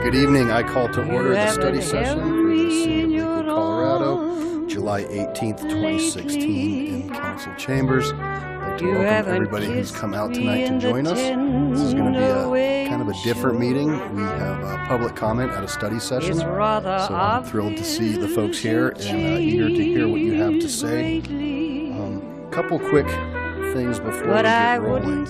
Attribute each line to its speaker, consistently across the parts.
Speaker 1: Good evening. I call to order the study session for the City of Lakewood, Colorado, July 18th, 2016 in council chambers. I'd like to welcome everybody who's come out tonight to join us. This is going to be a kind of a different meeting. We have a public comment at a study session, so I'm thrilled to see the folks here and eager to hear what you have to say. Couple quick things before we get rolling.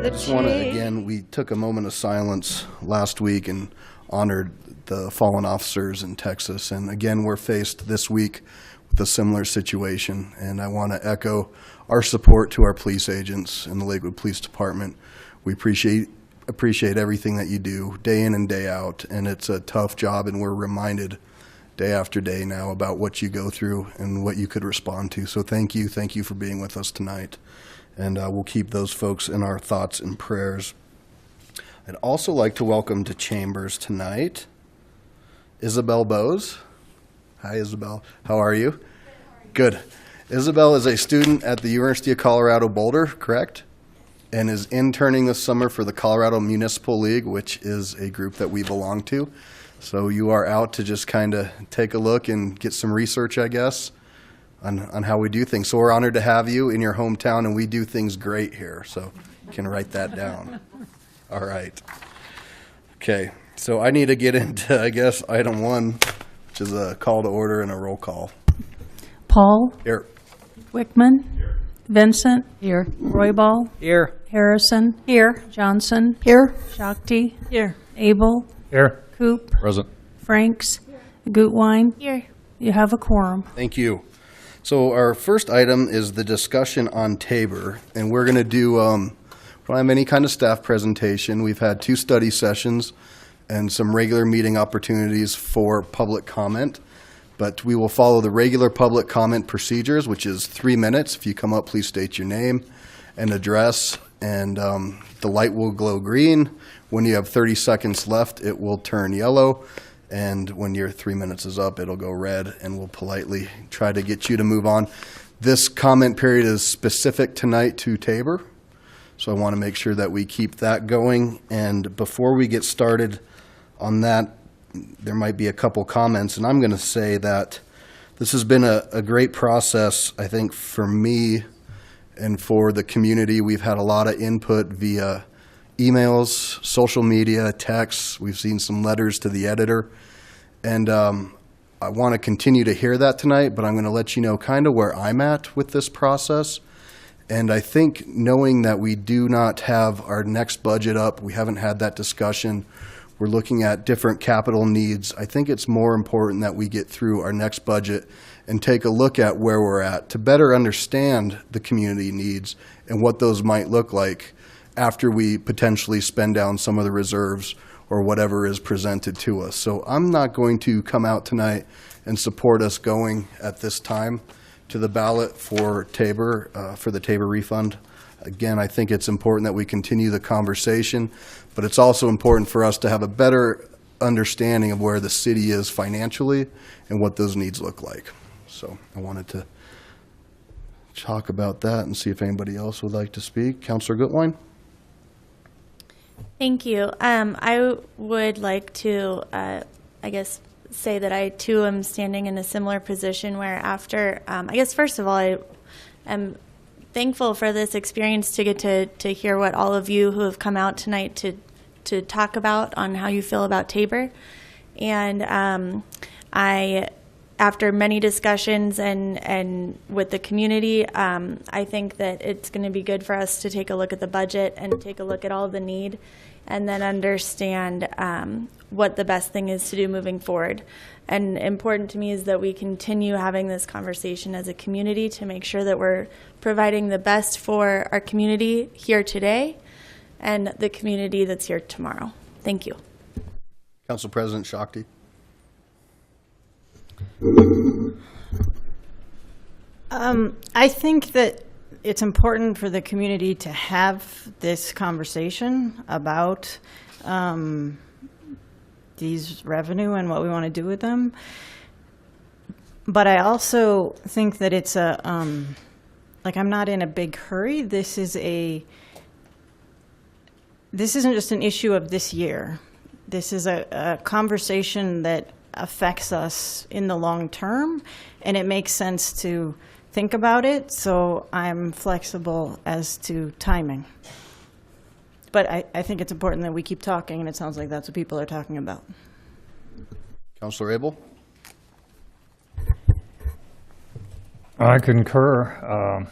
Speaker 1: I just want to, again, we took a moment of silence last week and honored the fallen officers in Texas. And again, we're faced this week with a similar situation. And I want to echo our support to our police agents in the Lakewood Police Department. We appreciate everything that you do day in and day out. And it's a tough job, and we're reminded day after day now about what you go through and what you could respond to. So thank you for being with us tonight. And we'll keep those folks in our thoughts and prayers. I'd also like to welcome to Chambers tonight Isabel Bose. Hi, Isabel. How are you? Good. Isabel is a student at the University of Colorado Boulder, correct? And is interning this summer for the Colorado Municipal League, which is a group that we belong to. So you are out to just kind of take a look and get some research, I guess, on how we do things. So we're honored to have you in your hometown, and we do things great here. So you can write that down. All right. Okay. So I need to get into, I guess, item one, which is a call to order and a roll call.
Speaker 2: Paul.
Speaker 1: Here.
Speaker 2: Wickman. Here. Vincent. Here. Roybal.
Speaker 3: Here.
Speaker 2: Harrison. Here. Johnson.
Speaker 3: Here.
Speaker 2: Shakti.
Speaker 3: Here.
Speaker 2: Abel.
Speaker 3: Here.
Speaker 2: Coop.
Speaker 3: Present.
Speaker 2: Franks. Gutwein.
Speaker 4: Here.
Speaker 2: You have a quorum.
Speaker 1: Thank you. So our first item is the discussion on Tabor, and we're going to do, we don't have any kind of staff presentation. We've had 2 study sessions and some regular meeting opportunities for public comment, but we will follow the regular public comment procedures, which is 3 minutes. If you come up, please state your name and address, and the light will glow green. When you have 30 seconds left, it will turn yellow. And when your 3 minutes is up, it'll go red, and we'll politely try to get you to move on. This comment period is specific tonight to Tabor, so I want to make sure that we keep that going. And before we get started on that, there might be a couple comments, and I'm going to say that this has been a great process, I think, for me and for the community. We've had a lot of input via emails, social media, texts. We've seen some letters to the editor. And I want to continue to hear that tonight, but I'm going to let you know kind of where I'm at with this process. And I think knowing that we do not have our next budget up, we haven't had that discussion, we're looking at different capital needs, I think it's more important that we get through our next budget and take a look at where we're at to better understand the community needs and what those might look like after we potentially spend down some of the reserves or whatever is presented to us. So I'm not going to come out tonight and support us going at this time to the ballot for Tabor, for the Tabor refund. Again, I think it's important that we continue the conversation, but it's also important for us to have a better understanding of where the city is financially and what those needs look like. So I wanted to talk about that and see if anybody else would like to speak. Councilor Gutwein?
Speaker 4: Thank you. I would like to, I guess, say that I, too, am standing in a similar position where after, I guess, first of all, I am thankful for this experience to get to hear what all of you who have come out tonight to talk about on how you feel about Tabor. And after many discussions and with the community, I think that it's going to be good for us to take a look at the budget and take a look at all the need and then understand what the best thing is to do moving forward. And important to me is that we continue having this conversation as a community to make sure that we're providing the best for our community here today and the community that's here tomorrow. Thank you.
Speaker 1: Council President Shakti.
Speaker 5: I think that it's important for the community to have this conversation about these revenue and what we want to do with them. But I also think that it's like, I'm not in a big hurry. This isn't just an issue of this year. this is a conversation that affects us in the long term, and it makes sense to think about it, so I'm flexible as to timing. But I think it's important that we keep talking, and it sounds like that's what people are talking about.
Speaker 1: Councilor Abel?
Speaker 3: I concur.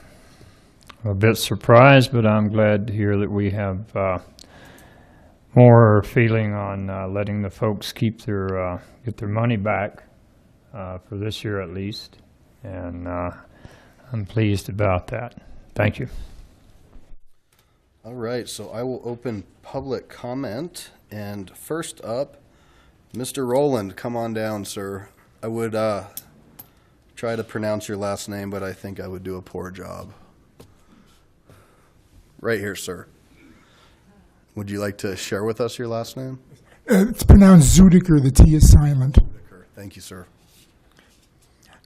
Speaker 3: A bit surprised, but I'm glad to hear that we have more feeling on letting the folks keep their get their money back for this year at least, and I'm pleased about that. Thank you.
Speaker 1: All right, so I will open public comment, and first up, Mr. Rowland, come on down, sir. I would try to pronounce your last name, but I think I would do a poor job. Right here, sir. Would you like to share with us your last name?
Speaker 6: It's pronounced Zudiker. The T is silent.
Speaker 1: Thank you, sir.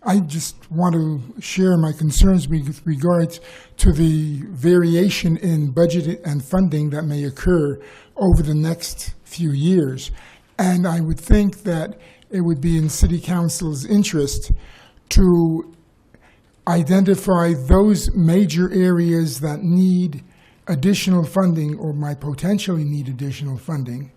Speaker 6: I just want to share my concerns with regards to the variation in budget and funding that may occur over the next few years. And I would think that it would be in City Council's interest to identify those major areas that need additional funding or might potentially need additional funding,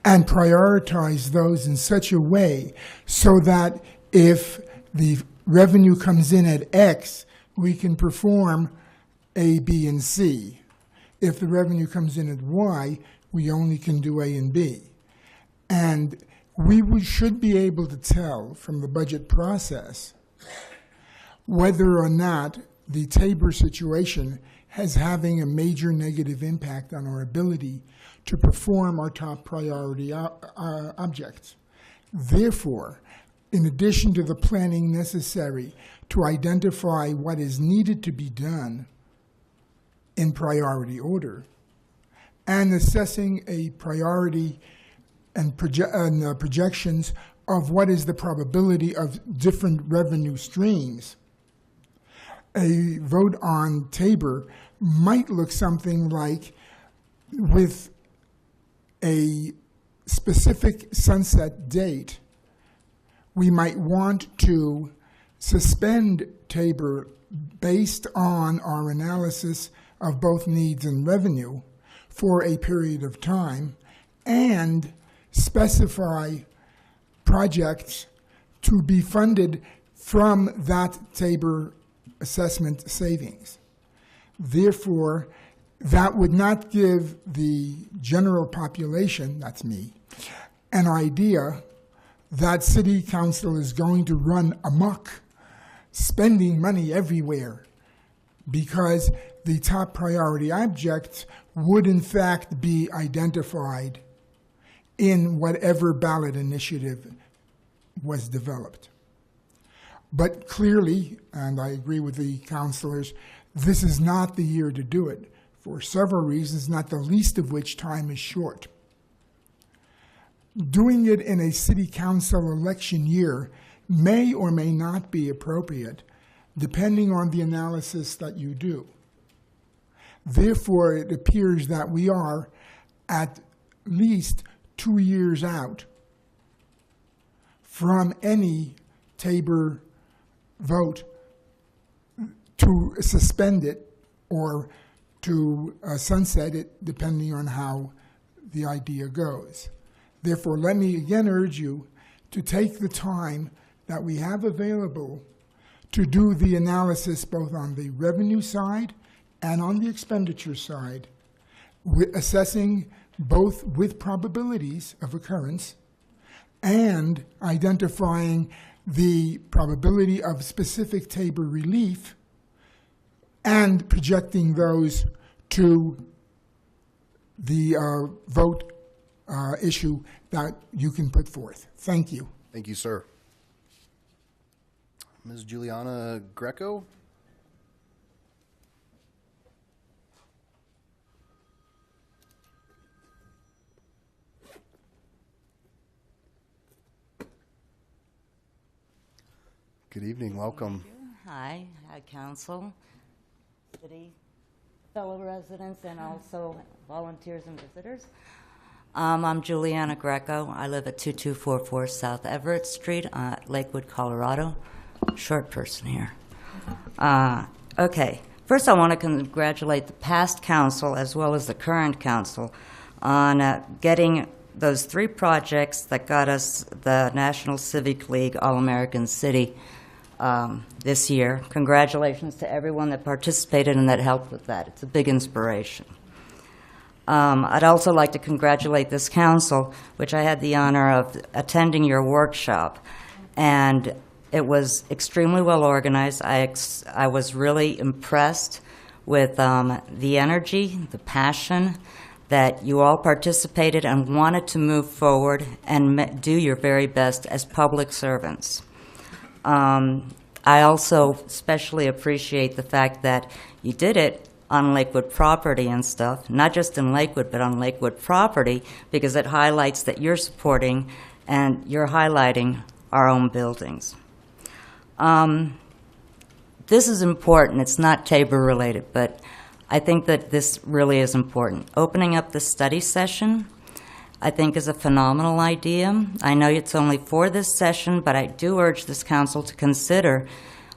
Speaker 6: and prioritize those in such a way so that if the revenue comes in at X, we can perform A, B, and C. If the revenue comes in at Y, we only can do A and B. And should be able to tell from the budget process whether or not the Tabor situation is having a major negative impact on our ability to perform our top priority objects. Therefore, in addition to the planning necessary to identify what is needed to be done in priority order, and assessing a priority and projections of what is the probability of different revenue streams, a vote on Tabor might look something like, with a specific sunset date, we might want to suspend Tabor based on our analysis of both needs and revenue for a period of time, and specify projects to be funded from that Tabor assessment savings. Therefore, that would not give the general population, that's me, an idea that City Council is going to run amok, spending money everywhere, because the top priority objects would in fact be identified in whatever ballot initiative was developed. But clearly, and I agree with the councilors, this is not the year to do it, for several reasons, not the least of which time is short. Doing it in a city council election year may or may not be appropriate, depending on the analysis that you do. Therefore, it appears that we are at least 2 years out from any Tabor vote to suspend it or to sunset it, depending on how the idea goes. Therefore, let me again urge you to take the time that we have available to do the analysis both on the revenue side and on the expenditure side, assessing both with probabilities of occurrence and identifying the probability of specific Tabor relief and projecting those to the vote issue that you can put forth. Thank you.
Speaker 1: Thank you, sir. Ms. Juliana Greco? Good evening, welcome.
Speaker 7: Hi, Council, City, fellow residents, and also volunteers and visitors. I'm Juliana Greco. I live at 2244 South Everett Street, Lakewood, Colorado. Short person here. Okay. First, I want to congratulate the past council as well as the current council on getting those 3 projects that got us the National Civic League All-American City this year. Congratulations to everyone that participated and that helped with that. It's a big inspiration. I'd also like to congratulate this council, which I had the honor of attending your workshop, and it was extremely well organized. I was really impressed with the energy, the passion that you all participated and wanted to move forward and do your very best as public servants. I also especially appreciate the fact that you did it on Lakewood property and stuff, not just in Lakewood, but on Lakewood property, because it highlights that you're supporting and you're highlighting our own buildings. This is important. It's not Tabor related, but I think that this really is important. Opening up the study session, I think, is a phenomenal idea. I know it's only for this session, but I do urge this council to consider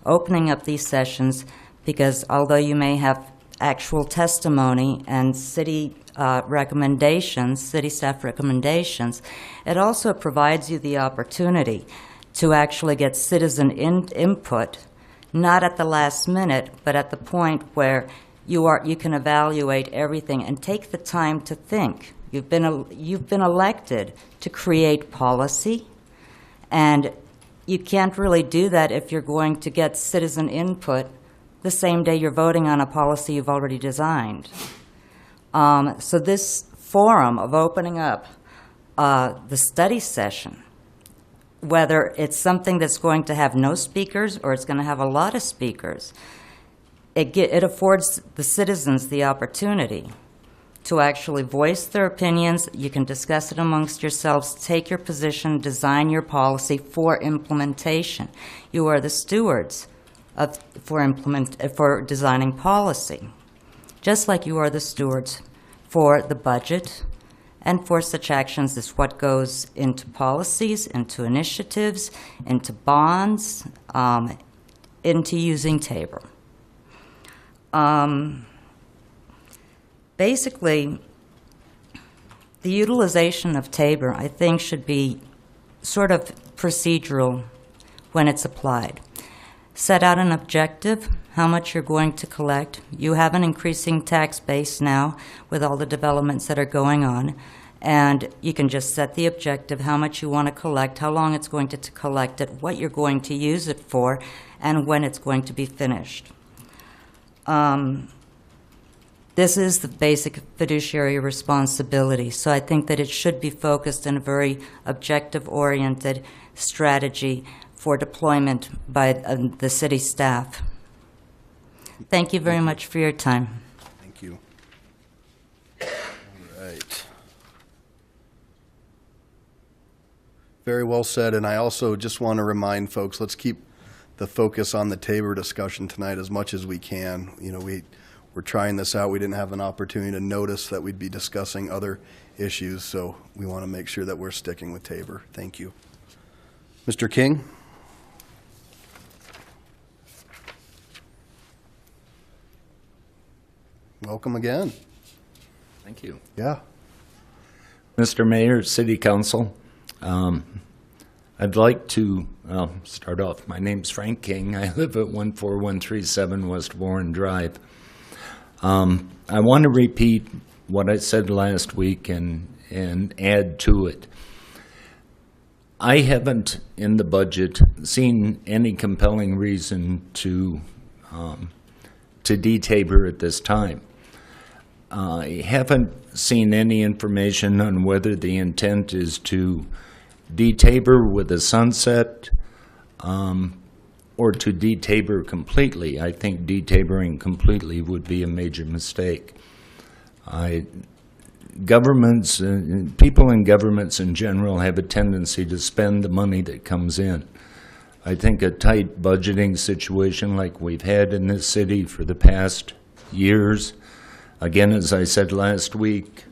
Speaker 7: opening up these sessions, because although you may have actual testimony and city recommendations, city staff recommendations, it also provides you the opportunity to actually get citizen input, not at the last minute, but at the point where you can evaluate everything and take the time to think. You've been elected to create policy, and you can't really do that if you're going to get citizen input the same day you're voting on a policy you've already designed. So this forum of opening up the study session, whether it's something that's going to have no speakers or it's going to have a lot of speakers, it affords the citizens the opportunity to actually voice their opinions. You can discuss it amongst yourselves, take your position, design your policy for implementation. You are the stewards for designing policy, just like you are the stewards for the budget and for such actions as what goes into policies, into initiatives, into bonds, into using Tabor. Basically, the utilization of Tabor, I think, should be sort of procedural when it's applied. Set out an objective, how much you're going to collect. You have an increasing tax base now with all the developments that are going on, and you can just set the objective, how much you want to collect, how long it's going to collect it, what you're going to use it for, and when it's going to be finished. This is the basic fiduciary responsibility, so I think that it should be focused in a very objective-oriented strategy for deployment by the city staff. Thank you very much for your time.
Speaker 1: Thank you. All right. Very well said, and I also just want to remind folks, let's keep the focus on the Tabor discussion tonight as much as we can. You know, we're trying this out. We didn't have an opportunity to notice that we'd be discussing other issues, so we want to make sure that we're sticking with Tabor. Thank you. Mr. King? Welcome again.
Speaker 8: Thank you.
Speaker 1: Yeah.
Speaker 8: Mr. Mayor, City Council, I'd like to start off. My name's Frank King. I live at 14137 West Warren Drive. I want to repeat what I said last week and add to it. I haven't in the budget seen any compelling reason to de-Tabor at this time. I haven't seen any information on whether the intent is to de-Tabor with a sunset or to de-Tabor completely. I think de-Taboring completely would be a major mistake. Governments, people in governments in general have a tendency to spend the money that comes in. I think a tight budgeting situation like we've had in this city for the past years, again, as I said last week,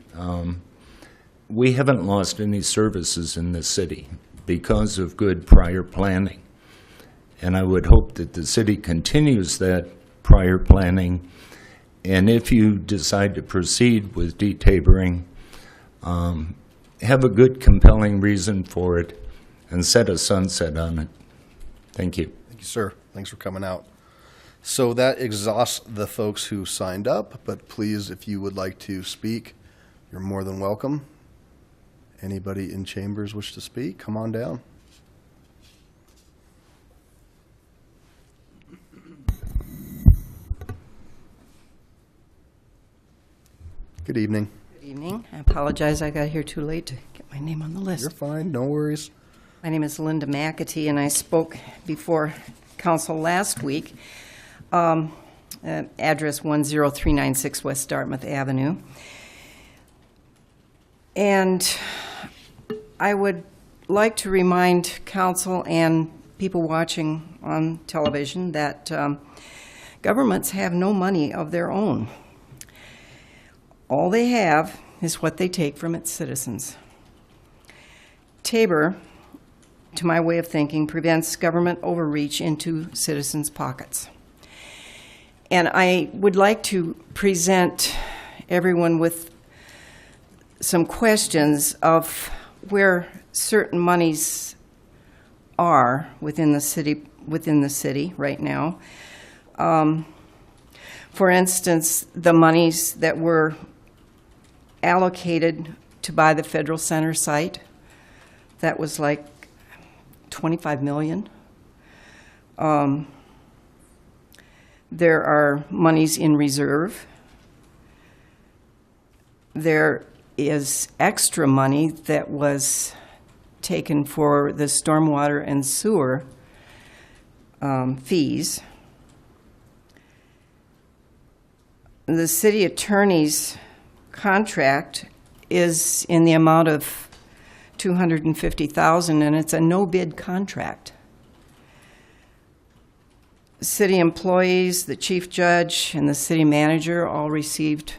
Speaker 8: we haven't lost any services in the city because of good prior planning. And I would hope that the city continues that prior planning. And if you decide to proceed with detabering, have a good, compelling reason for it and set a sunset on it. Thank you.
Speaker 1: Thank you, sir. Thanks for coming out. So that exhausts the folks who signed up, but please, if you would like to speak, you're more than welcome. Anybody in chambers wish to speak? Come on down. Good evening.
Speaker 9: Good evening. I apologize I got here too late to get my name on the list.
Speaker 1: You're fine, no worries.
Speaker 9: My name is Linda McAtee, and I spoke before council last week. Address 10396 West Dartmouth Avenue. And I would like to remind council and people watching on television that governments have no money of their own. All they have is what they take from its citizens. Tabor, to my way of thinking, prevents government overreach into citizens' pockets. And I would like to present everyone with some questions of where certain monies are within the city right now. For instance, the monies that were allocated to buy the Federal Center site, that was like $25 million. There are monies in reserve. There is extra money that was taken for the stormwater and sewer fees. The city attorney's contract is in the amount of $250,000, and it's a no-bid contract. City employees, the chief judge, and the city manager all received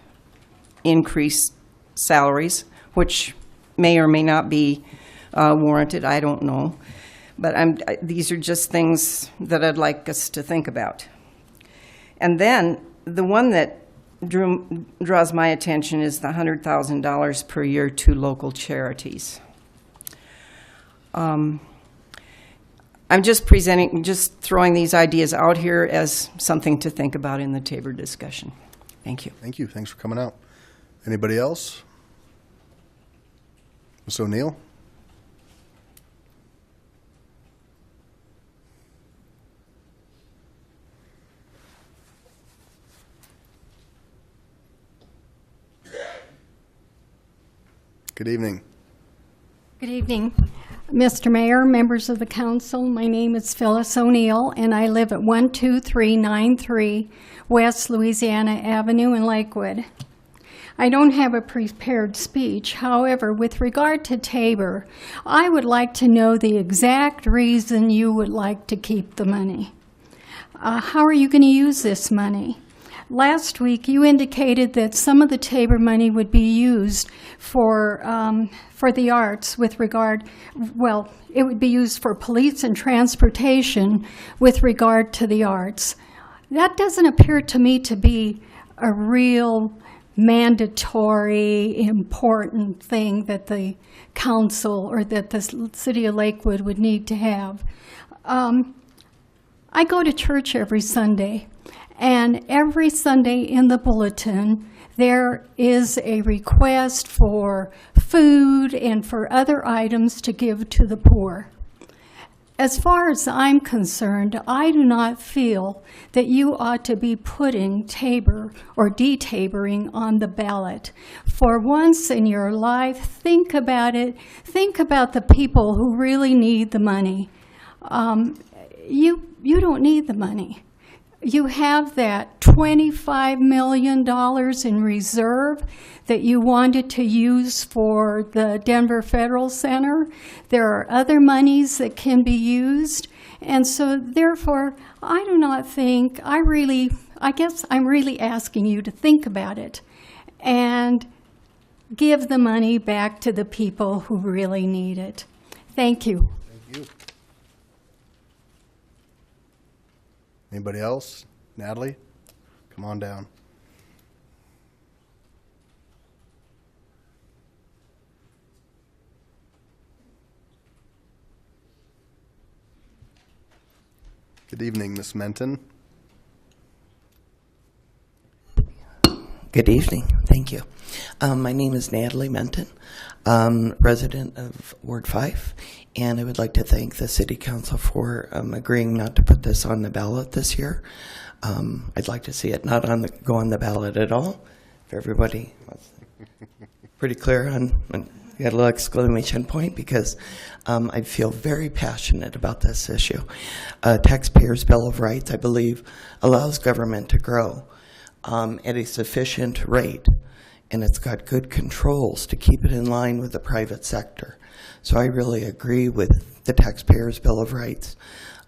Speaker 9: increased salaries, which may or may not be warranted, I don't know. But these are just things that I'd like us to think about. And then the one that draws my attention is the $100,000 per year to local charities. I'm just throwing these ideas out here as something to think about in the Tabor discussion. Thank you.
Speaker 1: Thank you. Thanks for coming out. Anybody else? Ms. O'Neill? Good evening.
Speaker 10: Good evening, Mr. Mayor, members of the council. My name is Phyllis O'Neill, and I live at 12393 West Louisiana Avenue in Lakewood. I don't have a prepared speech. However, with regard to Tabor, I would like to know the exact reason you would like to keep the money. How are you going to use this money? Last week, you indicated that some of the Tabor money would be used for the arts with regard, well, it would be used for police and transportation with regard to the arts. That doesn't appear to me to be a real mandatory, important thing that the council or that the city of Lakewood would need to have. I go to church every Sunday. And every Sunday in the bulletin, there is a request for food and for other items to give to the poor. As far as I'm concerned, I do not feel that you ought to be putting Tabor or detaboring on the ballot. For once in your life, think about it. Think about the people who really need the money. You don't need the money. You have that $25 million in reserve that you wanted to use for the Denver Federal Center. There are other monies that can be used. And so therefore, I do not think, I guess I'm really asking you to think about it. And give the money back to the people who really need it. Thank you.
Speaker 1: Thank you. Anybody else? Natalie, come on down. Good evening, Ms. Menton.
Speaker 11: Good evening. Thank you. My name is Natalie Menton, resident of Ward 5, and I would like to thank the City Council for agreeing not to put this on the ballot this year. I'd like to see it not go on the ballot at all. If everybody was pretty clear on you got a little exclamation point, because I feel very passionate about this issue. Taxpayers' Bill of Rights, I believe, allows government to grow at a sufficient rate, and it's got good controls to keep it in line with the private sector. So I really agree with the Taxpayers' Bill of Rights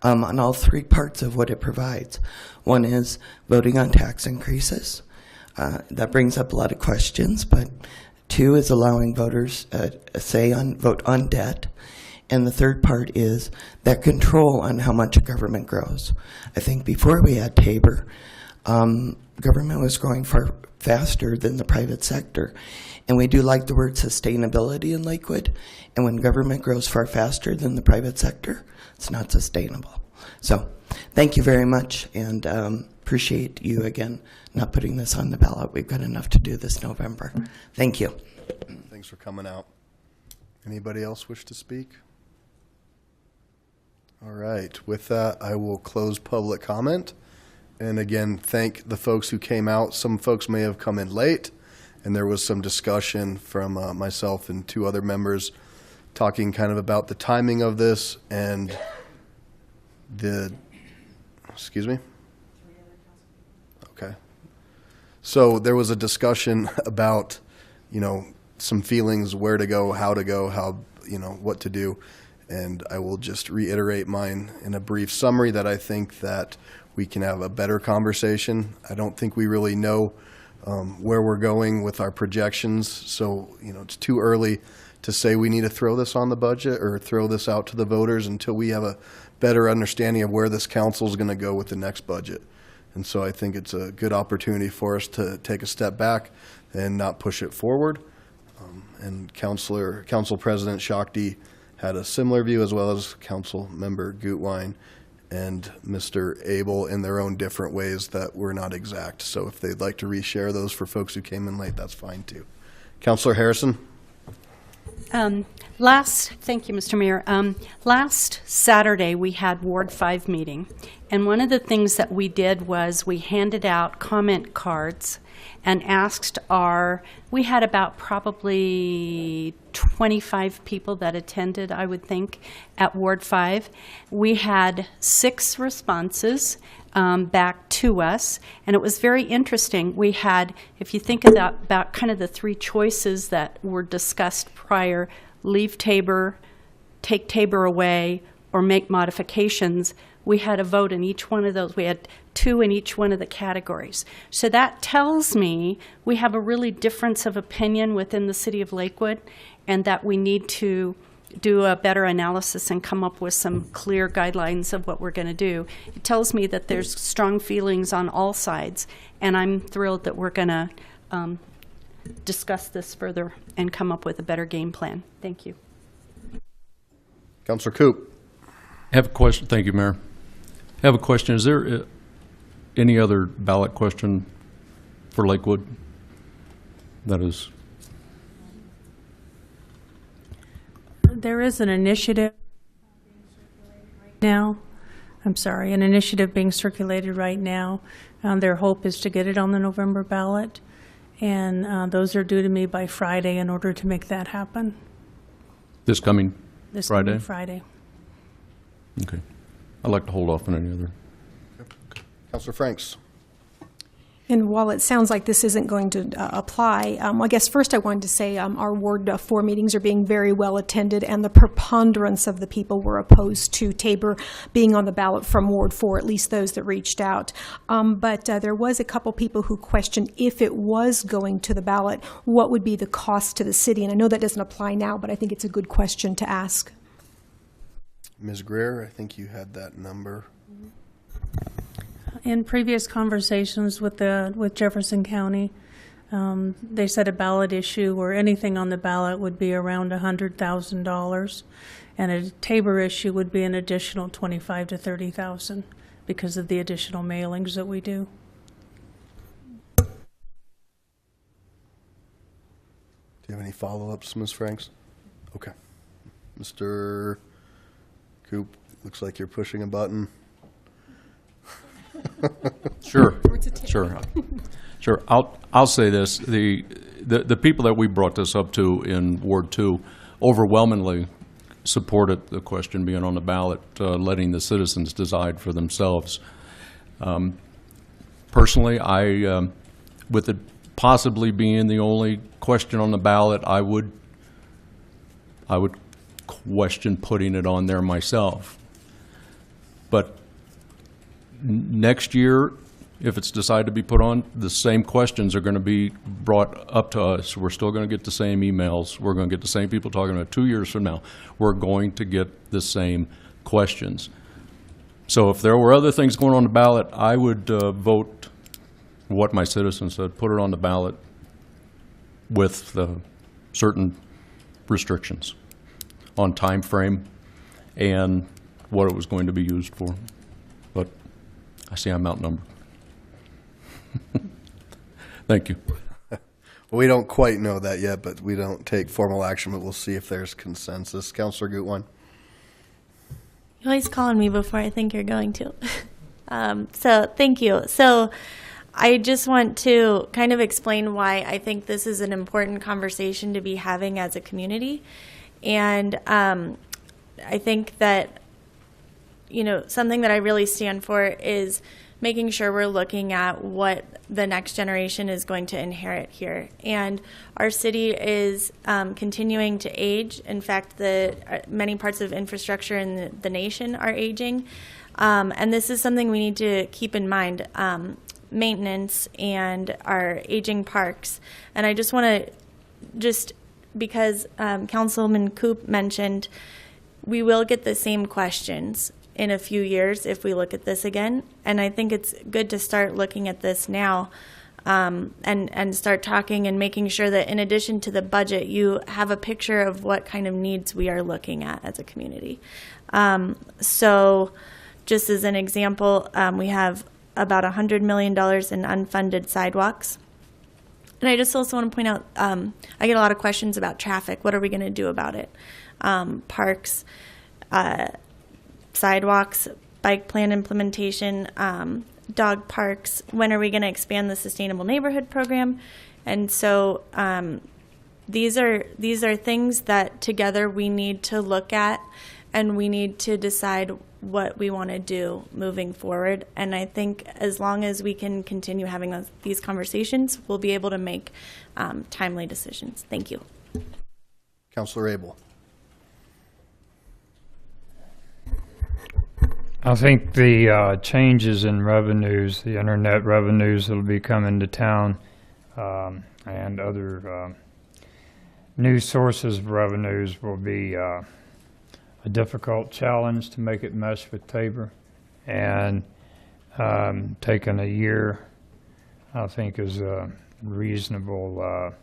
Speaker 11: on all three parts of what it provides. One is voting on tax increases. That brings up a lot of questions, but two is allowing voters a say on vote on debt. And the third part is that control on how much government grows. I think before we had Tabor, government was growing far faster than the private sector. And we do like the word sustainability in Lakewood. And when government grows far faster than the private sector, it's not sustainable. So thank you very much, and appreciate you again not putting this on the ballot. We've got enough to do this November. Thank you.
Speaker 1: Thanks for coming out. Anybody else wish to speak? All right. With that, I will close public comment. And again, thank the folks who came out. Some folks may have come in late, and there was some discussion from myself and two other members talking kind of about the timing of this and excuse me? Okay. So there was a discussion about, some feelings, where to go, how, what to do. And I will just reiterate mine in a brief summary that I think that we can have a better conversation. I don't think we really know where we're going with our projections. So, it's too early to say we need to throw this on the budget or throw this out to the voters until we have a better understanding of where this council is going to go with the next budget. And so I think it's a good opportunity for us to take a step back and not push it forward. And Council President Shakti had a similar view, as well as Council Member Gutwein and Mr. Abel, in their own different ways that were not exact. So if they'd like to reshare those for folks who came in late, that's fine too. Councilor Harrison.
Speaker 12: Thank you, Mr. Mayor. Last Saturday, we had Ward 5 meeting, and one of the things that we did was we handed out comment cards and we had about probably 25 people that attended, I would think, at Ward 5. We had 6 responses back to us, and it was very interesting. We had, if you think about kind of the 3 choices that were discussed prior, leave Tabor, take Tabor away, or make modifications, we had a vote in each one of those. We had 2 in each one of the categories. So that tells me we have a really difference of opinion within the city of Lakewood, and that we need to do a better analysis and come up with some clear guidelines of what we're going to do. It tells me that there's strong feelings on all sides, and I'm thrilled that we're going to discuss this further and come up with a better game plan. Thank you.
Speaker 1: Councilor Coop.
Speaker 13: I have a question. Thank you, Mayor. I have a question. Is there any other ballot question for Lakewood? That is.
Speaker 2: There is an initiative now. An initiative being circulated right now. Their hope is to get it on the November ballot. And those are due to me by Friday in order to make that happen.
Speaker 13: This coming
Speaker 2: This
Speaker 13: Friday?
Speaker 2: coming Friday.
Speaker 13: Okay. I'd like to hold off on any other.
Speaker 1: Councilor Franks.
Speaker 14: And while it sounds like this isn't going to apply, I guess first I wanted to say our Ward 4 meetings are being very well attended, and the preponderance of the people were opposed to Tabor being on the ballot from Ward 4, at least those that reached out. But there was a couple people who questioned if it was going to the ballot, what would be the cost to the city? And I know that doesn't apply now, but I think it's a good question to ask.
Speaker 1: Ms. Greer, I think you had that number.
Speaker 2: In previous conversations with Jefferson County, they said a ballot issue or anything on the ballot would be around $100,000, and a Tabor issue would be an additional $25,000 to $30,000 because of the additional mailings that we do.
Speaker 1: Do you have any follow-ups, Ms. Franks? Okay. Mr. Coop, looks like you're pushing a button.
Speaker 13: Sure. I'll say this: the people that we brought this up to in Ward 2 overwhelmingly supported the question being on the ballot, letting the citizens decide for themselves. Personally, with it possibly being the only question on the ballot, I would question putting it on there myself. But next year, if it's decided to be put on, the same questions are going to be brought up to us. We're still going to get the same emails. We're going to get the same people talking about 2 years from now. We're going to get the same questions. So if there were other things going on the ballot, I would vote what my citizens said, put it on the ballot with certain restrictions on time frame and what it was going to be used for. But I see I'm outnumbered. Thank you.
Speaker 1: We don't quite know that yet, but we don't take formal action, but we'll see if there's consensus. Councilor Gutwein.
Speaker 4: You're always calling me before I think you're going to. So thank you. So I just want to kind of explain why I think this is an important conversation to be having as a community. And I think that, you know, something that I really stand for is making sure we're looking at what the next generation is going to inherit here. And our city is continuing to age. In fact, many parts of infrastructure in the nation are aging. And this is something we need to keep in mind, maintenance and our aging parks. And I just want to, because Councilman Coop mentioned, we will get the same questions in a few years if we look at this again. And I think it's good to start looking at this now and start talking and making sure that in addition to the budget, you have a picture of what kind of needs we are looking at as a community. So just as an example, we have about $100 million in unfunded sidewalks. And I just also want to point out, I get a lot of questions about traffic. What are we going to do about it? Parks, sidewalks, bike plan implementation, dog parks. When are we going to expand the Sustainable Neighborhood Program? And so these are things that together we need to look at, and we need to decide what we want to do moving forward. And I think as long as we can continue having these conversations, we'll be able to make timely decisions. Thank you.
Speaker 1: Councilor Abel.
Speaker 3: I think the changes in revenues, the internet revenues that will be coming to town, and other new sources of revenues will be a difficult challenge to make it mesh with Tabor. And taking a year, I think, is a reasonable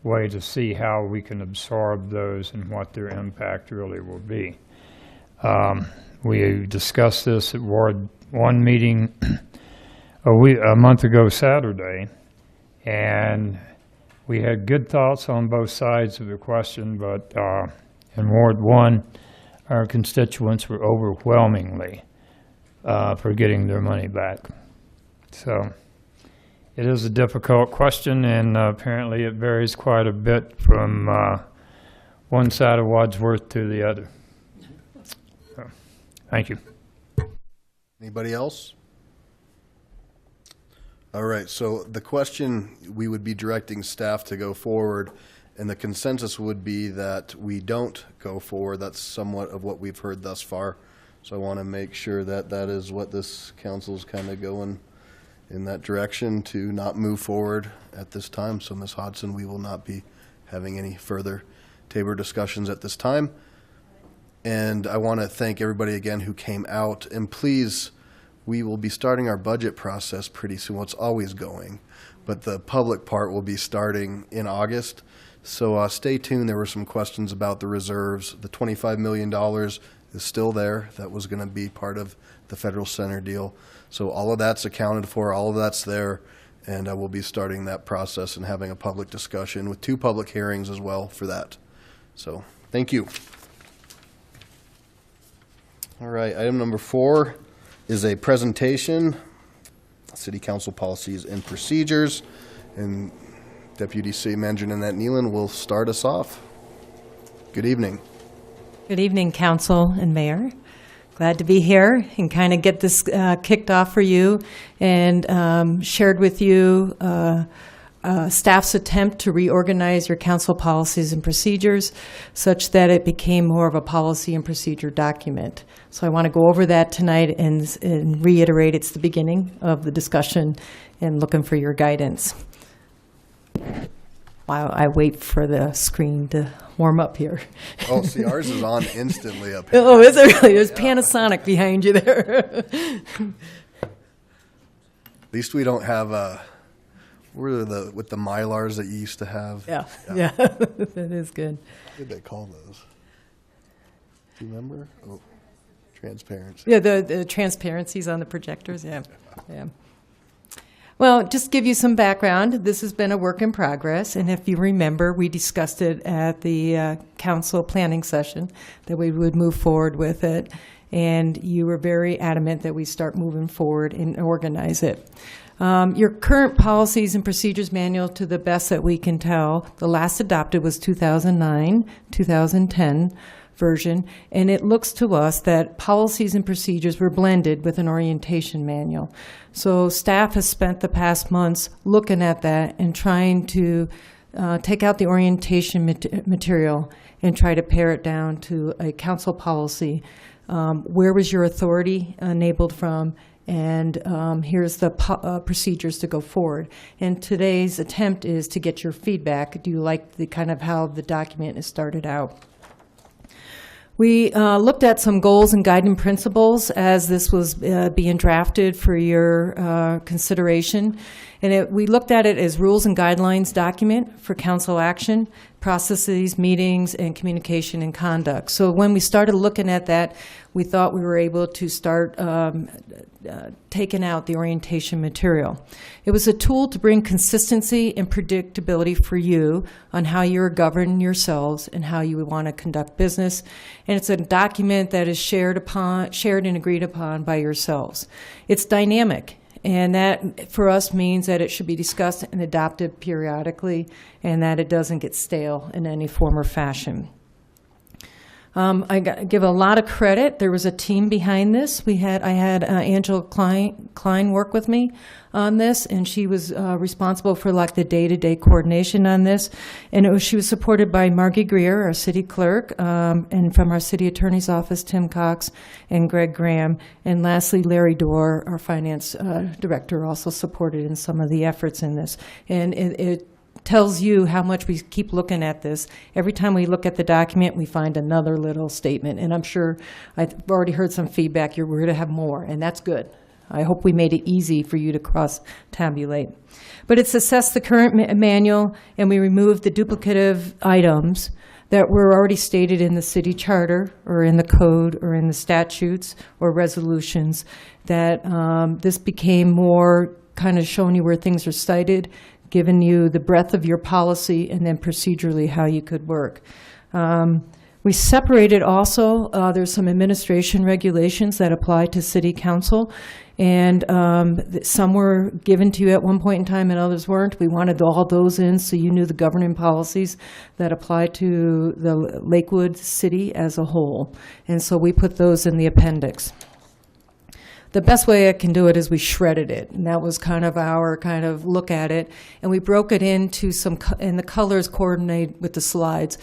Speaker 3: way to see how we can absorb those and what their impact really will be. We discussed this at Ward 1 meeting a month ago Saturday, and we had good thoughts on both sides of the question, but in Ward 1, our constituents were overwhelmingly for getting their money back. So it is a difficult question, and apparently it varies quite a bit from one side of Wadsworth to the other. So, thank you.
Speaker 1: Anybody else? All right, so the question, we would be directing staff to go forward, and the consensus would be that we don't go forward. That's somewhat of what we've heard thus far. So I want to make sure that that is what this council's kind of going in that direction, to not move forward at this time. So Ms. Hodson, we will not be having any further Tabor discussions at this time. And I want to thank everybody again who came out, and please, we will be starting our budget process pretty soon. Well, it's always going, but the public part will be starting in August. So stay tuned. There were some questions about the reserves. The $25 million is still there. That was going to be part of the federal center deal. So all of that's accounted for. All of that's there. And we'll be starting that process and having a public discussion with 2 public hearings as well for that. So thank you. All right, item number 4 is a presentation, City Council Policies and Procedures, and Deputy City Manager Nanette Nealon will start us off. Good evening.
Speaker 15: Good evening, Council and Mayor. Glad to be here and kind of get this kicked off for you and shared with you staff's attempt to reorganize your council policies and procedures such that it became more of a policy and procedure document. So I want to go over that tonight and reiterate it's the beginning of the discussion and looking for your guidance. While I wait for the screen to warm up here.
Speaker 1: Oh, see, ours is on instantly up here.
Speaker 15: Oh, is it really? There's Panasonic behind you there.
Speaker 1: At least we don't have with the Mylars that you used to have.
Speaker 15: Yeah. That is good.
Speaker 1: What did they call those? Do you remember? Oh, transparency.
Speaker 15: Yeah, the transparencies on the projectors. Yeah. Well, just give you some background. This has been a work in progress, and if you remember, we discussed it at the council planning session that we would move forward with it, and you were very adamant that we start moving forward and organize it. Your current policies and procedures manual, to the best that we can tell, the last adopted was 2009, 2010 version, and it looks to us that policies and procedures were blended with an orientation manual. So staff has spent the past months looking at that and trying to take out the orientation material and try to pare it down to a council policy. Where was your authority enabled from? And here's the procedures to go forward. And today's attempt is to get your feedback. Do you like the kind of how the document is started out? We looked at some goals and guiding principles as this was being drafted for your consideration. And we looked at it as rules and guidelines document for council action, processes, meetings, and communication and conduct. So when we started looking at that, we thought we were able to start taking out the orientation material. It was a tool to bring consistency and predictability for you on how you're governing yourselves and how you would want to conduct business. And it's a document that is shared and agreed upon by yourselves. It's dynamic. And that, for us, means that it should be discussed and adopted periodically and that it doesn't get stale in any form or fashion. I give a lot of credit. There was a team behind this. I had Angela Klein work with me on this, and she was responsible for like the day-to-day coordination on this. And she was supported by Margie Greer, our city clerk, and from our city attorney's office, Tim Cox and Greg Graham. And lastly, Larry Dorr, our finance director, also supported in some of the efforts in this. And it tells you how much we keep looking at this. Every time we look at the document, we find another little statement. And I'm sure I've already heard some feedback. We're going to have more, and that's good. I hope we made it easy for you to cross-tabulate. But it's assessed the current manual, and we removed the duplicative items that were already stated in the city charter or in the code or in the statutes or resolutions, that this became more kind of showing you where things are cited, giving you the breadth of your policy, and then procedurally how you could work. We separated also, there's some administration regulations that apply to city council, and some were given to you at one point in time and others weren't. We wanted all those in so you knew the governing policies that apply to the Lakewood city as a whole. And so we put those in the appendix. the best way I can do it is we shredded it, and that was kind of our kind of look at it, and we broke it into and the colors coordinate with the slides.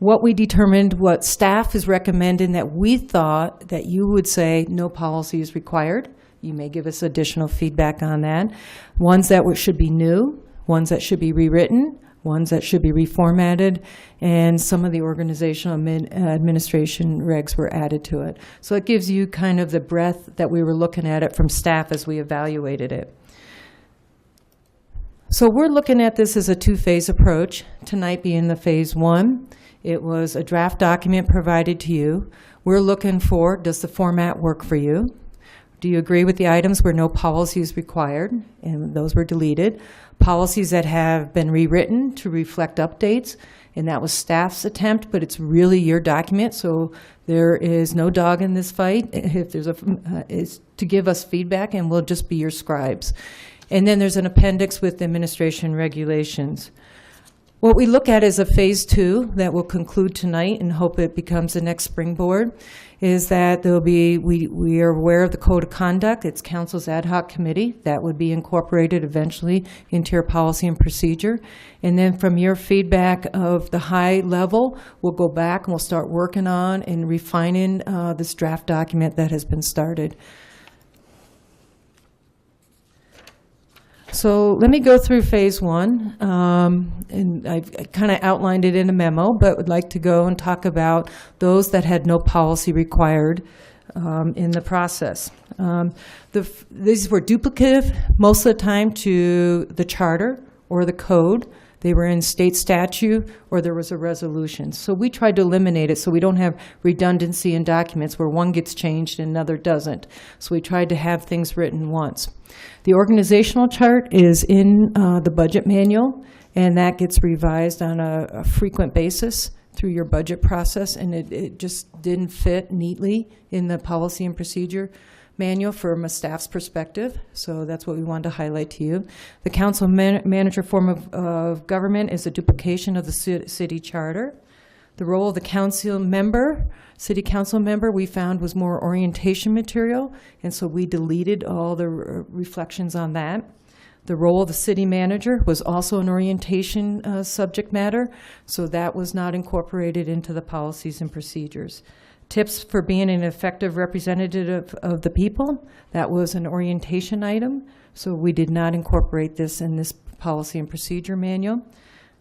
Speaker 15: What we determined, what staff is recommending, that we thought that you would say no policy is required. You may give us additional feedback on that. Ones that should be new, ones that should be rewritten, ones that should be reformatted, and some of the organizational administration regs were added to it. So it gives you kind of the breadth that we were looking at it from staff as we evaluated it. So we're looking at this as a two-phase approach, tonight being the phase one. It was a draft document provided to you. We're looking for, does the format work for you? Do you agree with the items where no policy is required? And those were deleted. Policies that have been rewritten to reflect updates, and that was staff's attempt, but it's really your document, so there is no dog in this fight. If there's it's to give us feedback, and we'll just be your scribes. And then there's an appendix with administration regulations. What we look at is a phase two that will conclude tonight and hope it becomes the next springboard, is that there'll be, we are aware of the code of conduct. It's council's ad hoc committee that would be incorporated eventually into your policy and procedure. And then from your feedback of the high level, we'll go back and we'll start working on and refining this draft document that has been started. So let me go through phase one, and I kind of outlined it in a memo, but would like to go and talk about those that had no policy required in the process. These were duplicative most of the time to the charter or the code. They were in state statute or there was a resolution. So we tried to eliminate it so we don't have redundancy in documents where one gets changed and another doesn't. So we tried to have things written once. The organizational chart is in the budget manual, and that gets revised on a frequent basis through your budget process, and it just didn't fit neatly in the policy and procedure manual from a staff's perspective, so that's what we wanted to highlight to you. The council manager form of government is a duplication of the city charter. The role of the council member, city council member, we found was more orientation material, and so we deleted all the reflections on that. The role of the city manager was also an orientation subject matter, so that was not incorporated into the policies and procedures. Tips for being an effective representative of the people, that was an orientation item, so we did not incorporate this in this policy and procedure manual.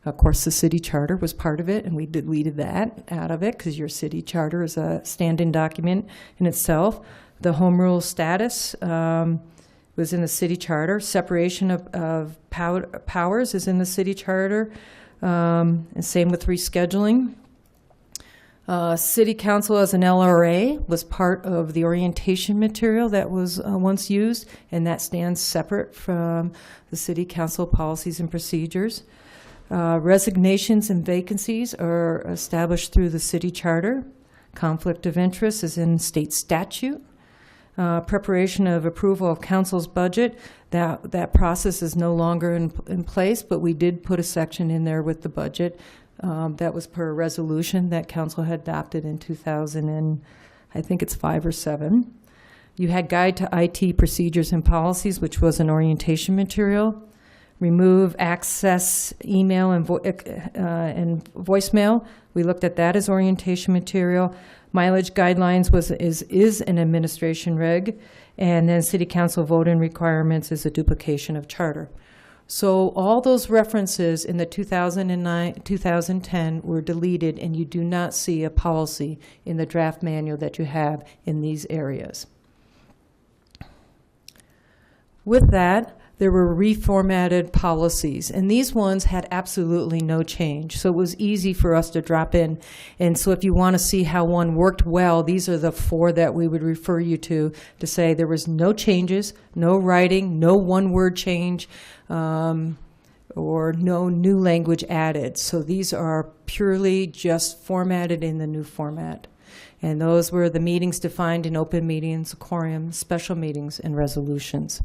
Speaker 15: Of course, the city charter was part of it, and we deleted that out of it because your city charter is a stand-in document in itself. The home rule status was in the city charter. Separation of powers is in the city charter, and same with rescheduling. City council as an LRA was part of the orientation material that was once used, and that stands separate from the city council policies and procedures. Resignations and vacancies are established through the city charter. Conflict of interest is in state statute. Preparation of approval of council's budget, that process is no longer in place, but we did put a section in there with the budget. That was per resolution that council had adopted in 2000 and I think it's 5 or 7. You had guide to IT procedures and policies, which was an orientation material. Remove access email and voicemail. We looked at that as orientation material. Mileage guidelines is an administration reg, and then city council voting requirements is a duplication of charter. So all those references in the 2009-2010 were deleted, and you do not see a policy in the draft manual that you have in these areas. With that, there were reformatted policies, and these ones had absolutely no change. So it was easy for us to drop in. And so if you want to see how one worked well, these are the 4 that we would refer you to say there was no changes, no writing, no one-word change, or no new language added. So these are purely just formatted in the new format. And those were the meetings defined in open meetings, quorum, special meetings, and resolutions.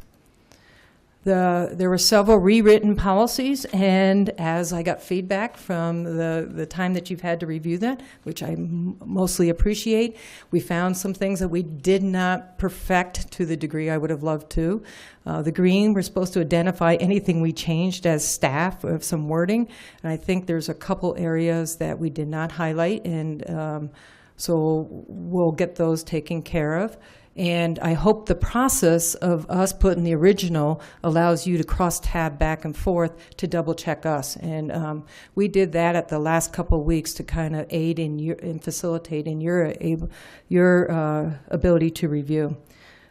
Speaker 15: There were several rewritten policies, and as I got feedback from the time that you've had to review that, which I mostly appreciate, we found some things that we did not perfect to the degree I would have loved to. The green, we're supposed to identify anything we changed as staff of some wording, and I think there's a couple areas that we did not highlight, and so we'll get those taken care of. And I hope the process of us putting the original allows you to cross-tab back and forth to double-check us. And we did that at the last couple of weeks to kind of aid in facilitate in your ability to review.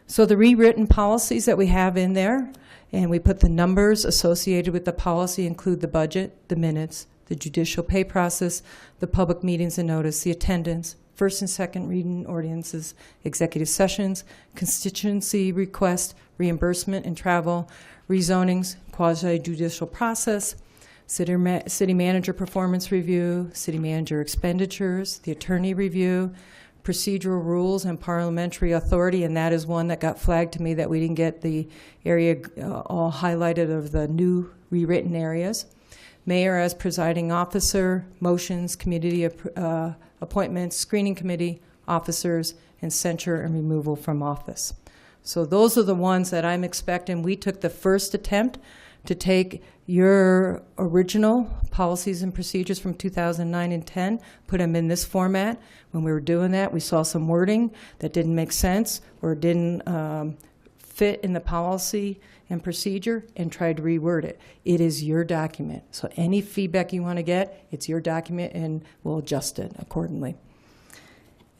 Speaker 15: So the rewritten policies that we have in there, and we put the numbers associated with the policy, include the budget, the minutes, the judicial pay process, the public meetings and notice, the attendance, first and second reading ordinances, executive sessions, constituency request, reimbursement and travel, rezonings, quasi-judicial process, city manager performance review, city manager expenditures, the attorney review, procedural rules and parliamentary authority, and that is one that got flagged to me that we didn't get the area all highlighted of the new rewritten areas. Mayor as presiding officer, motions, community appointments, screening committee, officers, and censure and removal from office. So those are the ones that I'm expecting. We took the first attempt to take your original policies and procedures from 2009 and 10, put them in this format. When we were doing that, we saw some wording that didn't make sense or didn't fit in the policy and procedure, and tried to reword it. It is your document. So any feedback you want to get, it's your document, and we'll adjust it accordingly.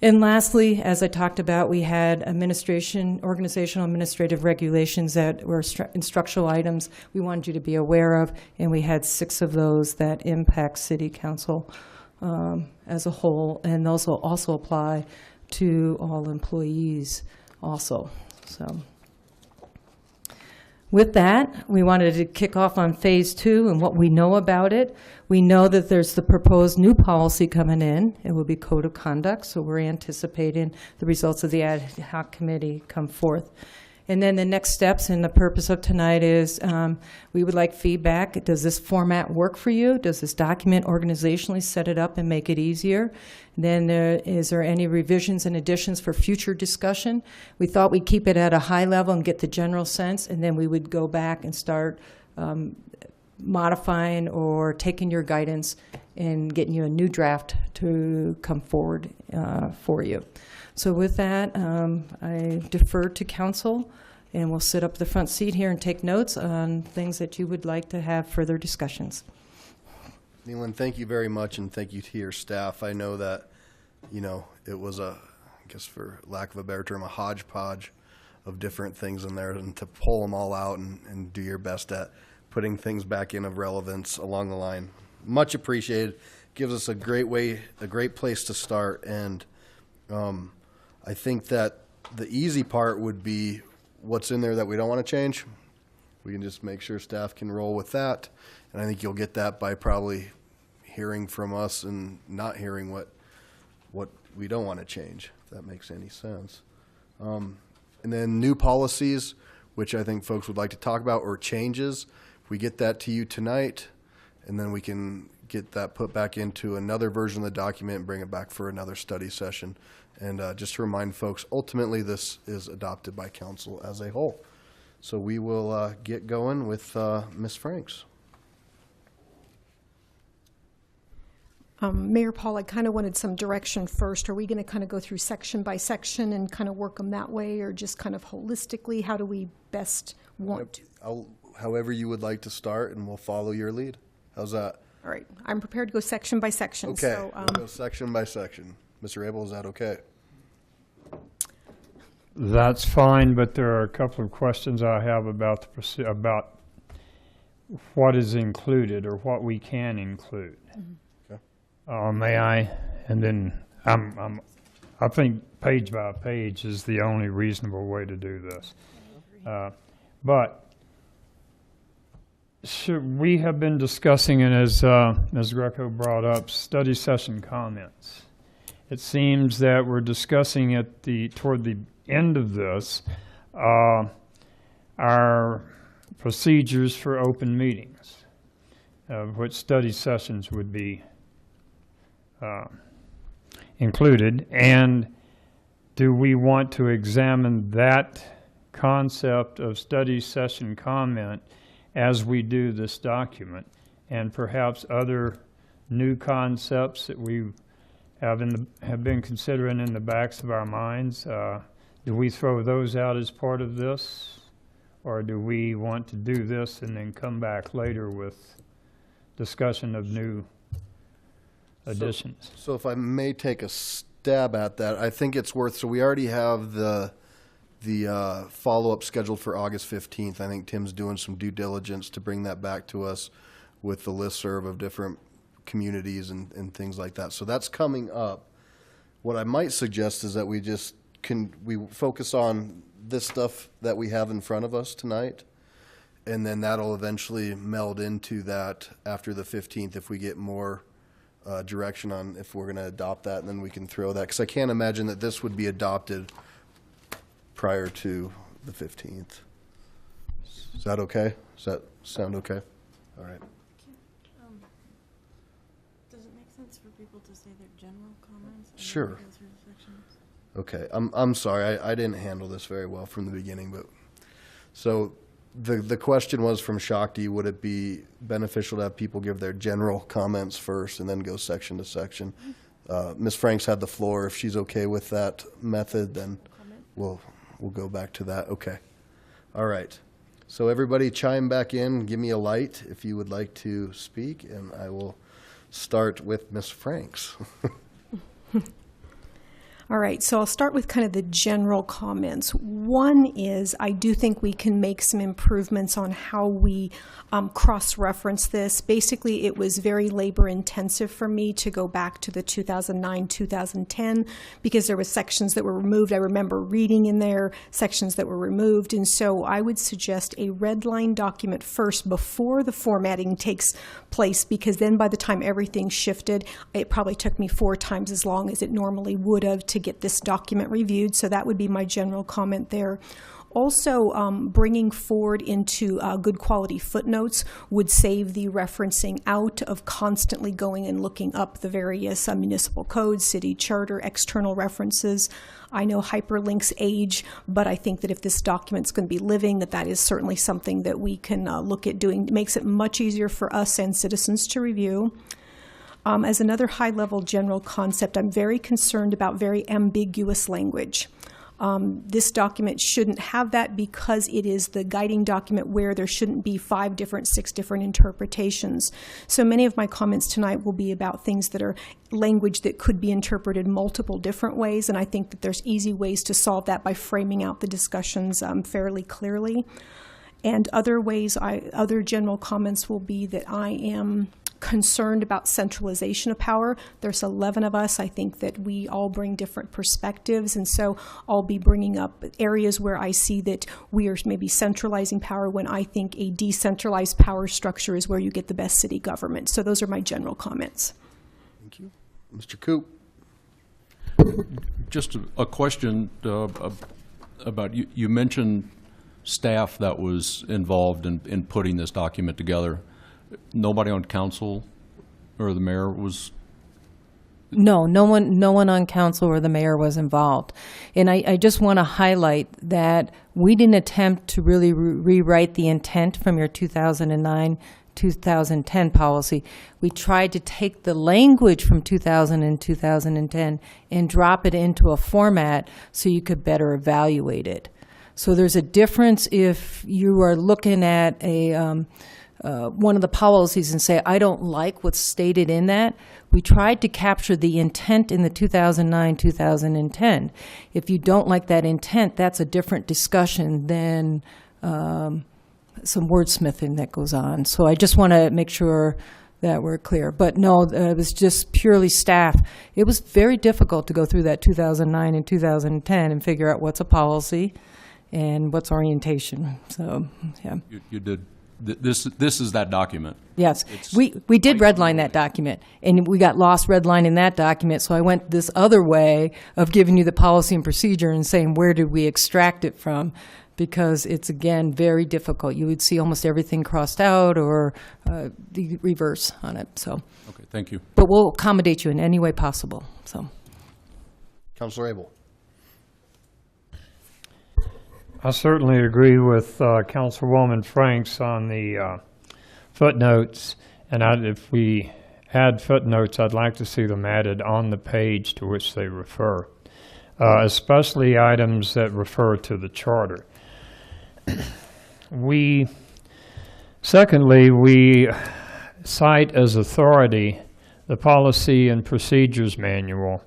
Speaker 15: And lastly, as I talked about, we had organizational administrative regulations that were instructional items we wanted you to be aware of, and we had 6 of those that impact City Council as a whole, and those will also apply to all employees also. So with that, we wanted to kick off on phase 2 and what we know about it. We know that there's the proposed new policy coming in. It will be code of conduct, so we're anticipating the results of the ad hoc committee come forth. And then the next steps and the purpose of tonight is we would like feedback. Does this format work for you? Does this document organizationally set it up and make it easier? Then is there any revisions and additions for future discussion? We thought we'd keep it at a high level and get the general sense, and then we would go back and start modifying or taking your guidance and getting you a new draft to come forward for you. So with that, I defer to council, and we'll sit up the front seat here and take notes on things that you would like to have further discussions.
Speaker 1: Nealon, thank you very much, and thank you to your staff. I know that, it was I guess for lack of a better term, a hodgepodge of different things in there, and to pull them all out and do your best at putting things back in of relevance along the line. Much appreciated. Gives us a great place to start, and I think that the easy part would be what's in there that we don't want to change. We can just make sure staff can roll with that, and I think you'll get that by probably hearing from us and not hearing what we don't want to change, if that makes any sense. And then new policies, which I think folks would like to talk about, or changes. If we get that to you tonight, and then we can get that put back into another version of the document and bring it back for another study session. And just to remind folks, ultimately this is adopted by council as a whole. So we will get going with Ms. Franks.
Speaker 14: Mayor Paul, I kind of wanted some direction first. Are we going to kind of go through section by section and kind of work them that way, or just kind of holistically? How do we best want to?
Speaker 1: However you would like to start, and we'll follow your lead. How's that?
Speaker 14: All right. I'm prepared to go section by section.
Speaker 1: Okay,
Speaker 14: So,
Speaker 1: we'll go section by section. Mr. Abel, is that okay?
Speaker 3: That's fine, but there are a couple of questions I have about about what is included or what we can include.
Speaker 1: Okay.
Speaker 3: May I? And then I think page by page is the only reasonable way to do this. But we have been discussing, and as Greco brought up, study session comments. It seems that we're discussing toward the end of this, our procedures for open meetings, of which study sessions would be included, and do we want to examine that concept of study session comment as we do this document, and perhaps other new concepts that we have been considering in the backs of our minds? Do we throw those out as part of this, or do we want to do this and then come back later with discussion of new additions?
Speaker 1: So if I may take a stab at that, I think it's worth, so we already have the follow-up scheduled for August 15th. I think Tim's doing some due diligence to bring that back to us with the listserv of different communities and things like that. So that's coming up. What I might suggest is that we focus on this stuff that we have in front of us tonight, and then that'll eventually meld into that after the 15th if we get more direction on if we're going to adopt that, and then we can throw that, because I can't imagine that this would be adopted prior to the 15th. Is that okay? Does that sound okay? All right.
Speaker 5: Does it make sense for people to say their general comments?
Speaker 1: Sure. Okay, I'm sorry, I didn't handle this very well from the beginning, but so the question was from Shakti, would it be beneficial to have people give their general comments first and then go section to section? Ms. Franks had the floor. If she's okay with that method, then we'll go back to that. Okay. All right. So everybody chime back in, give me a light if you would like to speak, and I will start with Ms. Franks.
Speaker 14: All right, so I'll start with kind of the general comments. One is I do think we can make some improvements on how we cross-reference this. Basically, it was very labor-intensive for me to go back to the 2009-2010 because there were sections that were removed. I remember reading in there sections that were removed, and so I would suggest a red line document first before the formatting takes place, because then by the time everything shifted, it probably took me 4 times as long as it normally would have to get this document reviewed. So that would be my general comment there. Also, bringing forward into good quality footnotes would save the referencing out of constantly going and looking up the various municipal codes, city charter, external references. I know hyperlinks age, but I think that if this document's going to be living, that is certainly something that we can look at doing. It makes it much easier for us and citizens to review. As another high-level general concept, I'm very concerned about very ambiguous language. This document shouldn't have that because it is the guiding document where there shouldn't be 5 different, 6 different interpretations. So many of my comments tonight will be about things that are language that could be interpreted multiple different ways, and I think that there's easy ways to solve that by framing out the discussions fairly clearly. And other general comments will be that I am concerned about centralization of power. There's 11 of us. I think that we all bring different perspectives, and so I'll be bringing up areas where I see that we are maybe centralizing power when I think a decentralized power structure is where you get the best city government. So those are my general comments.
Speaker 1: Thank you. Mr. Coop.
Speaker 13: Just a question about, you mentioned staff that was involved in putting this document together. Nobody on council or the mayor was?
Speaker 15: No one on council or the mayor was involved. And I just want to highlight that we didn't attempt to really rewrite the intent from your 2009-2010 policy. We tried to take the language from 2000 and 2010 and drop it into a format so you could better evaluate it. So there's a difference if you are looking at one of the policies and say, I don't like what's stated in that. We tried to capture the intent in the 2009-2010. If you don't like that intent, that's a different discussion than some wordsmithing that goes on. So I just want to make sure that we're clear. But no, it was just purely staff. It was very difficult to go through that 2009 and 2010 and figure out what's a policy and what's orientation. So, yeah.
Speaker 13: You did. This is that document.
Speaker 15: Yes, we did redline that document, and we got lost redlining that document, so I went this other way of giving you the policy and procedure and saying where did we extract it from, because it's, again, very difficult. You would see almost everything crossed out or the reverse on it, so.
Speaker 13: Okay, thank you.
Speaker 15: But we'll accommodate you in any way possible, so.
Speaker 1: Councilor Abel.
Speaker 3: I certainly agree with Councilwoman Franks on the footnotes, and if we add footnotes, I'd like to see them added on the page to which they refer, especially items that refer to the charter. Secondly, we cite as authority the Policy and Procedures Manual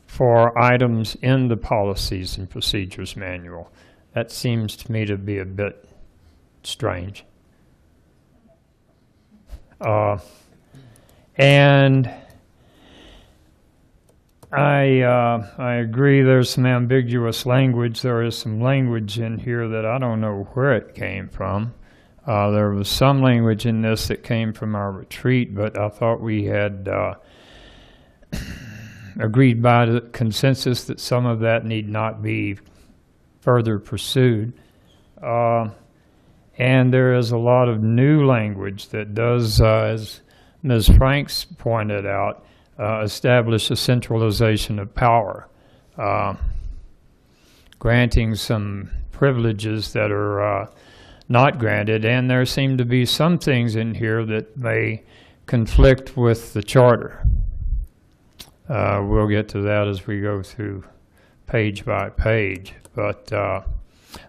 Speaker 3: for items in the Policies and Procedures Manual. That seems to me to be a bit strange. And I agree there's some ambiguous language. There is some language in here that I don't know where it came from. There was some language in this that came from our retreat, but I thought we had agreed by the consensus that some of that need not be further pursued. And there is a lot of new language that does, as Ms. Franks pointed out, establish a centralization of power, granting some privileges that are not granted, and there seem to be some things in here that may conflict with the charter. We'll get to that as we go through page by page, but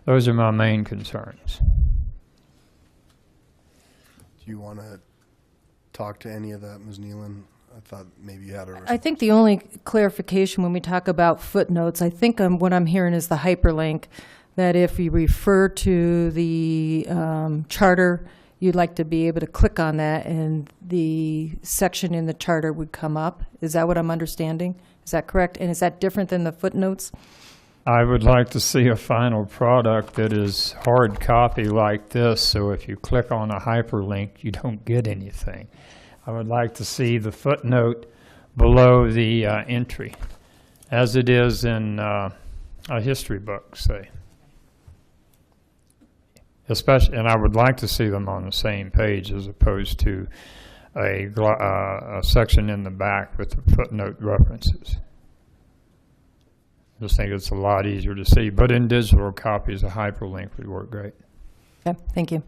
Speaker 3: those are my main concerns.
Speaker 1: Do you want to talk to any of that, Ms. Nealon? I thought maybe you had a response.
Speaker 15: I think the only clarification when we talk about footnotes, I think what I'm hearing is the hyperlink, that if you refer to the charter, you'd like to be able to click on that and the section in the charter would come up. Is that what I'm understanding? Is that correct? And is that different than the footnotes?
Speaker 3: I would like to see a final product that is hard copy like this, so if you click on a hyperlink, you don't get anything. I would like to see the footnote below the entry, as it is in a history book, say. Especially, and I would like to see them on the same page as opposed to a section in the back with the footnote references. I just think it's a lot easier to see, but in digital copies, a hyperlink would work great.
Speaker 15: Okay, thank you.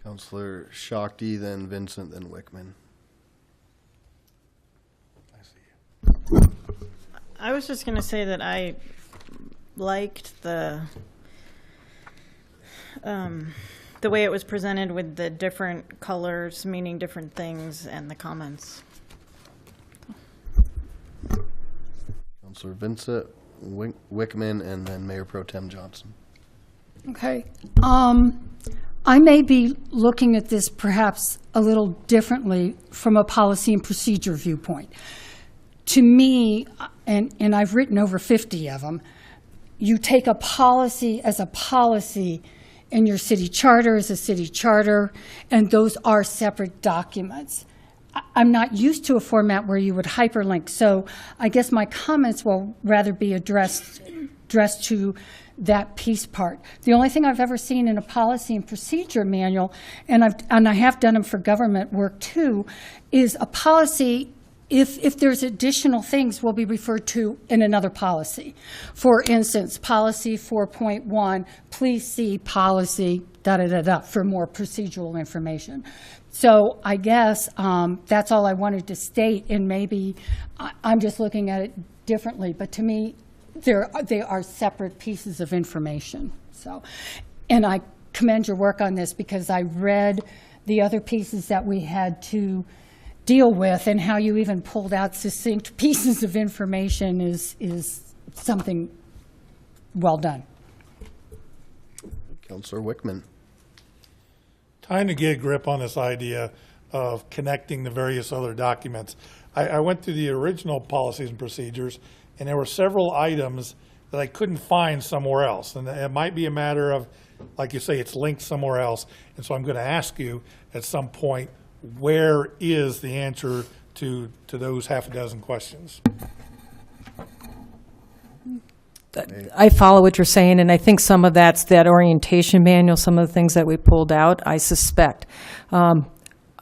Speaker 1: Councilor Shakti, then Vincent, then Wickman.
Speaker 5: I was just going to say that I liked the way it was presented with the different colors meaning different things and the comments.
Speaker 1: Councilor Vincent, Wickman, and then Mayor Pro Tem Johnson.
Speaker 10: Okay. I may be looking at this perhaps a little differently from a policy and procedure viewpoint. To me, and I've written over 50 of them, you take a policy as a policy and your city charter is a city charter, and those are separate documents. I'm not used to a format where you would hyperlink, so I guess my comments will rather be addressed to that piece part. The only thing I've ever seen in a policy and procedure manual, and I have done them for government work too, is a policy, if there's additional things, will be referred to in another policy. For instance, policy 4.1, please see policy for more procedural information. So I guess that's all I wanted to state, and maybe I'm just looking at it differently, but to me, they are separate pieces of information. So, and I commend your work on this because I read the other pieces that we had to deal with, and how you even pulled out succinct pieces of information is something well done.
Speaker 1: Councilor Wickman.
Speaker 16: Trying to get a grip on this idea of connecting the various other documents. I went through the original policies and procedures, and there were several items that I couldn't find somewhere else. And it might be a matter of, like you say, it's linked somewhere else. And so I'm going to ask you at some point, where is the answer to those half a dozen questions?
Speaker 15: I follow what you're saying, and I think some of that's that orientation manual, some of the things that we pulled out, I suspect. I'm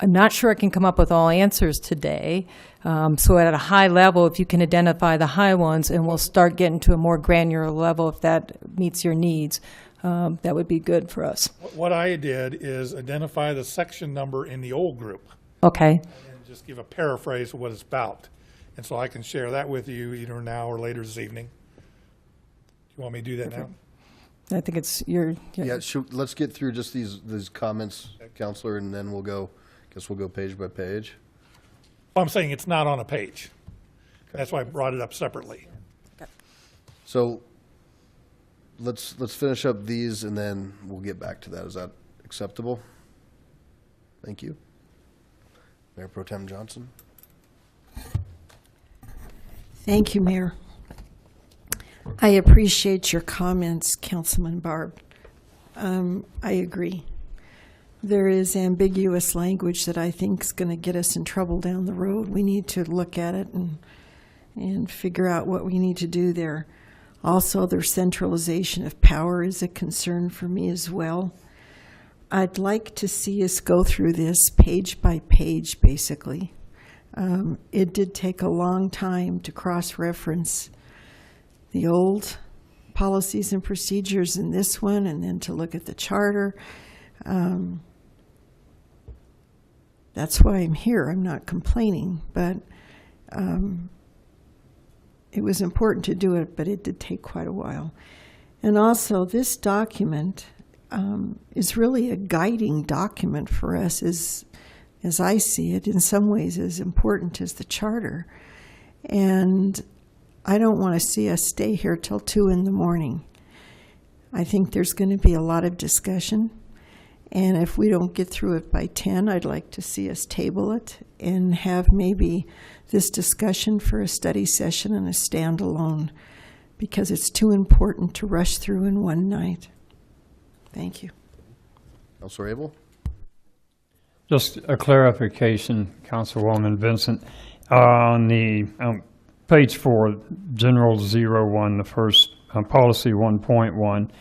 Speaker 15: not sure I can come up with all answers today. So at a high level, if you can identify the high ones, and we'll start getting to a more granular level if that meets your needs, that would be good for us.
Speaker 16: What I did is identify the section number in the old group.
Speaker 15: Okay.
Speaker 16: And just give a paraphrase of what it's about. And so I can share that with you either now or later this evening. Do you want me to do that now?
Speaker 15: I think it's your.
Speaker 1: Yeah, let's get through just these comments, Counselor, and then we'll go page by page.
Speaker 16: I'm saying it's not on a page. That's why I brought it up separately.
Speaker 1: So let's finish up these, and then we'll get back to that. Is that acceptable? Thank you. Mayor Pro Tem Johnson.
Speaker 17: Thank you, Mayor. I appreciate your comments, Councilman Barb. I agree. There is ambiguous language that I think is going to get us in trouble down the road. We need to look at it and figure out what we need to do there. Also, their centralization of power is a concern for me as well. I'd like to see us go through this page by page, basically. It did take a long time to cross-reference the old policies and procedures in this one, and then to look at the charter. That's why I'm here. I'm not complaining, but it was important to do it, but it did take quite a while. And also, this document is really a guiding document for us, as I see it, in some ways as important as the charter. And I don't want to see us stay here till 2 in the morning. I think there's going to be a lot of discussion. And if we don't get through it by 10, I'd like to see us table it and have maybe this discussion for a study session and a standalone, because it's too important to rush through in one night. Thank you.
Speaker 1: Councilor Abel?
Speaker 3: Just a clarification, Councilwoman Vincent. On the page 4, General 01, the first policy 1.1,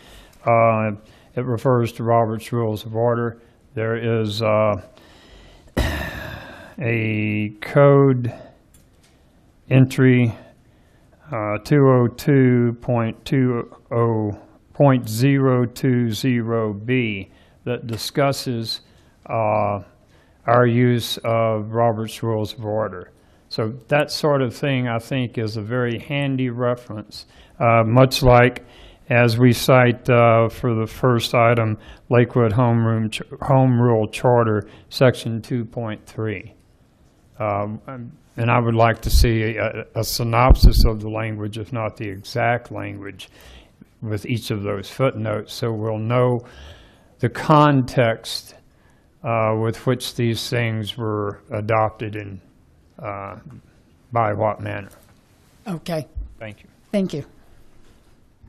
Speaker 3: it refers to Robert's Rules of Order. There is a code entry 202.020B that discusses our use of Robert's Rules of Order. So that sort of thing, I think, is a very handy reference, much like as we cite for the first item, Lakewood Home Rule Charter, Section 2.3. And I would like to see a synopsis of the language, if not the exact language, with each of those footnotes, so we'll know the context with which these things were adopted and by what manner.
Speaker 18: Okay.
Speaker 3: Thank you.
Speaker 18: Thank you.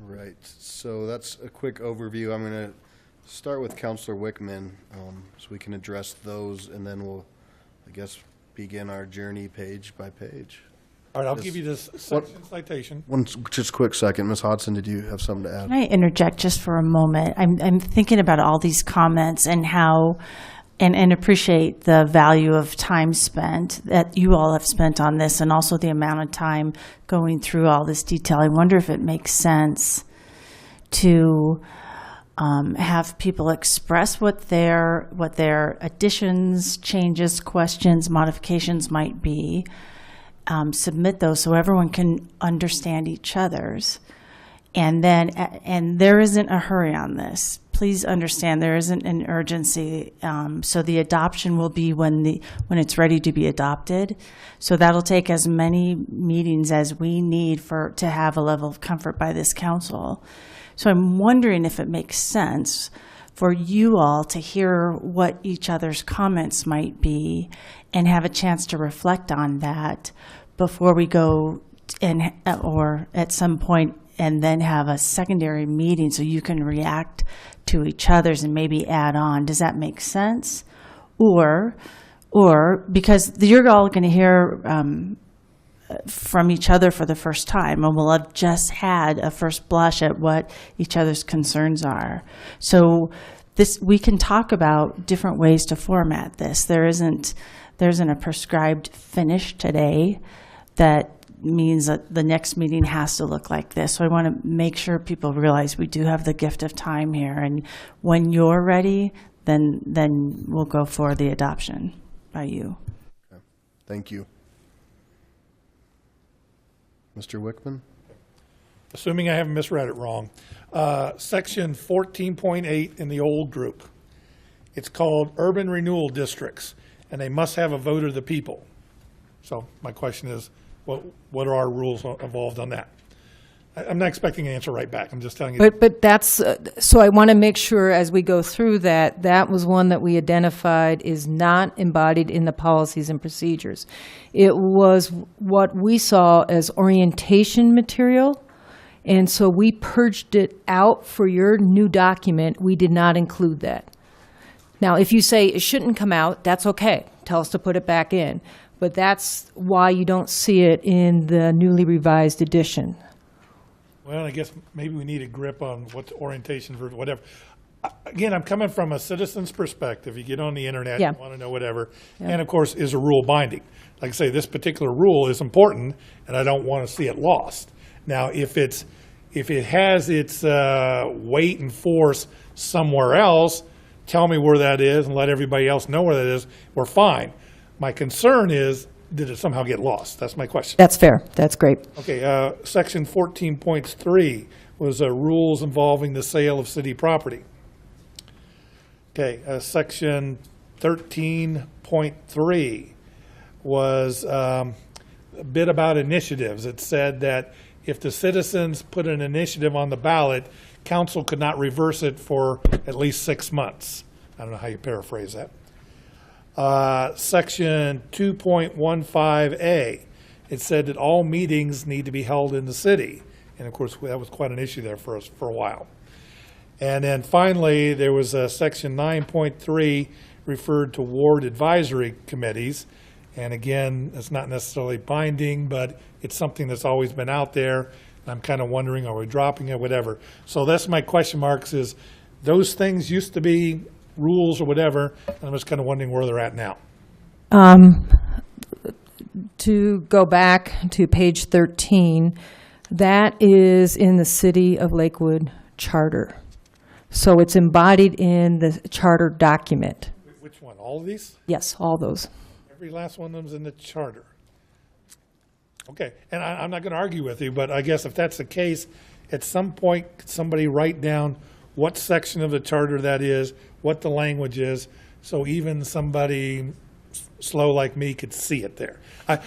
Speaker 1: Right. So that's a quick overview. I'm going to start with Councilor Wickman, so we can address those, and then we'll, I guess, begin our journey page by page.
Speaker 16: All right, I'll give you this section citation.
Speaker 1: One just quick second. Ms. Hodson, did you have something to add?
Speaker 19: Can I interject just for a moment? I'm thinking about all these comments and how, and appreciate the value of time spent that you all have spent on this, and also the amount of time going through all this detail. I wonder if it makes sense to have people express what their additions, changes, questions, modifications might be. Submit those so everyone can understand each other's. And there isn't a hurry on this. Please understand there isn't an urgency. So the adoption will be when it's ready to be adopted. So that'll take as many meetings as we need to have a level of comfort by this council. So I'm wondering if it makes sense for you all to hear what each other's comments might be and have a chance to reflect on that before we go or at some point, and then have a secondary meeting so you can react to each other's and maybe add on. Does that make sense? Or because you're all going to hear from each other for the first time, and we'll have just had a first blush at what each other's concerns are. So we can talk about different ways to format this. There isn't a prescribed finish today that means that the next meeting has to look like this. So I want to make sure people realize we do have the gift of time here, and when you're ready, then we'll go for the adoption by you.
Speaker 1: Okay. Thank you. Mr. Wickman?
Speaker 16: Assuming I haven't misread it wrong, section 14.8 in the old group, it's called urban renewal districts, and they must have a vote of the people. So my question is, what are our rules involved on that? I'm not expecting an answer right back. I'm just telling you.
Speaker 15: But that's, so I want to make sure as we go through that, that was one that we identified is not embodied in the policies and procedures. It was what we saw as orientation material, and so we purged it out for your new document. We did not include that. Now, if you say it shouldn't come out, that's okay. Tell us to put it back in. But that's why you don't see it in the newly revised edition.
Speaker 16: Well, I guess maybe we need a grip on what's orientation for whatever. Again, I'm coming from a citizen's perspective. You get on the internet,
Speaker 15: Yeah.
Speaker 16: you want to know whatever.
Speaker 15: Yeah.
Speaker 16: And of course, is a rule binding? Like I say, this particular rule is important, and I don't want to see it lost. Now, if it has its weight and force somewhere else, tell me where that is and let everybody else know where that is. We're fine. My concern is, did it somehow get lost? That's my question.
Speaker 15: That's fair. That's great.
Speaker 16: Okay, section 14.3 was rules involving the sale of city property. Okay, section 13.3 was a bit about initiatives. It said that if the citizens put an initiative on the ballot, council could not reverse it for at least 6 months. I don't know how you paraphrase that. Section 2.15A, it said that all meetings need to be held in the city. And of course, that was quite an issue there for us for a while. And then finally, there was section 9.3 referred to ward advisory committees. And again, it's not necessarily binding, but it's something that's always been out there. I'm kind of wondering, are we dropping it, whatever. So that's my question marks is, those things used to be rules or whatever, and I'm just kind of wondering where they're at now.
Speaker 15: To go back to page 13, that is in the City of Lakewood Charter. So it's embodied in the charter document.
Speaker 16: Which one, all of these?
Speaker 15: Yes, all those.
Speaker 16: Every last one of them's in the charter. Okay, and I'm not going to argue with you, but I guess if that's the case, at some point, could somebody write down what section of the charter that is, what the language is, so even somebody slow like me could see it there.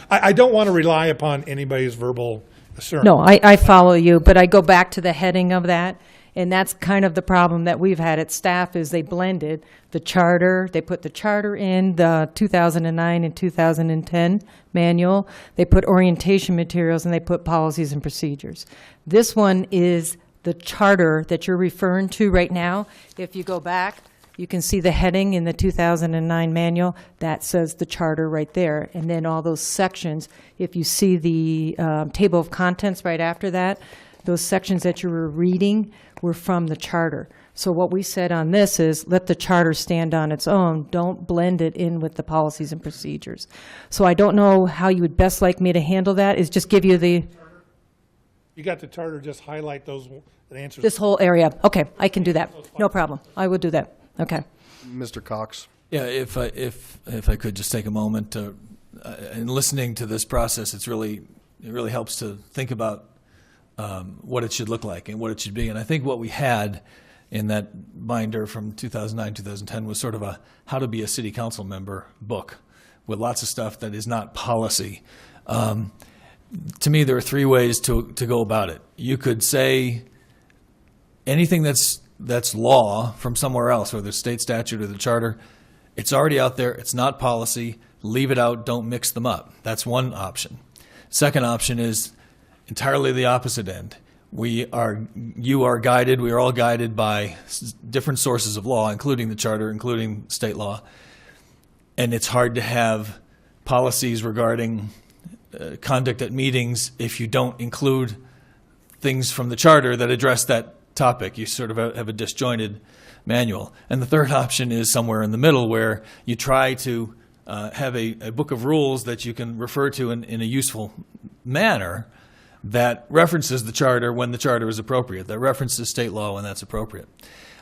Speaker 16: I don't want to rely upon anybody's verbal assurance.
Speaker 15: No, I follow you, but I go back to the heading of that, and that's kind of the problem that we've had at staff is they blended the charter, they put the charter in the 2009 and 2010 manual, they put orientation materials, and they put policies and procedures. This one is the charter that you're referring to right now. If you go back, you can see the heading in the 2009 manual. That says the charter right there. And then all those sections, if you see the table of contents right after that, those sections that you were reading were from the charter. So what we said on this is let the charter stand on its own. Don't blend it in with the policies and procedures. So I don't know how you would best like me to handle that, is just give you the...
Speaker 16: You got the charter, just highlight those answers.
Speaker 15: This whole area. Okay, I can do that. No problem. I will do that. Okay.
Speaker 1: Mr. Cox?
Speaker 18: Yeah, if I could just take a moment to, in listening to this process, it really helps to think about what it should look like and what it should be. And I think what we had in that binder from 2009, 2010 was sort of a how to be a city council member book with lots of stuff that is not policy. To me, there are three ways to go about it. You could say anything that's law from somewhere else, whether it's state statute or the charter, it's already out there, it's not policy, leave it out, don't mix them up. That's one option. Second option is entirely the opposite end. You are guided, we are all guided by different sources of law, including the charter, including state law. And it's hard to have policies regarding conduct at meetings if you don't include things from the charter that address that topic. You sort of have a disjointed manual. And the third option is somewhere in the middle, where you try to have a book of rules that you can refer to in a useful manner that references the charter when the charter is appropriate, that references state law when that's appropriate.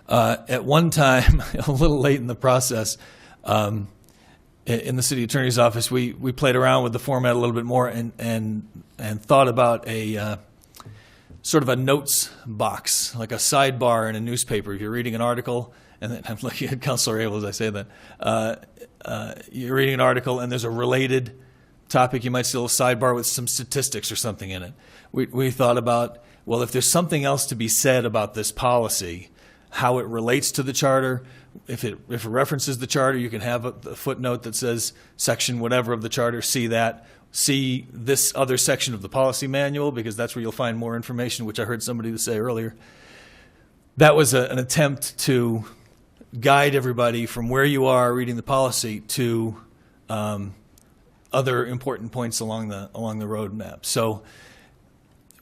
Speaker 18: At one time, a little late in the process, in the city attorney's office, we played around with the format a little bit more and thought about a sort of a notes box, like a sidebar in a newspaper. If you're reading an article, and then I'm looking at Councilor Abel as I say that, you're reading an article and there's a related topic, you might see a little sidebar with some statistics or something in it. We thought about, well, if there's something else to be said about this policy, how it relates to the charter. If it references the charter, you can have a footnote that says section whatever of the charter, see that. See this other section of the policy manual, because that's where you'll find more information, which I heard somebody say earlier. That was an attempt to guide everybody from where you are reading the policy to other important points along the roadmap. So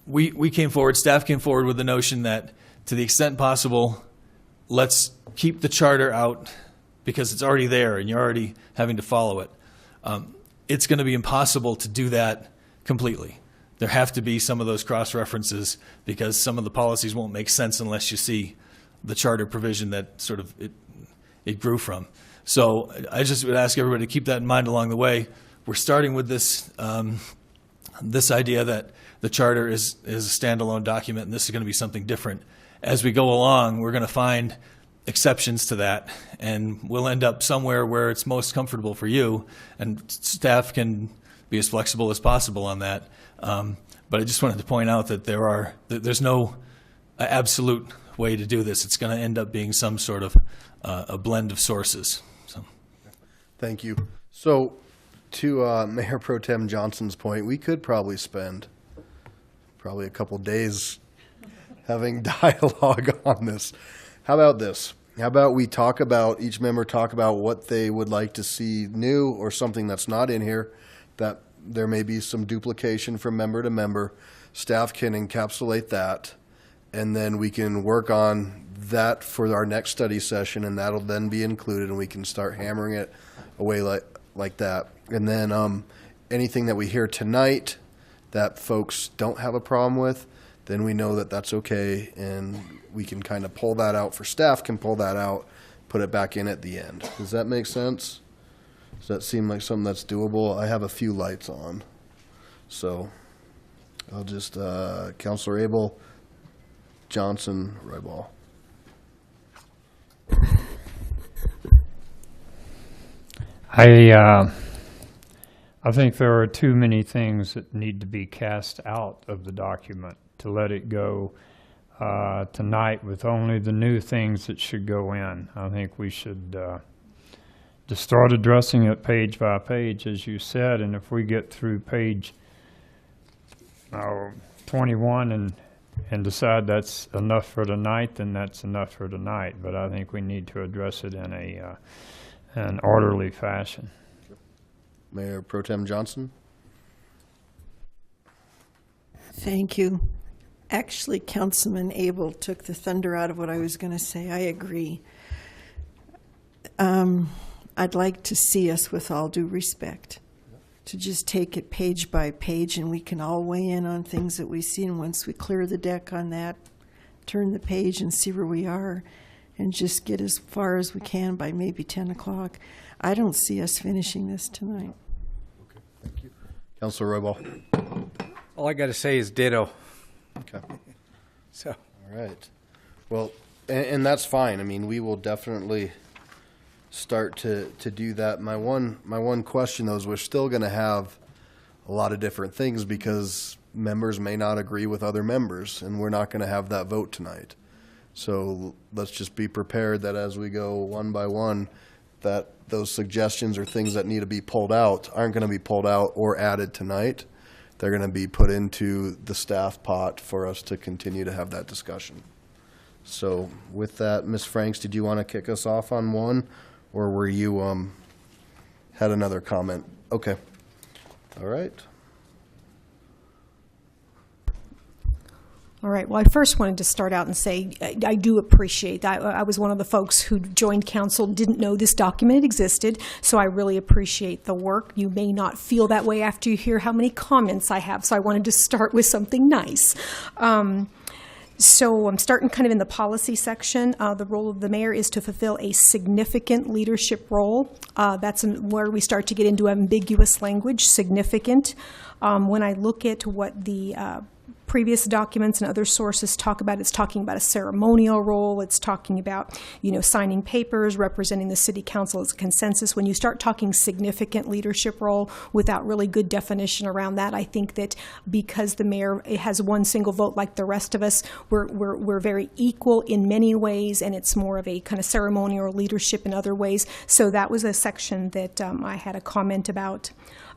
Speaker 18: we came forward, staff came forward with the notion that to the extent possible, let's keep the charter out because it's already there and you're already having to follow it. It's going to be impossible to do that completely. There have to be some of those cross-references because some of the policies won't make sense unless you see the charter provision that sort of it grew from. So I just would ask everybody to keep that in mind along the way. We're starting with this this idea that the charter is a standalone document and this is going to be something different. As we go along, we're going to find exceptions to that, and we'll end up somewhere where it's most comfortable for you, and staff can be as flexible as possible on that. But I just wanted to point out that there's no absolute way to do this. It's going to end up being some sort of a blend of sources. So,
Speaker 1: thank you. So, to Mayor Pro Tem Johnson's point, we could probably spend a couple days having dialogue on this. How about this? How about we each member talk about what they would like to see new or something that's not in here, that there may be some duplication from member to member. Staff can encapsulate that, and then we can work on that for our next study session, and that'll then be included, and we can start hammering it away like that. And then anything that we hear tonight that folks don't have a problem with, then we know that that's okay, and we can kind of pull that out, staff can pull that out, put it back in at the end. Does that make sense? Does that seem like something that's doable? I have a few lights on. So I'll just, Councilor Abel, Johnson, Roybal.
Speaker 3: I think there are too many things that need to be cast out of the document to let it go tonight with only the new things that should go in. I think we should just start addressing it page by page, as you said, and if we get through page 21 and decide that's enough for tonight, then that's enough for tonight. But I think we need to address it in an orderly fashion.
Speaker 1: Mayor Pro Tem Johnson.
Speaker 17: Thank you. Actually, Councilman Abel took the thunder out of what I was going to say. I agree. I'd like to see us, with all due respect, to just take it page by page, and we can all weigh in on things that we see. And once we clear the deck on that, turn the page and see where we are, and just get as far as we can by maybe 10 o'clock. I don't see us finishing this tonight.
Speaker 1: Okay, thank you. Councilor Roybal.
Speaker 20: All I got to say is ditto.
Speaker 1: Okay.
Speaker 20: So.
Speaker 1: All right. Well, and that's fine. I mean, we will definitely start to do that. My one question, though, is we're still going to have a lot of different things because members may not agree with other members, and we're not going to have that vote tonight. So let's just be prepared that as we go one by one, that those suggestions or things that need to be pulled out aren't going to be pulled out or added tonight. They're going to be put into the staff pot for us to continue to have that discussion. So with that, Ms. Franks, did you want to kick us off on one, or were you had another comment? Okay. All right.
Speaker 14: All right. Well, I first wanted to start out and say I do appreciate that. I was one of the folks who joined council, didn't know this document existed, so I really appreciate the work. You may not feel that way after you hear how many comments I have, so I wanted to start with something nice. So I'm starting kind of in the policy section. The role of the mayor is to fulfill a significant leadership role. That's where we start to get into ambiguous language, significant. When I look at what the previous documents and other sources talk about, it's talking about a ceremonial role. It's talking about, signing papers, representing the city council as a consensus. When you start talking significant leadership role without really good definition around that, I think that because the mayor has one single vote like the rest of us, we're very equal in many ways, and it's more of a kind of ceremonial leadership in other ways. So that was a section that I had a comment about.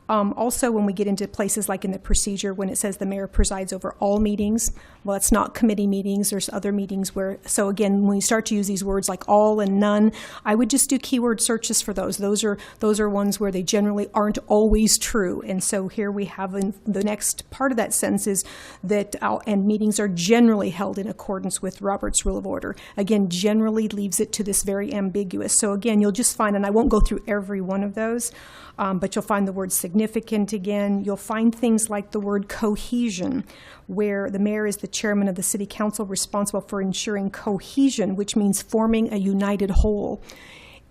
Speaker 14: Also, when we get into places like in the procedure, when it says the mayor presides over all meetings, well, it's not committee meetings. There's other meetings where, so again, when you start to use these words like all and none, I would just do keyword searches for those. Those are ones where they generally aren't always true. And so here we have in the next part of that sentence is that, and meetings are generally held in accordance with Robert's Rule of Order. Again, generally leaves it to this very ambiguous. So again, you'll just find, and I won't go through every one of those, but you'll find the word significant again. You'll find things like the word cohesion, where the mayor is the chairman of the city council responsible for ensuring cohesion, which means forming a united whole.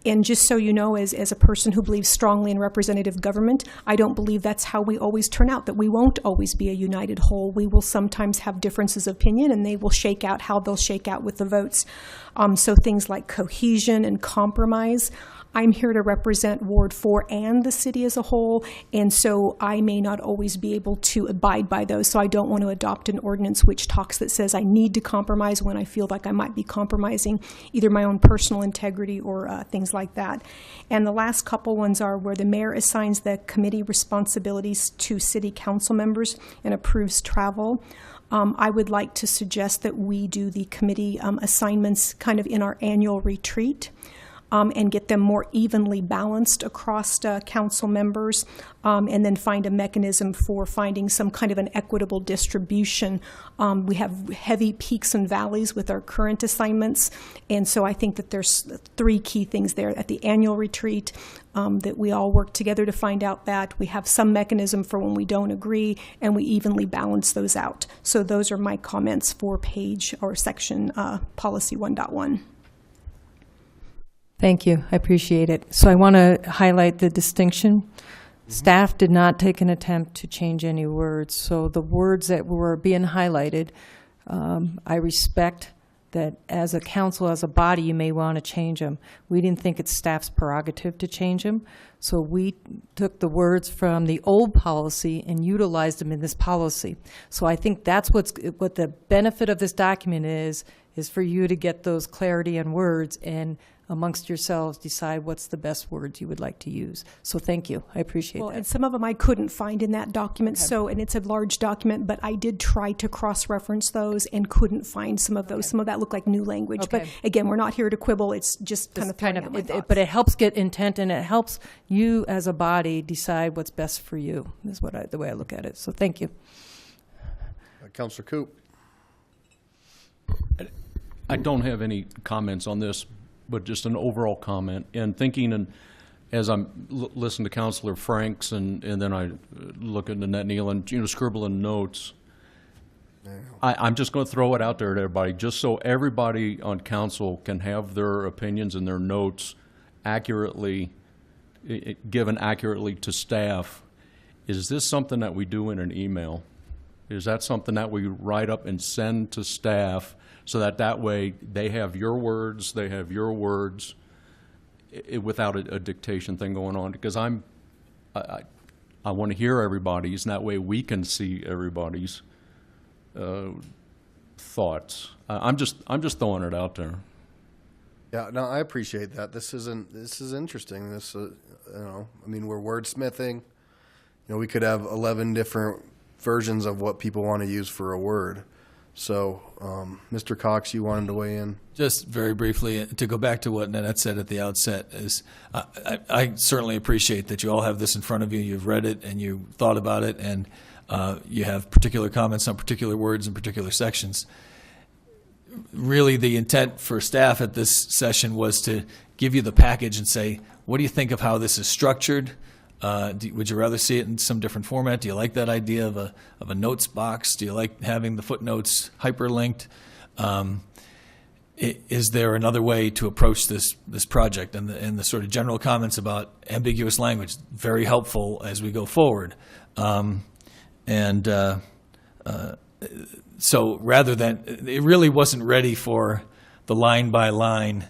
Speaker 14: And just so you know, as a person who believes strongly in representative government, I don't believe that's how we always turn out, that we won't always be a united whole. We will sometimes have differences of opinion, and they will shake out how they'll shake out with the votes. So things like cohesion and compromise. I'm here to represent Ward 4 and the city as a whole, and so I may not always be able to abide by those, so I don't want to adopt an ordinance which talks that says I need to compromise when I feel like I might be compromising either my own personal integrity or things like that. And the last couple ones are where the mayor assigns the committee responsibilities to city council members and approves travel. I would like to suggest that we do the committee assignments kind of in our annual retreat. And get them more evenly balanced across council members, and then find a mechanism for finding some kind of an equitable distribution. We have heavy peaks and valleys with our current assignments, and so I think that there's three key things there. At the annual retreat, that we all work together to find out that we have some mechanism for when we don't agree, and we evenly balance those out. So those are my comments for page or section policy 1.1.
Speaker 15: Thank you. I appreciate it. So I want to highlight the distinction. Staff did not take an attempt to change any words. So the words that were being highlighted, I respect that as a council, as a body, you may want to change them. We didn't think it's staff's prerogative to change them. So we took the words from the old policy and utilized them in this policy. So I think that's what the benefit of this document is for you to get those clarity and words and amongst yourselves decide what's the best words you would like to use. So thank you. I appreciate that.
Speaker 14: And some of them I couldn't find in that document, and it's a large document, but I did try to cross-reference those and couldn't find some of those. Some of that looked like new language. But again, we're not here to quibble. It's just kind of
Speaker 15: but it helps get intent, and it helps you as a body decide what's best for you, is the way I look at it. So thank you.
Speaker 1: Councilor Coop.
Speaker 13: I don't have any comments on this, but just an overall comment. And thinking, and as I'm listening to Councilor Franks, and then I look at Nanette Neal and scribbling notes, I'm just going to throw it out there to everybody, just so everybody on council can have their opinions and their notes accurately, given accurately to staff. Is this something that we do in an email? Is that something that we write up and send to staff, so that way they have your words, without a dictation thing going on? Because I want to hear everybody's, and that way we can see everybody's thoughts. I'm just throwing it out there.
Speaker 1: Yeah, no, I appreciate that. This is interesting. We're wordsmithing. We could have 11 different versions of what people want to use for a word. So, Mr. Cox, you wanted to weigh in?
Speaker 18: Just very briefly, to go back to what Nanette said at the outset, is I certainly appreciate that you all have this in front of you, you've read it, and you thought about it, and You have particular comments on particular words in particular sections. Really, the intent for staff at this session was to give you the package and say, what do you think of how this is structured? Would you rather see it in some different format? Do you like that idea of a notes box? Do you like having the footnotes hyperlinked? Is there another way to approach this project? And the sort of general comments about ambiguous language, very helpful as we go forward. So rather than, it really wasn't ready for the line-by-line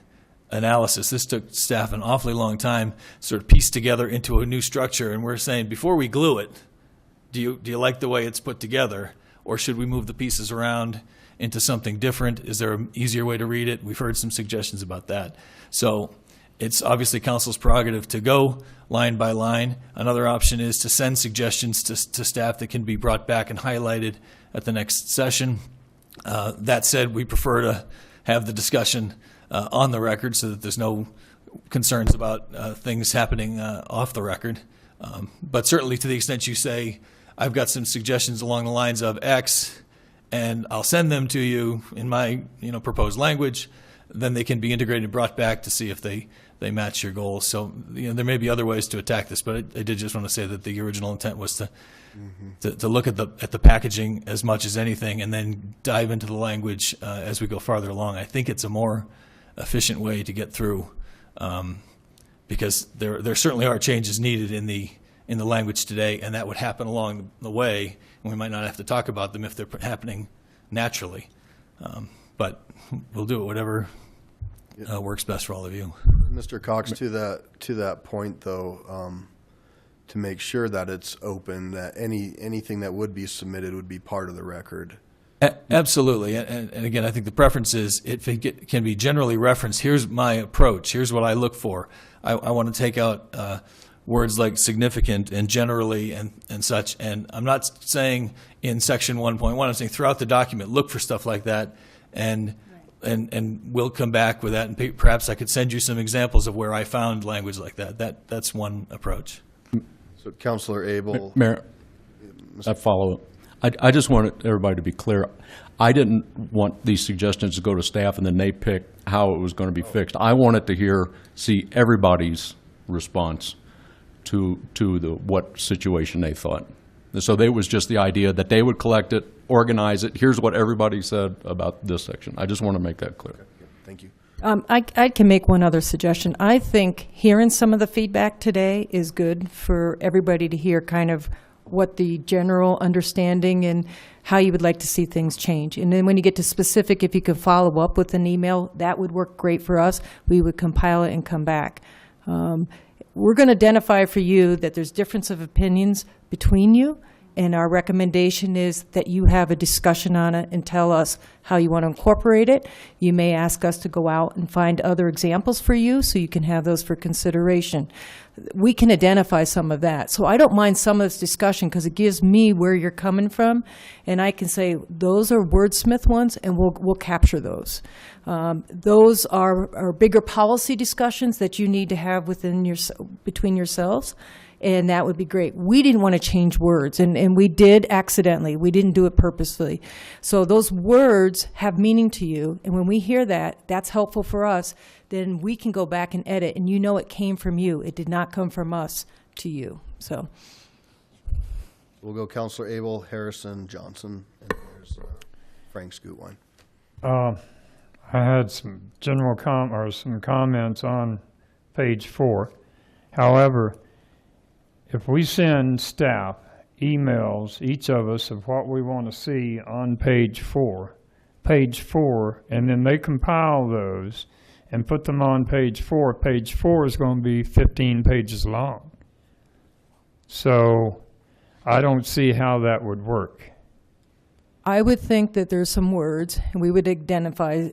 Speaker 18: analysis. This took staff an awfully long time to sort of piece together into a new structure, and we're saying, before we glue it, do you like the way it's put together, or should we move the pieces around into something different? Is there an easier way to read it? We've heard some suggestions about that. So it's obviously council's prerogative to go line by line. Another option is to send suggestions to staff that can be brought back and highlighted at the next session. That said, we prefer to have the discussion on the record so that there's no concerns about things happening off the record. But certainly to the extent you say, I've got some suggestions along the lines of X, and I'll send them to you in my proposed language, then they can be integrated and brought back to see if they match your goals. So there may be other ways to attack this, but I did just want to say that the original intent was to look at the packaging as much as anything, and then dive into the language as we go farther along. I think it's a more efficient way to get through, because there certainly are changes needed in the language today, and that would happen along the way, and we might not have to talk about them if they're happening naturally. But we'll do it whatever works best for all of you.
Speaker 1: Mr. Cox, to that point, though, to make sure that it's open, that anything that would be submitted would be part of the record.
Speaker 18: Absolutely, and again, I think the preference is if it can be generally referenced. Here's my approach. Here's what I look for. I want to take out words like significant and generally and such. And I'm not saying in section 1.1. I'm saying throughout the document, look for stuff like that, and we'll come back with that. And perhaps I could send you some examples of where I found language like that. That's one approach.
Speaker 1: So, Councilor Abel,
Speaker 13: Mayor, I follow. I just wanted everybody to be clear. I didn't want these suggestions to go to staff and then they pick how it was going to be fixed. I wanted to see everybody's response to what situation they thought. So it was just the idea that they would collect it, organize it. Here's what everybody said about this section. I just want to make that clear.
Speaker 1: Okay, thank you.
Speaker 15: I can make one other suggestion. I think hearing some of the feedback today is good for everybody to hear kind of what the general understanding and how you would like to see things change. And then when you get to specific, if you could follow up with an email, that would work great for us. We would compile it and come back. We're going to identify for you that there's difference of opinions between you, and our recommendation is that you have a discussion on it and tell us how you want to incorporate it. You may ask us to go out and find other examples for you so you can have those for consideration. We can identify some of that. So I don't mind some of this discussion because it gives me where you're coming from, and I can say those are wordsmith ones, and we'll capture those. Those are bigger policy discussions that you need to have between yourselves. And that would be great. We didn't want to change words, and we did accidentally. We didn't do it purposefully. So those words have meaning to you, and when we hear that, that's helpful for us. Then we can go back and edit, and you know it came from you. It did not come from us to you. So
Speaker 1: We'll go Councilor Abel, Harrison, Johnson, and there's Frank Scootwine.
Speaker 3: I had some general some comments on page 4. However, if we send staff emails, each of us, of what we want to see on page 4, and then they compile those and put them on page 4 is going to be 15 pages long. So I don't see how that would work.
Speaker 15: I would think that there's some words, and we would identify,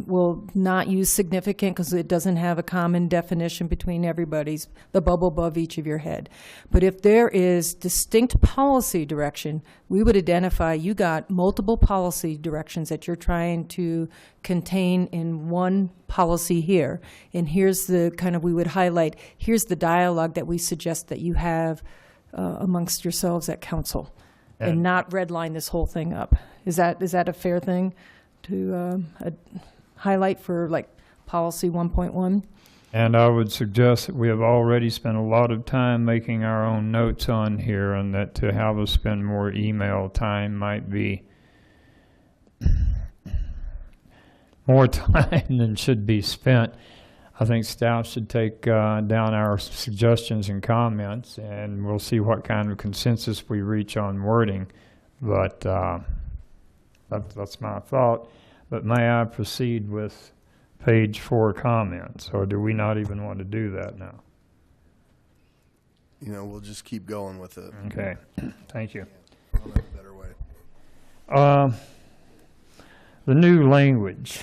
Speaker 15: we'll not use significant because it doesn't have a common definition between everybody's, the bubble above each of your head. But if there is distinct policy direction, we would identify you got multiple policy directions that you're trying to contain in one policy here. And here's the kind of, we would highlight, here's the dialogue that we suggest that you have amongst yourselves at council. and not redline this whole thing up. Is that a fair thing to highlight for like policy 1.1?
Speaker 3: And I would suggest that we have already spent a lot of time making our own notes on here, and that to have us spend more email time might be more time than should be spent. I think staff should take down our suggestions and comments, and we'll see what kind of consensus we reach on wording. But that's my thought. But may I proceed with page 4 comments, or do we not even want to do that now?
Speaker 1: You know, we'll just keep going with it.
Speaker 3: Okay, thank you.
Speaker 1: I don't have a better way.
Speaker 3: The new language.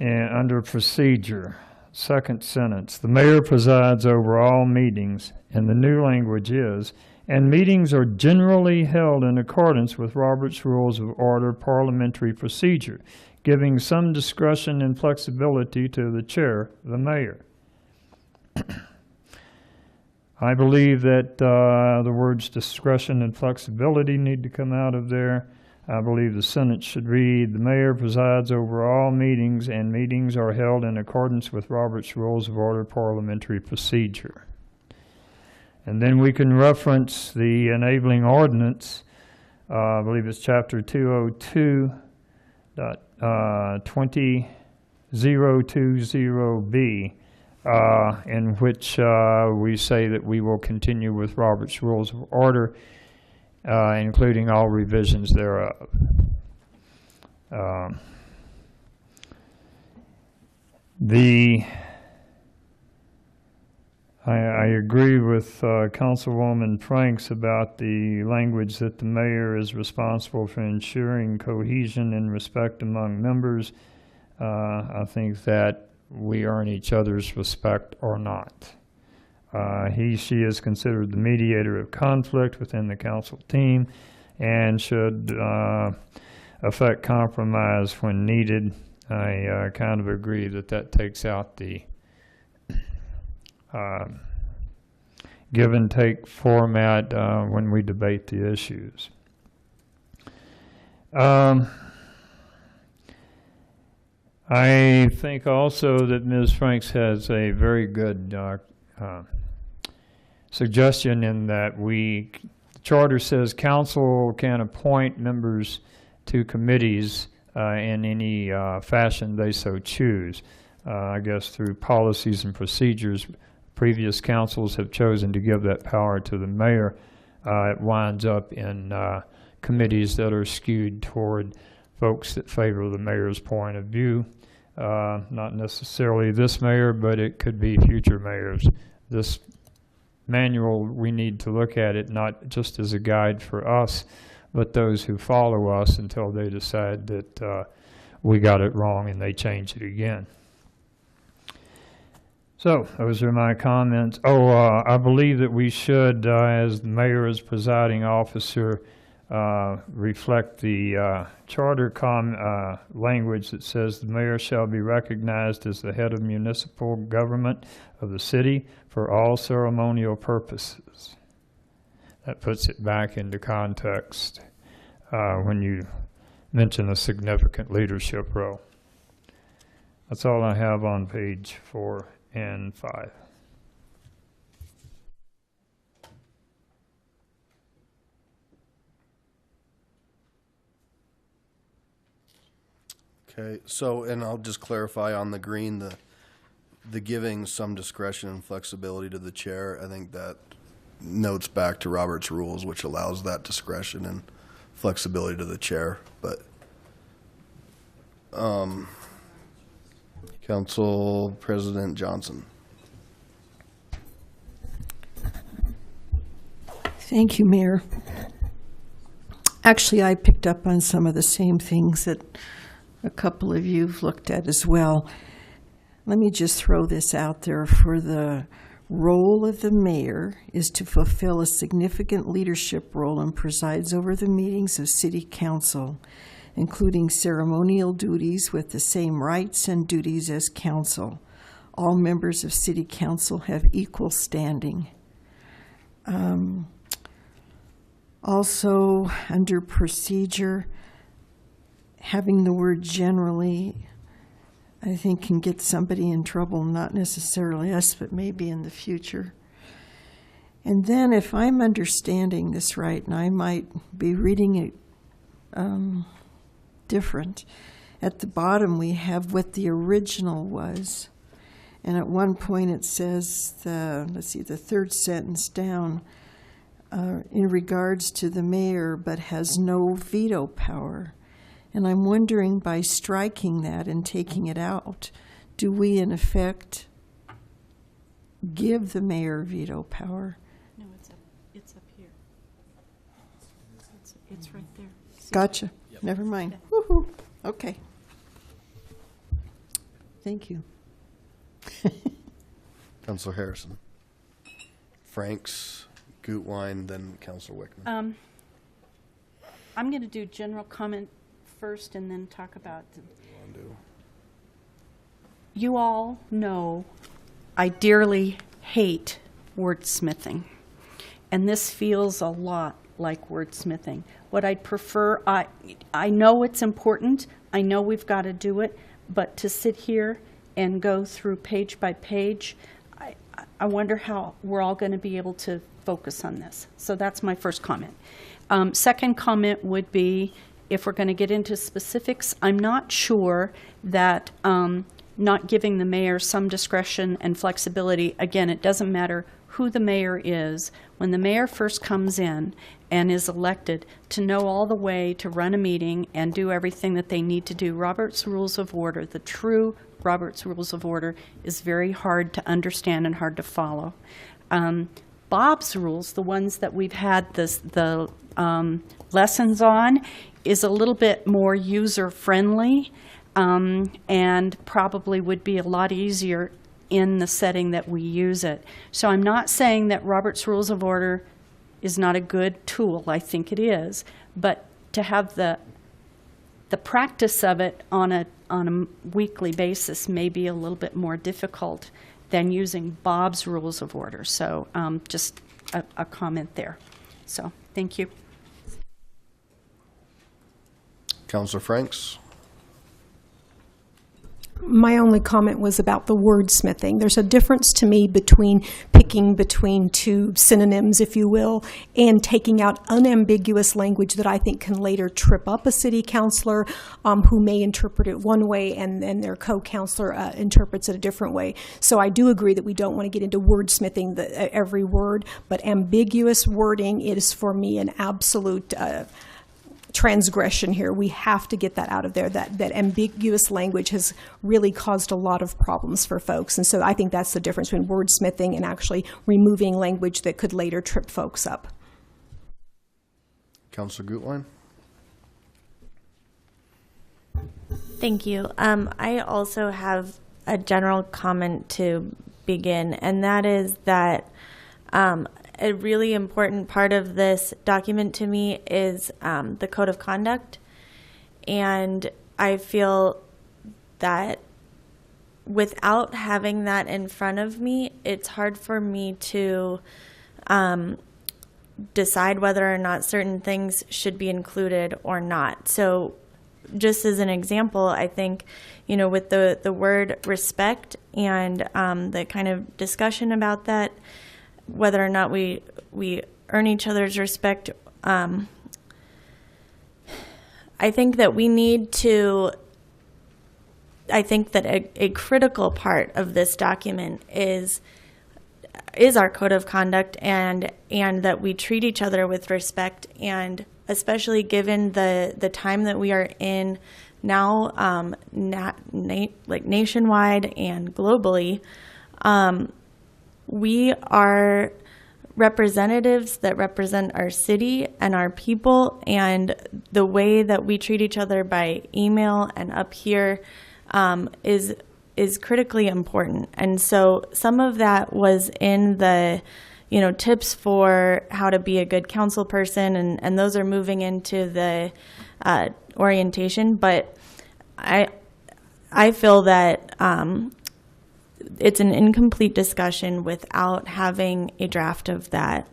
Speaker 3: And under procedure, second sentence, the mayor presides over all meetings, and the new language is, and meetings are generally held in accordance with Robert's Rules of Order parliamentary procedure, giving some discretion and flexibility to the chair, the mayor. I believe that the words discretion and flexibility need to come out of there. I believe the sentence should read, the mayor presides over all meetings, and meetings are held in accordance with Robert's Rules of Order parliamentary procedure. And then we can reference the enabling ordinance, I believe it's chapter 202.2020B, in which we say that we will continue with Robert's Rules of Order, including all revisions thereof. I agree with Councilwoman Franks about the language that the mayor is responsible for ensuring cohesion and respect among members. I think that we earn each other's respect or not. She is considered the mediator of conflict within the council team and should affect compromise when needed. I kind of agree that takes out the give and take format when we debate the issues. I think also that Ms. Franks has a very good suggestion in that the charter says council can appoint members to committees in any fashion they so choose. I guess through policies and procedures, previous councils have chosen to give that power to the mayor. It winds up in committees that are skewed toward folks that favor the mayor's point of view. Not necessarily this mayor, but it could be future mayors. This manual, we need to look at it not just as a guide for us, but those who follow us until they decide that we got it wrong and they change it again. So those are my comments. I believe that we should, as the mayor as presiding officer, reflect the charter language that says the mayor shall be recognized as the head of municipal government of the city for all ceremonial purposes. That puts it back into context when you mention a significant leadership role. That's all I have on page 4 and 5.
Speaker 1: Okay, so, and I'll just clarify on the green, the giving some discretion and flexibility to the chair. I think that notes back to Robert's Rules, which allows that discretion and flexibility to the chair. But Council President Johnson.
Speaker 17: Thank you, Mayor. Actually, I picked up on some of the same things that a couple of you've looked at as well. Let me just throw this out there. For the role of the mayor is to fulfill a significant leadership role and presides over the meetings of city council, including ceremonial duties with the same rights and duties as council. All members of city council have equal standing. Also, under procedure, having the word generally, I think, can get somebody in trouble, not necessarily us, but maybe in the future. And then if I'm understanding this right, and I might be reading it different, at the bottom we have what the original was. And at one point it says, the third sentence down, in regards to the mayor, but has no veto power. And I'm wondering, by striking that and taking it out, do we in effect give the mayor veto power?
Speaker 12: No, it's up here. It's right there.
Speaker 17: Gotcha.
Speaker 18: Yep.
Speaker 17: Never mind. Woo-hoo. Okay. Thank you.
Speaker 1: Councilor Harrison. Franks, Gutwein, then Councilor Wickman.
Speaker 12: I'm going to do general comment first and then talk about. You all know I dearly hate wordsmithing, and this feels a lot like wordsmithing. What I'd prefer, I know it's important, I know we've got to do it, but to sit here and go through page by page, I wonder how we're all going to be able to focus on this. So that's my first comment. Second comment would be, if we're going to get into specifics, I'm not sure that not giving the mayor some discretion and flexibility, again, it doesn't matter who the mayor is. When the mayor first comes in and is elected, to know all the way to run a meeting and do everything that they need to do. Robert's Rules of Order, the true Robert's Rules of Order, is very hard to understand and hard to follow. Bob's rules, the ones that we've had the lessons on, is a little bit more user-friendly and probably would be a lot easier in the setting that we use it. So I'm not saying that Robert's Rules of Order is not a good tool. I think it is. But to have the practice of it on a weekly basis may be a little bit more difficult than using Bob's Rules of Order. So just a comment there. So thank you.
Speaker 1: Councilor Franks.
Speaker 14: My only comment was about the wordsmithing. There's a difference to me between picking between two synonyms, if you will, and taking out unambiguous language that I think can later trip up a city councilor who may interpret it one way and their co-councilor interprets it a different way. So I do agree that we don't want to get into wordsmithing every word, but ambiguous wording is for me an absolute transgression here. We have to get that out of there. That ambiguous language has really caused a lot of problems for folks. And so I think that's the difference between wordsmithing and actually removing language that could later trip folks up.
Speaker 1: Councilor Gutwein.
Speaker 4: Thank you. I also have a general comment to begin, and that is that a really important part of this document to me is the code of conduct. And I feel that without having that in front of me, it's hard for me to decide whether or not certain things should be included or not. So just as an example, I think, with the word respect and the kind of discussion about that, whether or not we earn each other's respect, I think that we need to, I think that a critical part of this document is our code of conduct and that we treat each other with respect, and especially given the time that we are in now, like nationwide and globally, we are representatives that represent our city and our people, and the way that we treat each other by email and up here is critically important. And so some of that was in the tips for how to be a good council person, and those are moving into the orientation. But I feel that it's an incomplete discussion without having a draft of that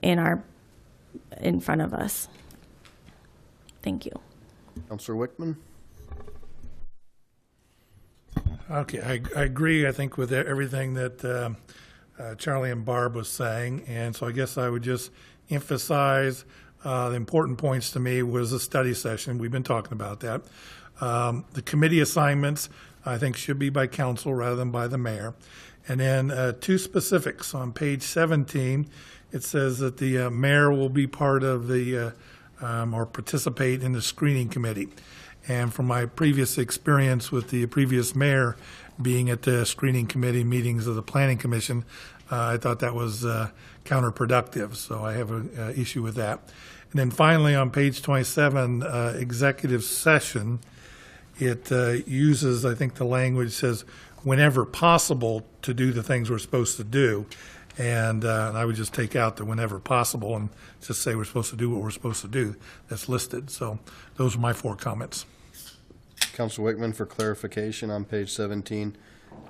Speaker 4: in our in front of us. Thank you.
Speaker 1: Councillor Wickman?
Speaker 16: Okay, I agree, I think, with everything that Charlie and Barb was saying, and so I guess I would just emphasize the important points to me was the study session. We've been talking about that. The committee assignments, I think, should be by council rather than by the mayor. And then two specifics. On page 17, it says that the mayor will be part of the, or participate in the screening committee. And from my previous experience with the previous mayor being at the screening committee meetings of the Planning Commission, I thought that was counterproductive, so I have an issue with that. And then finally, on page 27, executive session, it uses, I think the language says, whenever possible to do the things we're supposed to do. And I would just take out the whenever possible and just say we're supposed to do what we're supposed to do that's listed. So those are my 4 comments.
Speaker 1: Councillor Wickman, for clarification on page 17,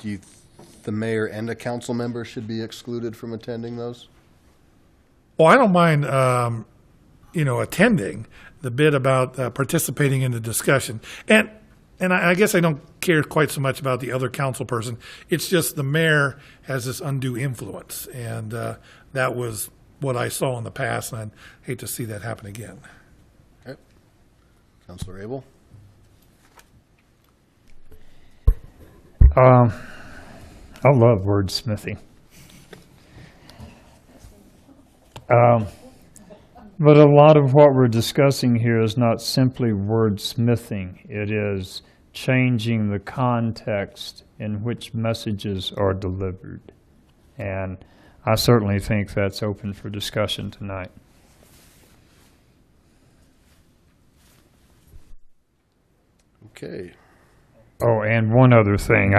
Speaker 1: the mayor and a council member should be excluded from attending those?
Speaker 16: Well, I don't mind, attending the bit about participating in the discussion. And I guess I don't care quite so much about the other council person. It's just the mayor has this undue influence. And that was what I saw in the past, and I'd hate to see that happen again.
Speaker 1: Okay. Councillor Abel?
Speaker 3: I love wordsmithing. But a lot of what we're discussing here is not simply wordsmithing. It is changing the context in which messages are delivered. And I certainly think that's open for discussion tonight.
Speaker 1: Okay.
Speaker 3: Oh, and one other thing.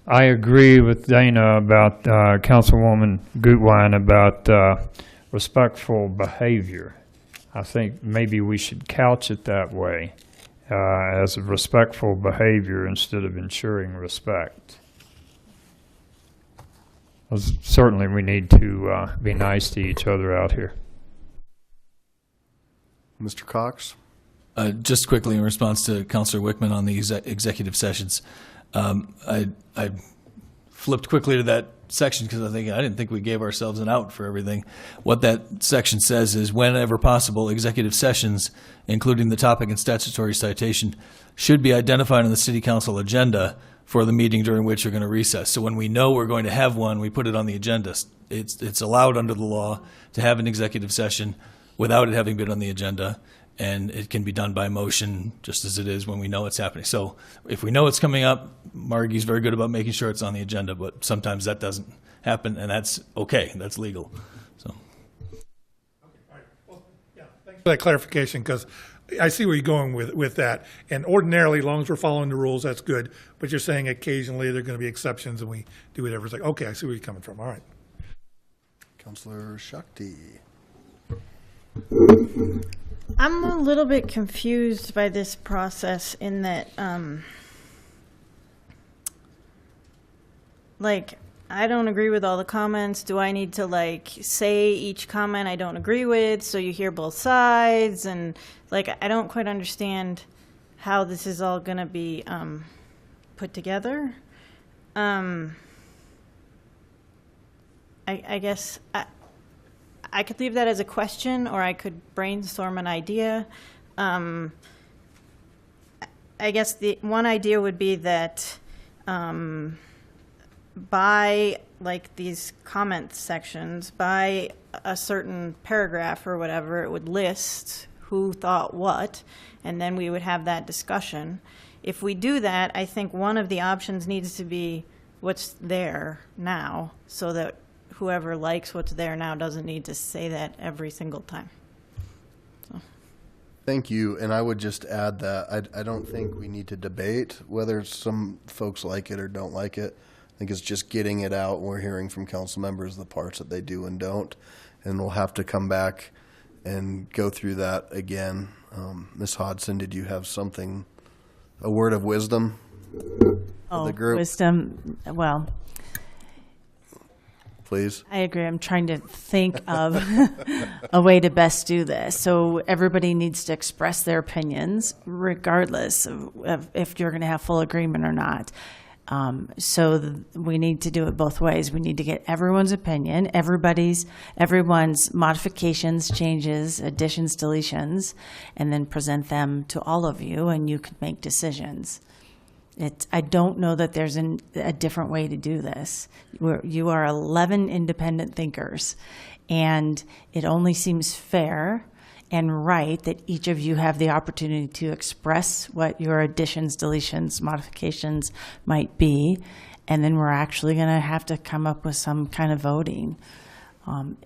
Speaker 3: I agree with Dana about Councilwoman Gutwein about respectful behavior. I think maybe we should couch it that way, as a respectful behavior instead of ensuring respect. Well, certainly we need to be nice to each other out here.
Speaker 1: Mr. Cox?
Speaker 18: Just quickly in response to Councillor Wickman on the executive sessions, I flipped quickly to that section because I didn't think we gave ourselves an out for everything. What that section says is whenever possible, executive sessions, including the topic and statutory citation, should be identified on the city council agenda for the meeting during which you're going to recess. So when we know we're going to have one, we put it on the agenda. It's allowed under the law to have an executive session without it having been on the agenda. And it can be done by motion, just as it is when we know it's happening. So if we know it's coming up, Margie's very good about making sure it's on the agenda, but sometimes that doesn't happen, and that's okay. That's legal. So.
Speaker 16: Thanks for that clarification, because I see where you're going with that. And ordinarily, as long as we're following the rules, that's good. But you're saying occasionally there are going to be exceptions, and we do whatever. It's like, okay, I see where you're coming from. All right.
Speaker 1: Councillor Shakti.
Speaker 5: I'm a little bit confused by this process in that, I don't agree with all the comments. Do I need to, say each comment I don't agree with so you hear both sides? And, I don't quite understand how this is all going to be put together. I guess... I could leave that as a question, or I could brainstorm an idea. I guess the one idea would be that by these comment sections, by a certain paragraph or whatever, it would list who thought what, and then we would have that discussion. If we do that, I think one of the options needs to be what's there now, so that whoever likes what's there now doesn't need to say that every single time. So.
Speaker 1: Thank you, and I would just add that I don't think we need to debate whether some folks like it or don't like it. I think it's just getting it out, and we're hearing from council members the parts that they do and don't, and we'll have to come back and go through that again. Ms. Hodson, did you have something, a word of wisdom for the group?
Speaker 19: Wisdom, well...
Speaker 1: please.
Speaker 19: I agree. I'm trying to think of a way to best do this. So everybody needs to express their opinions, regardless of if you're going to have full agreement or not. We need to do it both ways. We need to get everyone's opinion, everyone's modifications, changes, additions, deletions, and then present them to all of you, and you can make decisions. I don't know that there's a different way to do this. You are 11 independent thinkers, and it only seems fair and right that each of you have the opportunity to express what your additions, deletions, modifications might be, and then we're actually going to have to come up with some kind of voting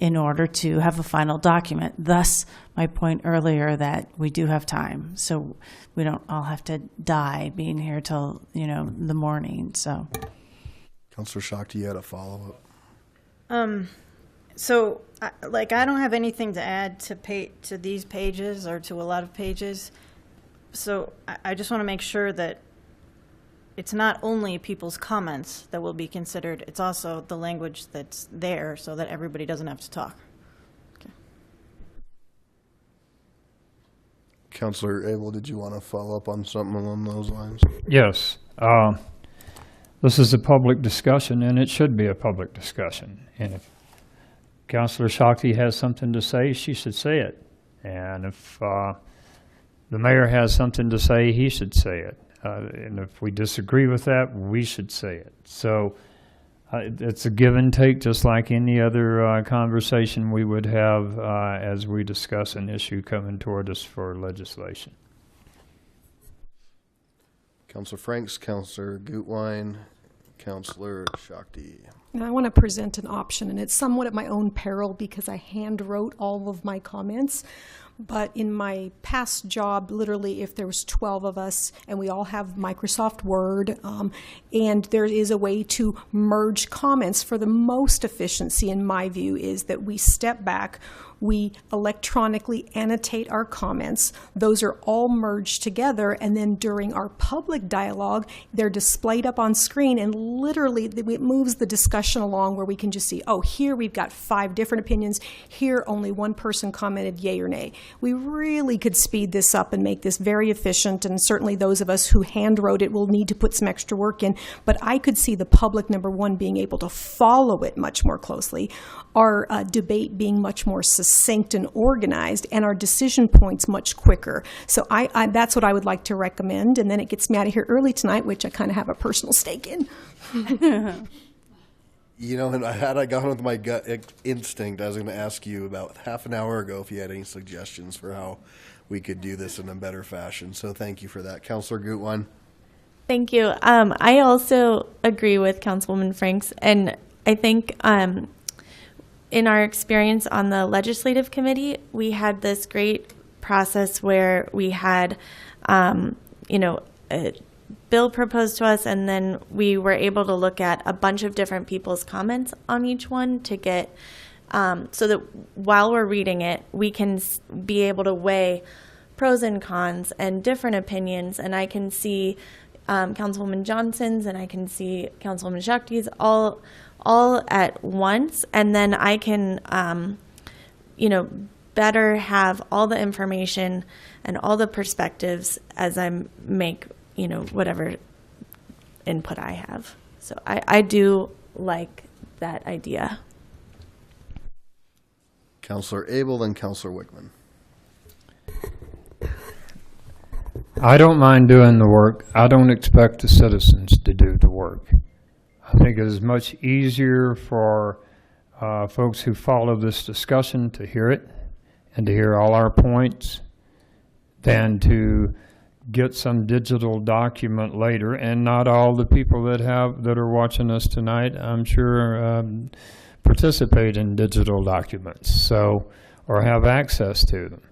Speaker 19: in order to have a final document. Thus, my point earlier that we do have time, so we don't all have to die being here till the morning. So,
Speaker 1: Councillor Shakti, you had a follow-up.
Speaker 5: So, I don't have anything to add to these pages or to a lot of pages. So I just want to make sure that it's not only people's comments that will be considered, it's also the language that's there so that everybody doesn't have to talk. Okay.
Speaker 1: Councillor Abel, did you want to follow up on something along those lines?
Speaker 3: Yes. This is a public discussion, and it should be a public discussion. And if Councillor Shakti has something to say, she should say it. And if the mayor has something to say, he should say it. And if we disagree with that, we should say it. So it's a give and take, just like any other conversation we would have as we discuss an issue coming toward us for legislation.
Speaker 1: Councillor Franks, Councillor Gutwein, Councillor Shakti.
Speaker 14: Now, I want to present an option, and it's somewhat at my own peril because I hand wrote all of my comments. But in my past job, literally, if there was 12 of us and we all have Microsoft Word, and there is a way to merge comments for the most efficiency, in my view, is that we step back, we electronically annotate our comments. Those are all merged together, and then during our public dialogue, they're displayed up on screen, and literally it moves the discussion along where we can just see, oh, here we've got 5 different opinions, here only one person commented yay or nay. We really could speed this up and make this very efficient, and certainly those of us who hand wrote it will need to put some extra work in, but I could see the public, number one, being able to follow it much more closely, our debate being much more succinct and organized, and our decision points much quicker. So that's what I would like to recommend, and then it gets me out of here early tonight, which I kind of have a personal stake in.
Speaker 1: You know, and had I gone with my gut instinct, I was going to ask you about half an hour ago if you had any suggestions for how we could do this in a better fashion. So thank you for that. Councillor Gutwein.
Speaker 4: Thank you. I also agree with Councilwoman Franks, and I think in our experience on the legislative committee, we had this great process where we had, a bill proposed to us, and then we were able to look at a bunch of different people's comments on each one to get, so that while we're reading it, we can be able to weigh pros and cons and different opinions, and I can see Councilwoman Johnson's and I can see Councilwoman Shakti's all at once, and then I can, better have all the information and all the perspectives as I make, whatever input I have. So I do like that idea.
Speaker 1: Councillor Abel and Councillor Wickman.
Speaker 3: I don't mind doing the work. I don't expect the citizens to do the work. I think it is much easier for folks who follow this discussion to hear it and to hear all our points than to get some digital document later. And not all the people that are watching us tonight, I'm sure, participate in digital documents, or have access to them.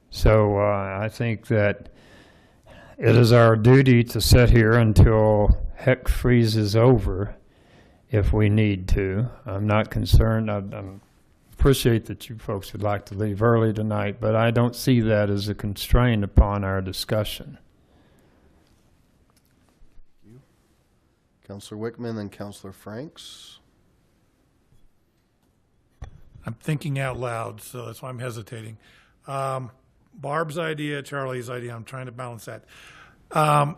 Speaker 3: So I think that it is our duty to sit here until heck freezes over if we need to. I'm not concerned. I appreciate that you folks would like to leave early tonight, but I don't see that as a constraint upon our discussion.
Speaker 1: Councillor Wickman and Councillor Franks.
Speaker 16: I'm thinking out loud, so that's why I'm hesitating. Barb's idea, Charlie's idea, I'm trying to balance that. I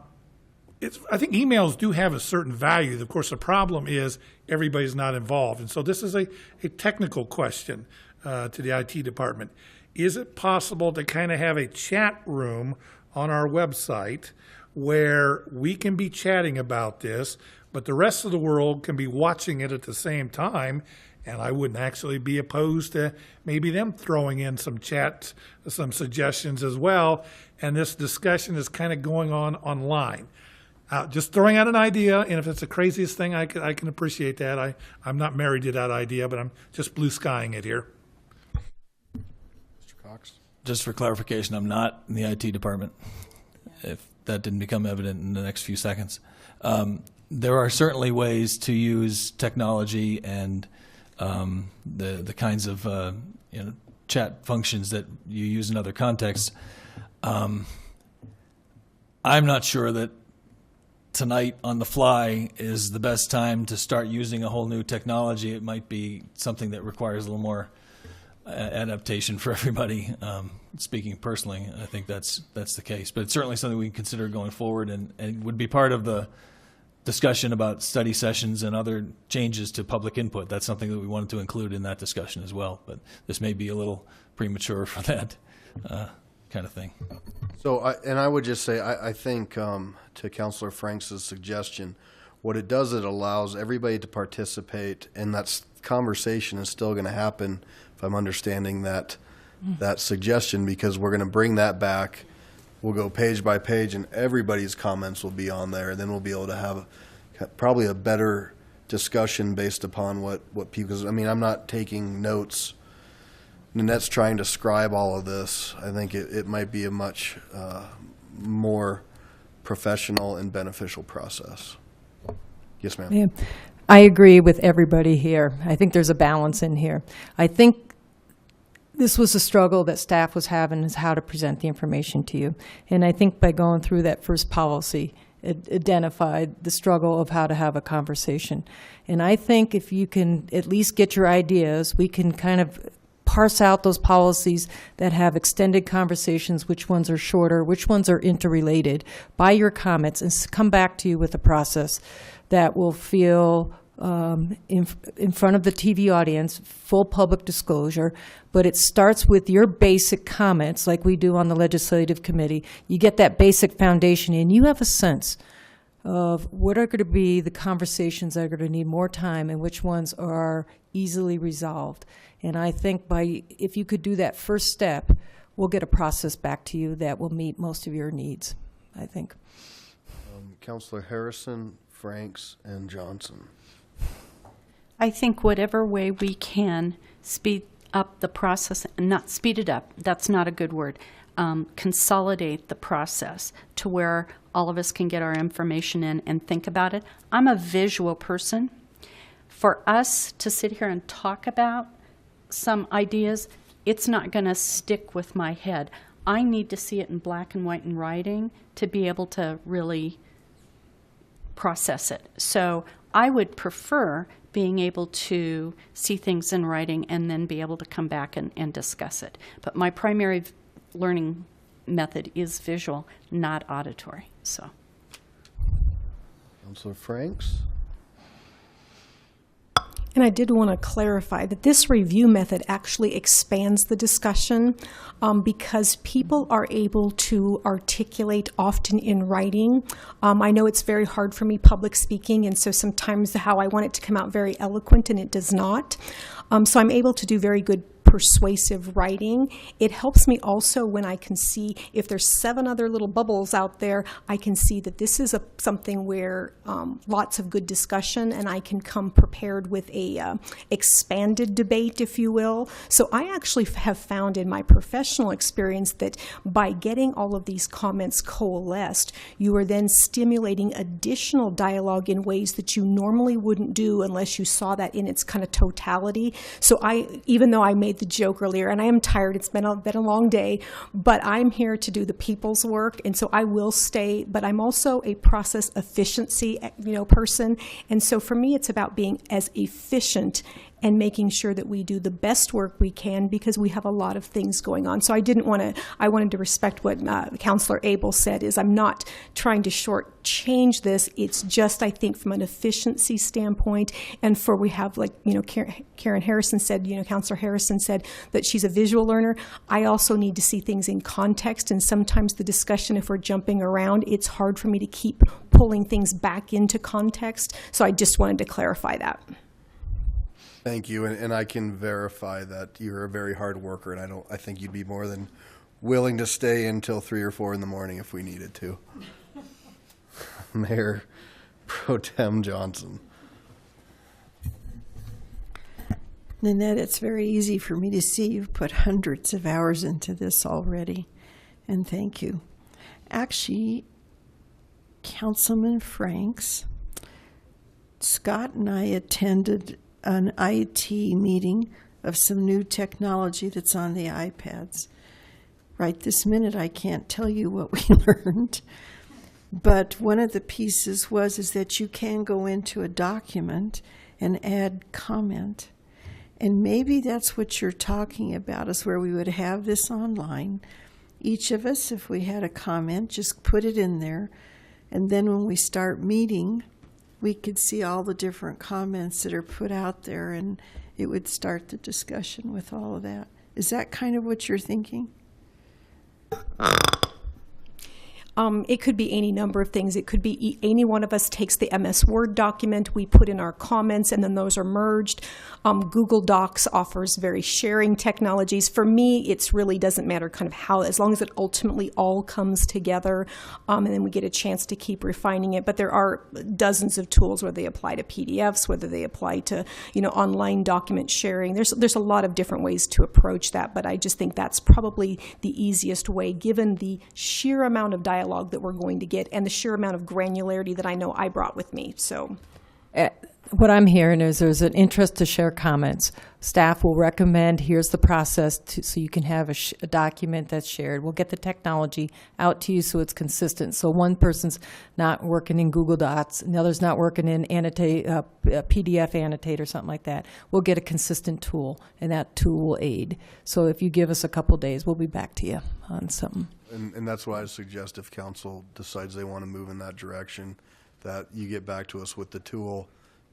Speaker 16: think emails do have a certain value. Of course, the problem is everybody's not involved. And so this is a technical question to the IT department. Is it possible to kind of have a chat room on our website where we can be chatting about this, but the rest of the world can be watching it at the same time? And I wouldn't actually be opposed to maybe them throwing in some chat, some suggestions as well. And this discussion is kind of going on online. Just throwing out an idea, and if it's the craziest thing, I can appreciate that. I'm not married to that idea, but I'm just blue skying it here.
Speaker 1: Mr. Cox?
Speaker 18: Just for clarification, I'm not in the IT department, if that didn't become evident in the next few seconds. There are certainly ways to use technology and the kinds of chat functions that you use in other contexts. I'm not sure that tonight on the fly is the best time to start using a whole new technology. It might be something that requires a little more adaptation for everybody. Speaking personally, I think that's the case. But it's certainly something we can consider going forward, and would be part of the discussion about study sessions and other changes to public input. That's something that we wanted to include in that discussion as well. But this may be a little premature for that kind of thing.
Speaker 1: So, I would just say, I think to Councilor Franks' suggestion, what it does, it allows everybody to participate, and that conversation is still going to happen, if I'm understanding that suggestion, because we're going to bring that back. We'll go page by page, and everybody's comments will be on there. Then we'll be able to have probably a better discussion based upon what people, because, I mean, I'm not taking notes. Nanette's trying to scribe all of this. I think it might be a much more professional and beneficial process. Yes, ma'am.
Speaker 15: Yeah, I agree with everybody here. I think there's a balance in here. I think this was a struggle that staff was having, is how to present the information to you. And I think by going through that first policy, it identified the struggle of how to have a conversation. And I think if you can at least get your ideas, we can kind of parse out those policies that have extended conversations, which ones are shorter, which ones are interrelated, by your comments, and come back to you with a process that will feel in front of the TV audience, full public disclosure, but it starts with your basic comments like we do on the legislative committee. You get that basic foundation and you have a sense of what are going to be the conversations that are going to need more time and which ones are easily resolved. And I think if you could do that first step, we'll get a process back to you that will meet most of your needs, I think.
Speaker 1: Councilor Harrison, Franks, and Johnson.
Speaker 12: I think whatever way we can speed up the process, not speed it up, that's not a good word, consolidate the process to where all of us can get our information in and think about it. I'm a visual person. For us to sit here and talk about some ideas, it's not going to stick with my head. I need to see it in black and white in writing to be able to really process it. So I would prefer being able to see things in writing and then be able to come back and discuss it. But my primary learning method is visual, not auditory. So,
Speaker 1: Councilor Franks?
Speaker 14: And I did want to clarify that this review method actually expands the discussion because people are able to articulate often in writing. I know it's very hard for me public speaking, and so sometimes how I want it to come out very eloquent and it does not. So I'm able to do very good persuasive writing. It helps me also when I can see if there's 7 other little bubbles out there, I can see that this is something where lots of good discussion, and I can come prepared with a expanded debate, if you will. So I actually have found in my professional experience that by getting all of these comments coalesced, you are then stimulating additional dialogue in ways that you normally wouldn't do unless you saw that in its kind of totality. So even though I made the joke earlier, and I am tired, it's been a long day, but I'm here to do the people's work, and so I will stay, but I'm also a process efficiency person, and so for me it's about being as efficient and making sure that we do the best work we can because we have a lot of things going on. So I wanted to respect what Councilor Abel said, is I'm not trying to shortchange this. It's just, I think, from an efficiency standpoint, and we have, like, Karen Harrison said, Councilor Harrison said that she's a visual learner. I also need to see things in context, and sometimes the discussion, if we're jumping around, it's hard for me to keep pulling things back into context. So I just wanted to clarify that.
Speaker 1: Thank you, and I can verify that you're a very hard worker, and I think you'd be more than willing to stay until 3 or 4 in the morning if we needed to. Mayor Pro Tem Johnson.
Speaker 17: Nanette, it's very easy for me to see you've put hundreds of hours into this already, and thank you. Actually, Councilman Franks, Scott and I attended an IT meeting of some new technology that's on the iPads. Right this minute, I can't tell you what we learned, but one of the pieces is that you can go into a document and add comment. And maybe that's what you're talking about, is where we would have this online. Each of us, if we had a comment, just put it in there. And then when we start meeting, we could see all the different comments that are put out there, and it would start the discussion with all of that. Is that kind of what you're thinking?
Speaker 14: It could be any number of things. It could be any one of us takes the MS Word document, we put in our comments, and then those are merged. Google Docs offers very sharing technologies. For me, it really doesn't matter kind of how, as long as it ultimately all comes together, and then we get a chance to keep refining it. But there are dozens of tools, whether they apply to PDFs, whether they apply to online document sharing. There's a lot of different ways to approach that, but I just think that's probably the easiest way, given the sheer amount of dialogue that we're going to get and the sheer amount of granularity that I know I brought with me. So
Speaker 15: what I'm hearing is there's an interest to share comments. Staff will recommend, here's the process so you can have a document that's shared. We'll get the technology out to you so it's consistent. So one person's not working in Google Docs, and the other's not working in PDF Annotate or something like that. We'll get a consistent tool, and that tool will aid. So if you give us a couple days, we'll be back to you on something.
Speaker 1: And that's why I suggest, if council decides they want to move in that direction, that you get back to us with the tool,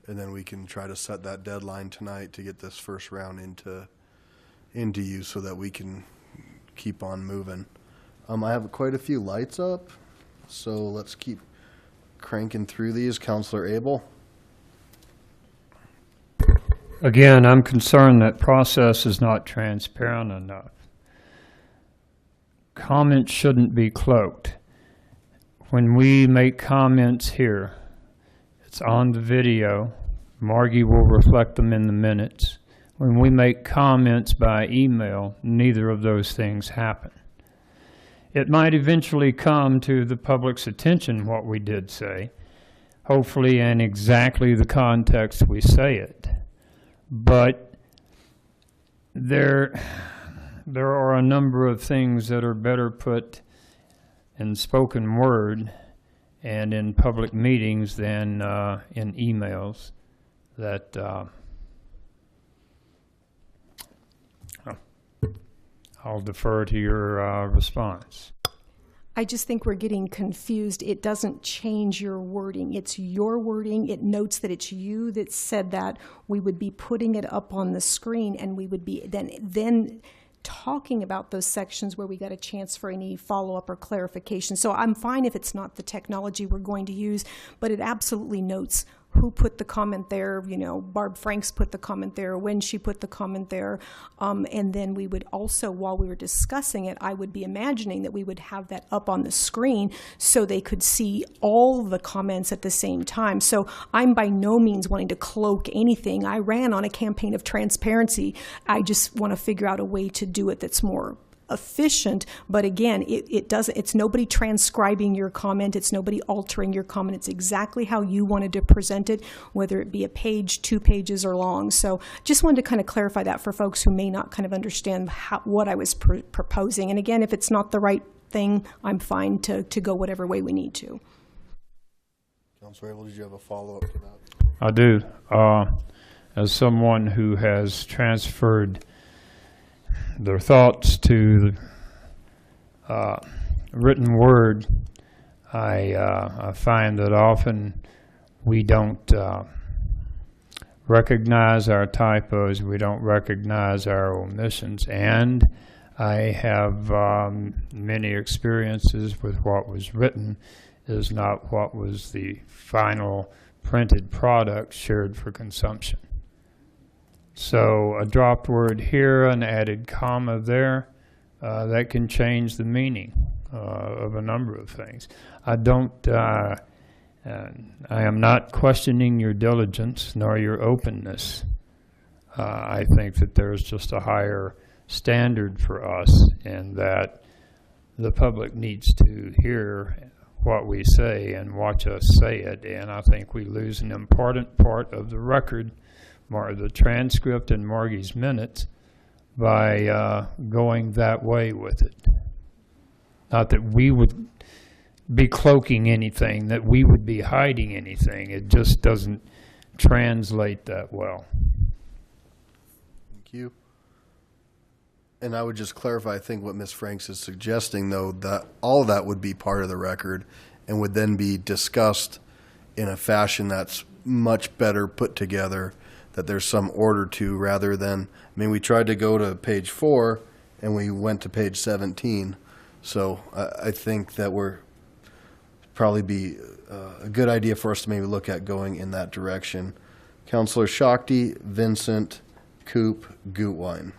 Speaker 1: and then we can try to set that deadline tonight to get this first round into use so that we can keep on moving. I have quite a few lights up, so let's keep cranking through these. Councilor Abel.
Speaker 3: Again, I'm concerned that process is not transparent enough. Comments shouldn't be cloaked. When we make comments here, it's on the video. Margie will reflect them in the minutes. When we make comments by email, neither of those things happen. It might eventually come to the public's attention what we did say, hopefully in exactly the context we say it. But there are a number of things that are better put in spoken word and in public meetings than in emails that I'll defer to your response.
Speaker 14: I just think we're getting confused. It doesn't change your wording. It's your wording. It notes that it's you that said that. We would be putting it up on the screen, and we would be then talking about those sections where we got a chance for any follow-up or clarification. So I'm fine if it's not the technology we're going to use, but it absolutely notes who put the comment there. Barb Franks put the comment there, when she put the comment there. And then we would also, while we were discussing it, I would be imagining that we would have that up on the screen so they could see all the comments at the same time. So I'm by no means wanting to cloak anything. I ran on a campaign of transparency. I just want to figure out a way to do it that's more efficient, but again, it's nobody transcribing your comment, it's nobody altering your comment, it's exactly how you wanted to present it, whether it be a page, 2 pages, or long. So just wanted to kind of clarify that for folks who may not kind of understand what I was proposing. And again, if it's not the right thing, I'm fine to go whatever way we need to.
Speaker 1: Councilor Abel, did you have a follow-up to that?
Speaker 3: I do. as someone who has transferred their thoughts to written word, I find that often we don't recognize our typos, we don't recognize our omissions, and I have many experiences with what was written is not what was the final printed product shared for consumption. So a dropped word here, an added comma there, that can change the meaning of a number of things. I am not questioning your diligence nor your openness. I think that there's just a higher standard for us, and that the public needs to hear what we say and watch us say it. And I think we lose an important part of the record, the transcript and Margie's minutes, by going that way with it. Not that we would be cloaking anything, that we would be hiding anything. It just doesn't translate that well.
Speaker 1: Thank you. And I would just clarify, I think what Ms. Franks is suggesting, though, that all of that would be part of the record and would then be discussed in a fashion that's much better put together, that there's some order to, rather than, I mean, we tried to go to page 4 and we went to page 17. So I think that we're probably be a good idea for us to maybe look at going in that direction. Councillor Shakti, Vincent, Coop, Gutwein.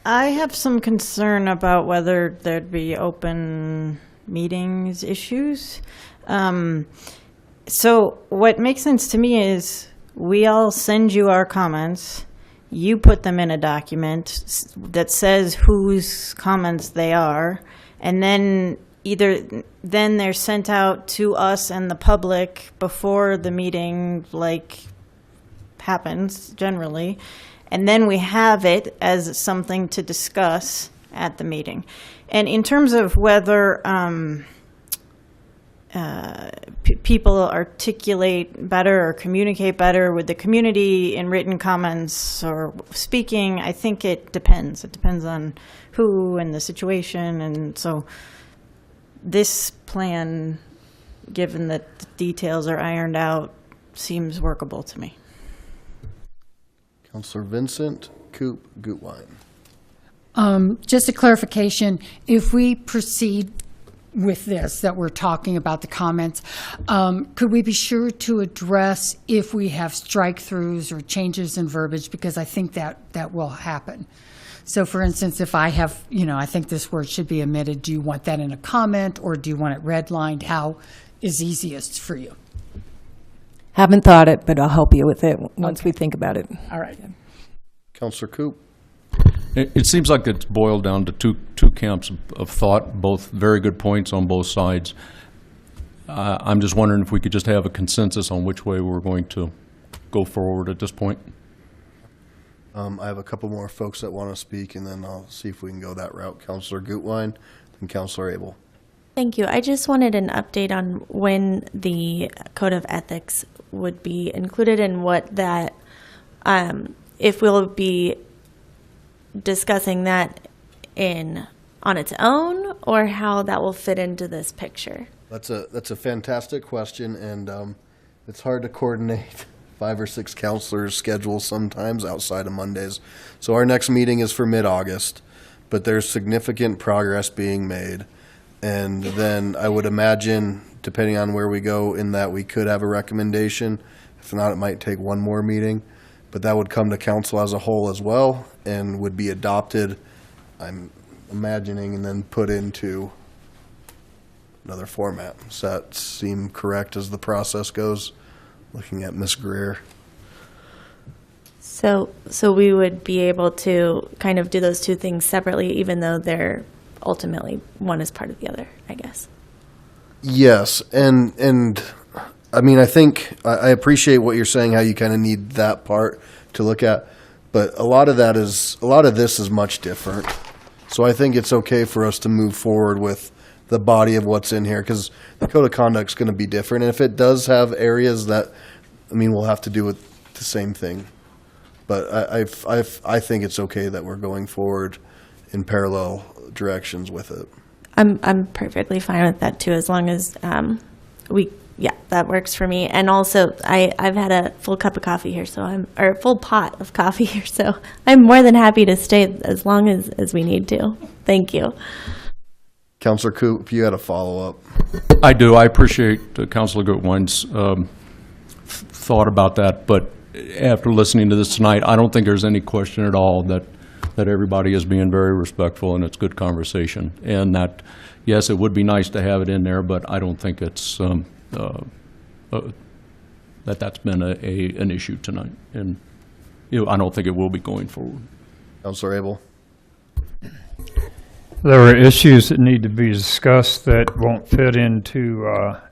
Speaker 5: I have some concern about whether there'd be open meetings issues. So what makes sense to me is we all send you our comments. You put them in a document that says whose comments they are, and then then they're sent out to us and the public before the meeting, like happens generally, and then we have it as something to discuss at the meeting. And in terms of whether people articulate better or communicate better with the community in written comments or speaking, I think it depends. It depends on who and the situation. And so this plan, given that the details are ironed out, seems workable to me.
Speaker 1: Councillor Vincent, Coop, Gutwein.
Speaker 21: Just a clarification, if we proceed with this, that we're talking about the comments, could we be sure to address if we have strike-throughs or changes in verbiage, because I think that will happen. So for instance, if I have, I think this word should be omitted, do you want that in a comment or do you want it redlined? How is easiest for you?
Speaker 15: Haven't thought it, but I'll help you with it once we think about it.
Speaker 21: All right.
Speaker 1: Councillor Coop.
Speaker 13: It seems like it's boiled down to two camps of thought, both very good points on both sides. I'm just wondering if we could just have a consensus on which way we're going to go forward at this point.
Speaker 1: I have a couple more folks that want to speak, and then I'll see if we can go that route. Councillor Gutwein and Councillor Abel.
Speaker 4: Thank you. I just wanted an update on when the Code of Ethics would be included and what that, if we'll be discussing that on its own, or how that will fit into this picture.
Speaker 1: That's a fantastic question, and it's hard to coordinate 5 or 6 counselors' schedules sometimes outside of Mondays. So our next meeting is for mid-August, but there's significant progress being made. And then I would imagine, depending on where we go in that, we could have a recommendation. If not, it might take one more meeting. But that would come to council as a whole as well and would be adopted, I'm imagining, and then put into another format. Does that seem correct as the process goes? Looking at Ms. Greer.
Speaker 4: So we would be able to kind of do those two things separately, even though they're ultimately one is part of the other, I guess.
Speaker 1: Yes, and I mean, I think I appreciate what you're saying, how you kind of need that part to look at, but a lot of this is much different. So I think it's okay for us to move forward with the body of what's in here, because the code of conduct's going to be different. And if it does have areas that, I mean, we'll have to do it the same thing. But I think it's okay that we're going forward in parallel directions with it.
Speaker 4: I'm perfectly fine with that too, as long as that works for me. And also, I've had a full cup of coffee here, or a full pot of coffee here, so I'm more than happy to stay as long as we need to. Thank you.
Speaker 1: Councilor Coop, you had a follow-up.
Speaker 13: I do. I appreciate Councilor Goodwine's thought about that, but after listening to this tonight, I don't think there's any question at all that everybody is being very respectful and it's good conversation. And that, yes, it would be nice to have it in there, but I don't think it's that's been an issue tonight. And I don't think it will be going forward.
Speaker 1: Councilor Abel.
Speaker 3: There are issues that need to be discussed that won't fit into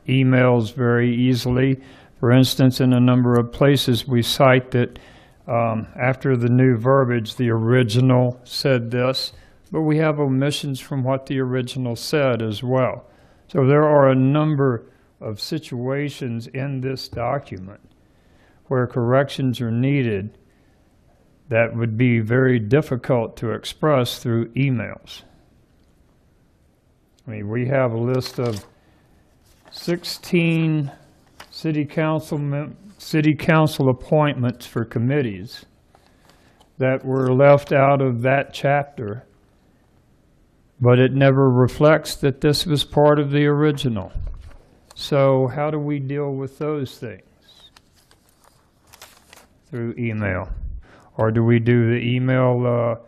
Speaker 3: emails very easily. For instance, in a number of places we cite that after the new verbiage, the original said this, but we have omissions from what the original said as well. So there are a number of situations in this document where corrections are needed that would be very difficult to express through emails. I mean, we have a list of 16 city council appointments for committees that were left out of that chapter, but it never reflects that this was part of the original. So how do we deal with those things? Through email? Or do we do the email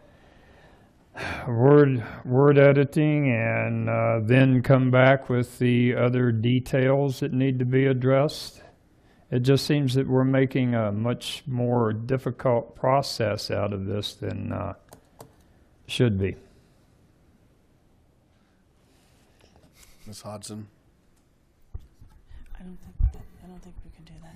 Speaker 3: word editing and then come back with the other details that need to be addressed? It just seems that we're making a much more difficult process out of this than should be.
Speaker 1: Ms. Hodson.
Speaker 19: I don't think we can do that.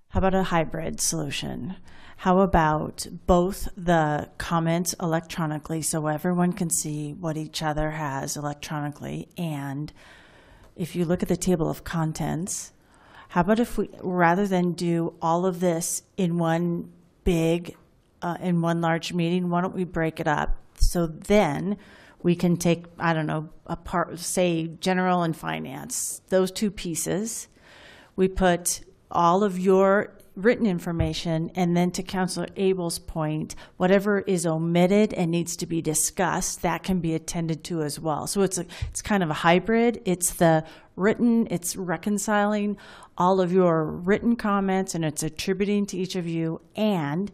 Speaker 19: How about a hybrid solution? How about both the comments electronically so everyone can see what each other has electronically, and if you look at the table of contents, how about if we, rather than do all of this in one large meeting, why don't we break it up? So then we can take, I don't know, apart, say general and finance, those two pieces. We put all of your written information, and then to Councilor Abel's point, whatever is omitted and needs to be discussed, that can be attended to as well. So it's kind of a hybrid. It's the written, it's reconciling all of your written comments, and it's attributing to each of you, and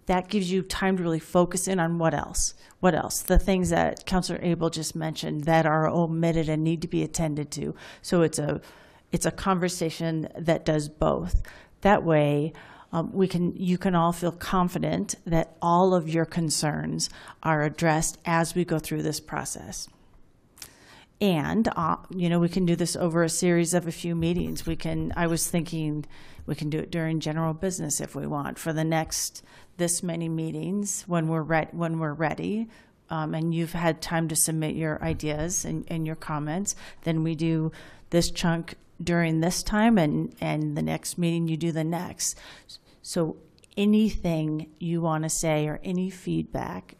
Speaker 19: that gives you time to really focus in on what else. What else? The things that Councilor Abel just mentioned that are omitted and need to be attended to. So it's a conversation that does both. That way, you can all feel confident that all of your concerns are addressed as we go through this process. And we can do this over a series of a few meetings. I was thinking we can do it during general business if we want for the next this many meetings when we're ready. And you've had time to submit your ideas and your comments. Then we do this chunk during this time, and the next meeting you do the next. So anything you want to say or any feedback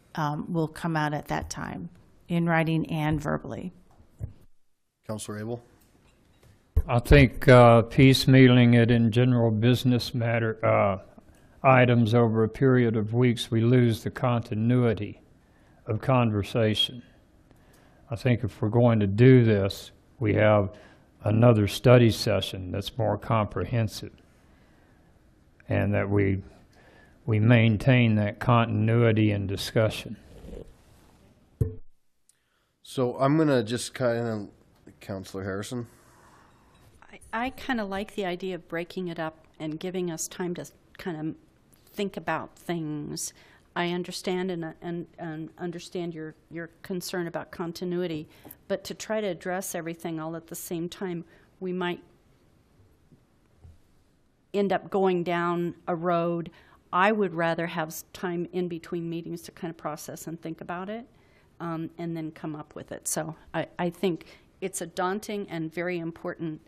Speaker 19: will come out at that time, in writing and verbally.
Speaker 1: Councilor Abel?
Speaker 3: I think piecemealing it in general business matter items over a period of weeks, we lose the continuity of conversation. I think if we're going to do this, we have another study session that's more comprehensive, and that we maintain that continuity and discussion.
Speaker 1: So I'm going to just kind of, Councilor Harrison?
Speaker 12: I kind of like the idea of breaking it up and giving us time to kind of think about things. I understand and understand your concern about continuity, but to try to address everything all at the same time, we might end up going down a road. I would rather have time in between meetings to kind of process and think about it. and then come up with it. So I think it's a daunting and very important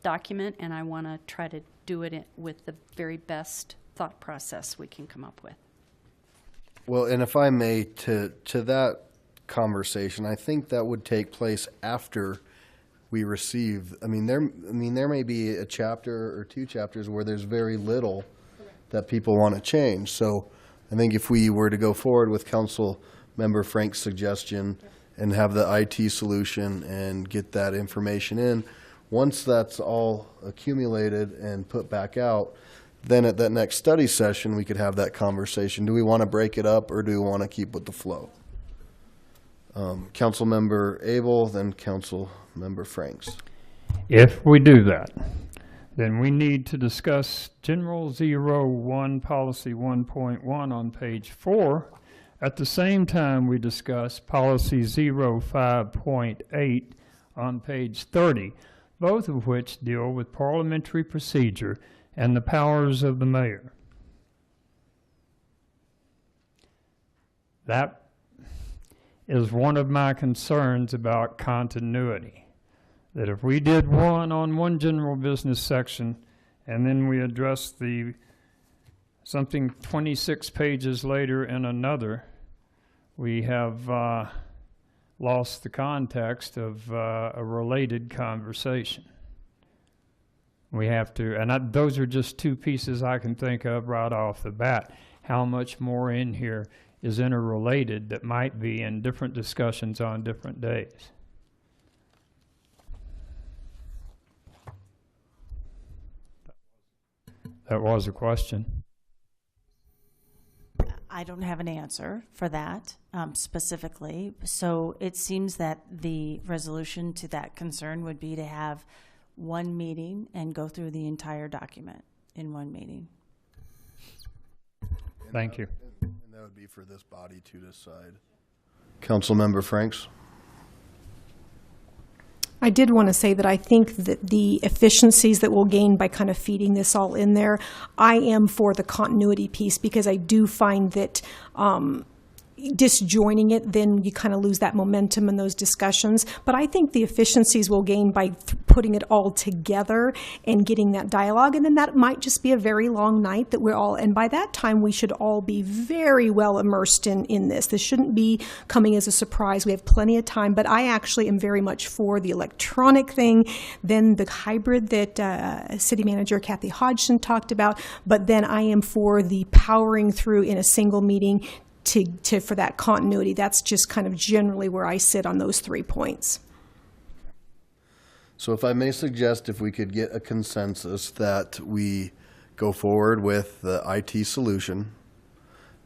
Speaker 12: document, and I want to try to do it with the very best thought process we can come up with.
Speaker 1: Well, and if I may, to that conversation, I think that would take place after we receive. I mean, there may be a chapter or two chapters where there's very little that people want to change. So I think if we were to go forward with Council Member Frank's suggestion and have the IT solution and get that information in, once that's all accumulated and put back out, then at that next study session, we could have that conversation. Do we want to break it up, or do we want to keep with the flow? Council Member Abel, then Council Member Franks.
Speaker 3: If we do that, then we need to discuss General 01 Policy 1.1 on page 4. At the same time, we discuss Policy 05.8 on page 30, both of which deal with parliamentary procedure and the powers of the mayor. That is one of my concerns about continuity. That if we did one on one general business section and then we addressed the something 26 pages later in another, we have lost the context of a related conversation. We have to, and those are just two pieces I can think of right off the bat. How much more in here is interrelated that might be in different discussions on different days? That was a question.
Speaker 19: I don't have an answer for that specifically. So it seems that the resolution to that concern would be to have one meeting and go through the entire document in one meeting.
Speaker 3: Thank you.
Speaker 1: And that would be for this body to decide. Council Member Franks.
Speaker 14: I did want to say that I think that the efficiencies that we'll gain by kind of feeding this all in there, I am for the continuity piece, because I do find that disjoining it, then you kind of lose that momentum in those discussions. But I think the efficiencies will gain by putting it all together and getting that dialogue. And then that might just be a very long night that we're all, and by that time we should all be very well immersed in this. This shouldn't be coming as a surprise. We have plenty of time, but I actually am very much for the electronic thing, then the hybrid that City Manager Kathy Hodgson talked about, but then I am for the powering through in a single meeting for that continuity. That's just kind of generally where I sit on those 3 points.
Speaker 1: So if I may suggest, if we could get a consensus that we go forward with the IT solution,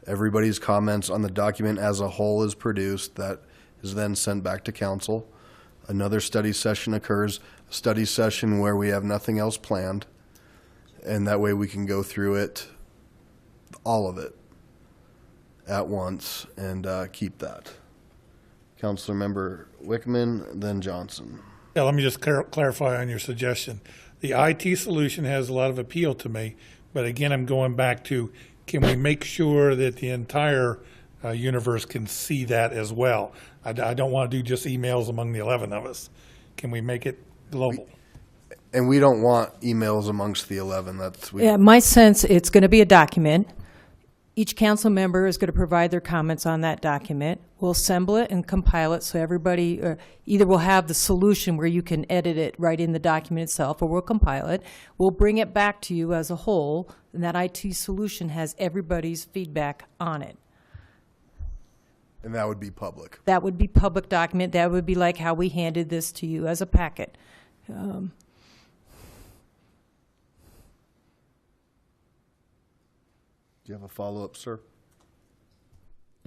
Speaker 1: everybody's comments on the document as a whole is produced, that is then sent back to council. Another study session occurs, a study session where we have nothing else planned, and that way we can go through it, all of it, at once, and keep that. Councilor Member Wickman, then Johnson.
Speaker 16: Yeah, let me just clarify on your suggestion. The IT solution has a lot of appeal to me, but again, I'm going back to, can we make sure that the entire universe can see that as well? I don't want to do just emails among the 11 of us. Can we make it global?
Speaker 1: And we don't want emails amongst the 11.
Speaker 15: Yeah, my sense, it's going to be a document. Each council member is going to provide their comments on that document. We'll assemble it and compile it so everybody either will have the solution where you can edit it right in the document itself, or we'll compile it. We'll bring it back to you as a whole, and that IT solution has everybody's feedback on it.
Speaker 1: And that would be public.
Speaker 15: That would be public document. That would be like how we handed this to you as a packet.
Speaker 1: Do you have a follow-up, sir?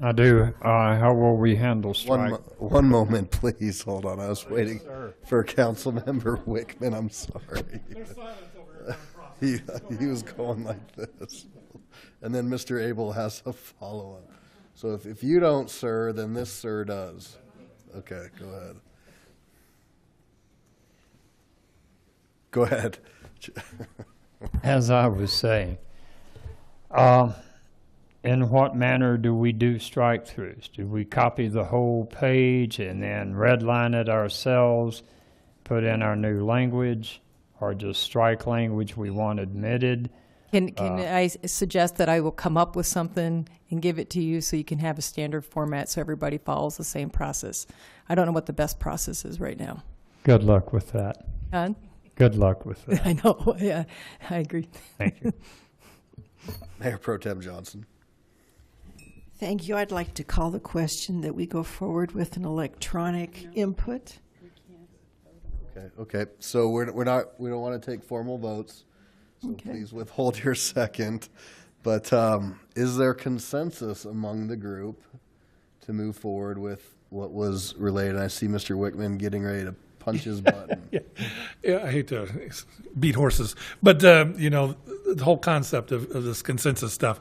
Speaker 3: I do. How will we handle strike?
Speaker 1: One moment, please. Hold on. I was waiting for Councilmember Wickman. I'm sorry. He was going like this. And then Mr. Abel has a follow-up. So if you don't, sir, then this sir does. Okay, go ahead. Go ahead.
Speaker 3: As I was saying, in what manner do we do strike-throughs? Do we copy the whole page and then redline it ourselves, put in our new language, or just strike language we want admitted?
Speaker 15: Can I suggest that I will come up with something and give it to you so you can have a standard format so everybody follows the same process? I don't know what the best process is right now.
Speaker 3: Good luck with that.
Speaker 15: Huh?
Speaker 3: Good luck with that.
Speaker 15: I know, yeah, I agree.
Speaker 3: Thank you.
Speaker 1: Mayor Pro Tem Johnson.
Speaker 17: Thank you. I'd like to call the question that we go forward with an electronic input.
Speaker 1: Okay. So we don't want to take formal votes. So please withhold your second. But is there consensus among the group to move forward with what was relayed? And I see Mr. Wickman getting ready to punch his button.
Speaker 16: Yeah, I hate to beat horses, but you know, the whole concept of this consensus stuff.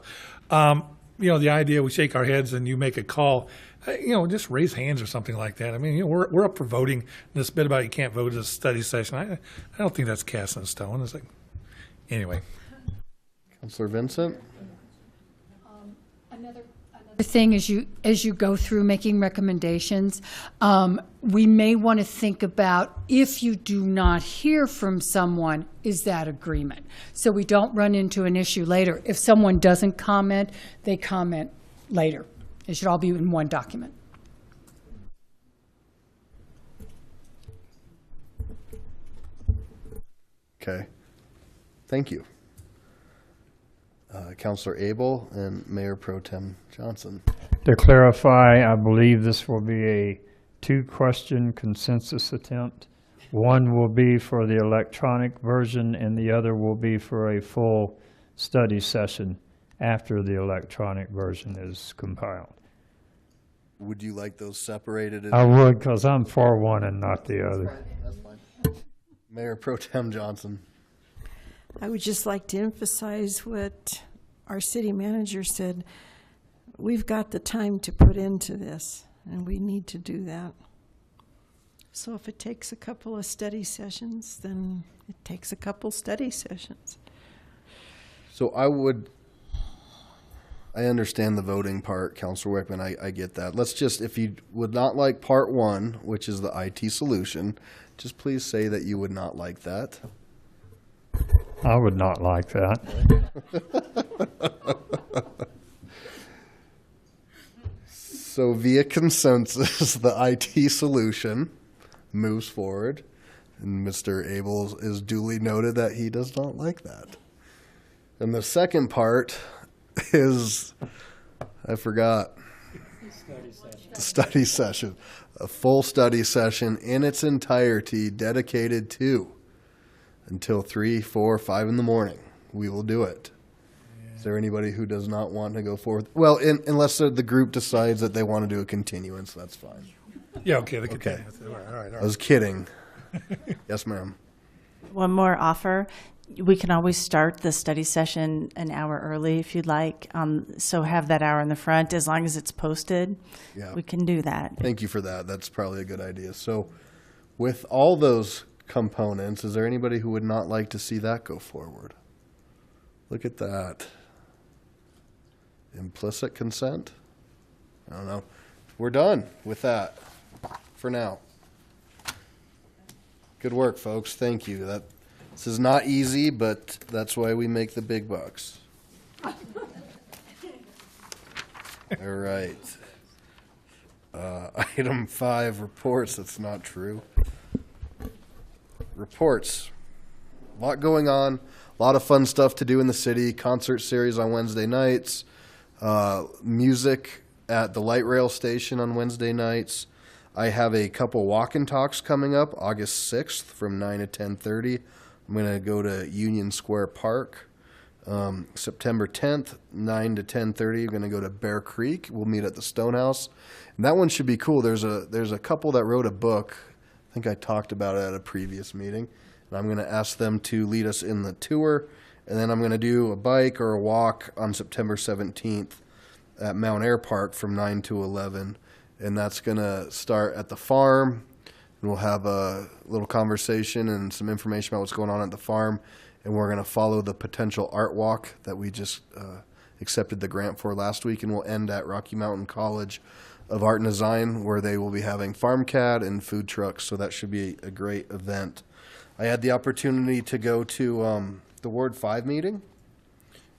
Speaker 16: You know, the idea we shake our heads and you make a call. You know, just raise hands or something like that. I mean, you know, we're up for voting. This bit about you can't vote at a study session. I don't think that's cast in stone. It's like, anyway.
Speaker 1: Councilor Vincent.
Speaker 21: The thing as you go through making recommendations, we may want to think about if you do not hear from someone, is that agreement? So we don't run into an issue later. If someone doesn't comment, they comment later. It should all be in one document.
Speaker 1: Okay. Thank you. Councilor Abel and Mayor Pro Tem Johnson.
Speaker 3: To clarify, I believe this will be a 2-question consensus attempt. One will be for the electronic version and the other will be for a full study session after the electronic version is compiled.
Speaker 1: Would you like those separated?
Speaker 3: I would, because I'm for one and not the other.
Speaker 1: That's fine. Mayor Pro Tem Johnson.
Speaker 17: I would just like to emphasize what our city manager said. We've got the time to put into this, and we need to do that. So if it takes a couple of study sessions, then it takes a couple study sessions.
Speaker 1: So I understand the voting part, Councilor Wickman, I get that. Let's just, if you would not like part 1, which is the IT solution, just please say that you would not like that.
Speaker 3: I would not like that.
Speaker 1: So via consensus, the IT solution moves forward, and Mr. Abel is duly noted that he does not like that. And the second part is, I forgot, the study session. A full study session in its entirety dedicated to until 3, 4, 5 in the morning. We will do it. Is there anybody who does not want to go forth? Well, unless the group decides that they want to do a continuance, that's fine.
Speaker 16: Yeah, okay.
Speaker 1: Okay.
Speaker 16: All right.
Speaker 1: I was kidding. Yes, ma'am.
Speaker 19: One more offer. We can always start the study session an hour early if you'd like. So have that hour in the front as long as it's posted.
Speaker 1: Yeah.
Speaker 19: We can do that.
Speaker 1: Thank you for that. That's probably a good idea. So with all those components, is there anybody who would not like to see that go forward? Look at that. Implicit consent? I don't know. We're done with that for now. Good work, folks. Thank you. This is not easy, but that's why we make the big bucks. All right. Item 5, reports. That's not true. Reports. A lot going on. A lot of fun stuff to do in the city. Concert series on Wednesday nights. Music at the light rail station on Wednesday nights. I have a couple walk and talks coming up August 6th from 9 to 10:30. I'm going to go to Union Square Park. September 10th, 9 to 10:30. I'm going to go to Bear Creek. We'll meet at the Stonehouse. And that one should be cool. There's a couple that wrote a book. I think I talked about it at a previous meeting. And I'm going to ask them to lead us in the tour. And then I'm going to do a bike or a walk on September 17th at Mount Air Park from 9 to 11. And that's going to start at the farm. And we'll have a little conversation and some information about what's going on at the farm. And we're going to follow the potential art walk that we just accepted the grant for last week, and will end at Rocky Mountain College of Art and Design, where they will be having FarmCAD and food trucks, so that should be a great event. I had the opportunity to go to the Ward 5 meeting,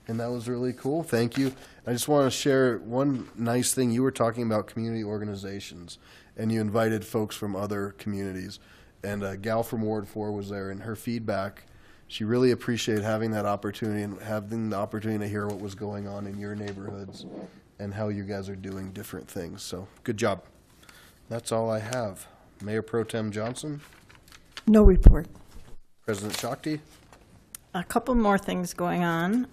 Speaker 1: and that was really cool. Thank you. I just want to share one nice thing. You were talking about community organizations, and you invited folks from other communities. And a gal from Ward 4 was there, and her feedback, she really appreciated having that opportunity and having the opportunity to hear what was going on in your neighborhoods and how you guys are doing different things. So good job. That's all I have. Mayor Pro Tem Johnson?
Speaker 17: No report.
Speaker 1: President Shakti?
Speaker 5: A couple more things going on.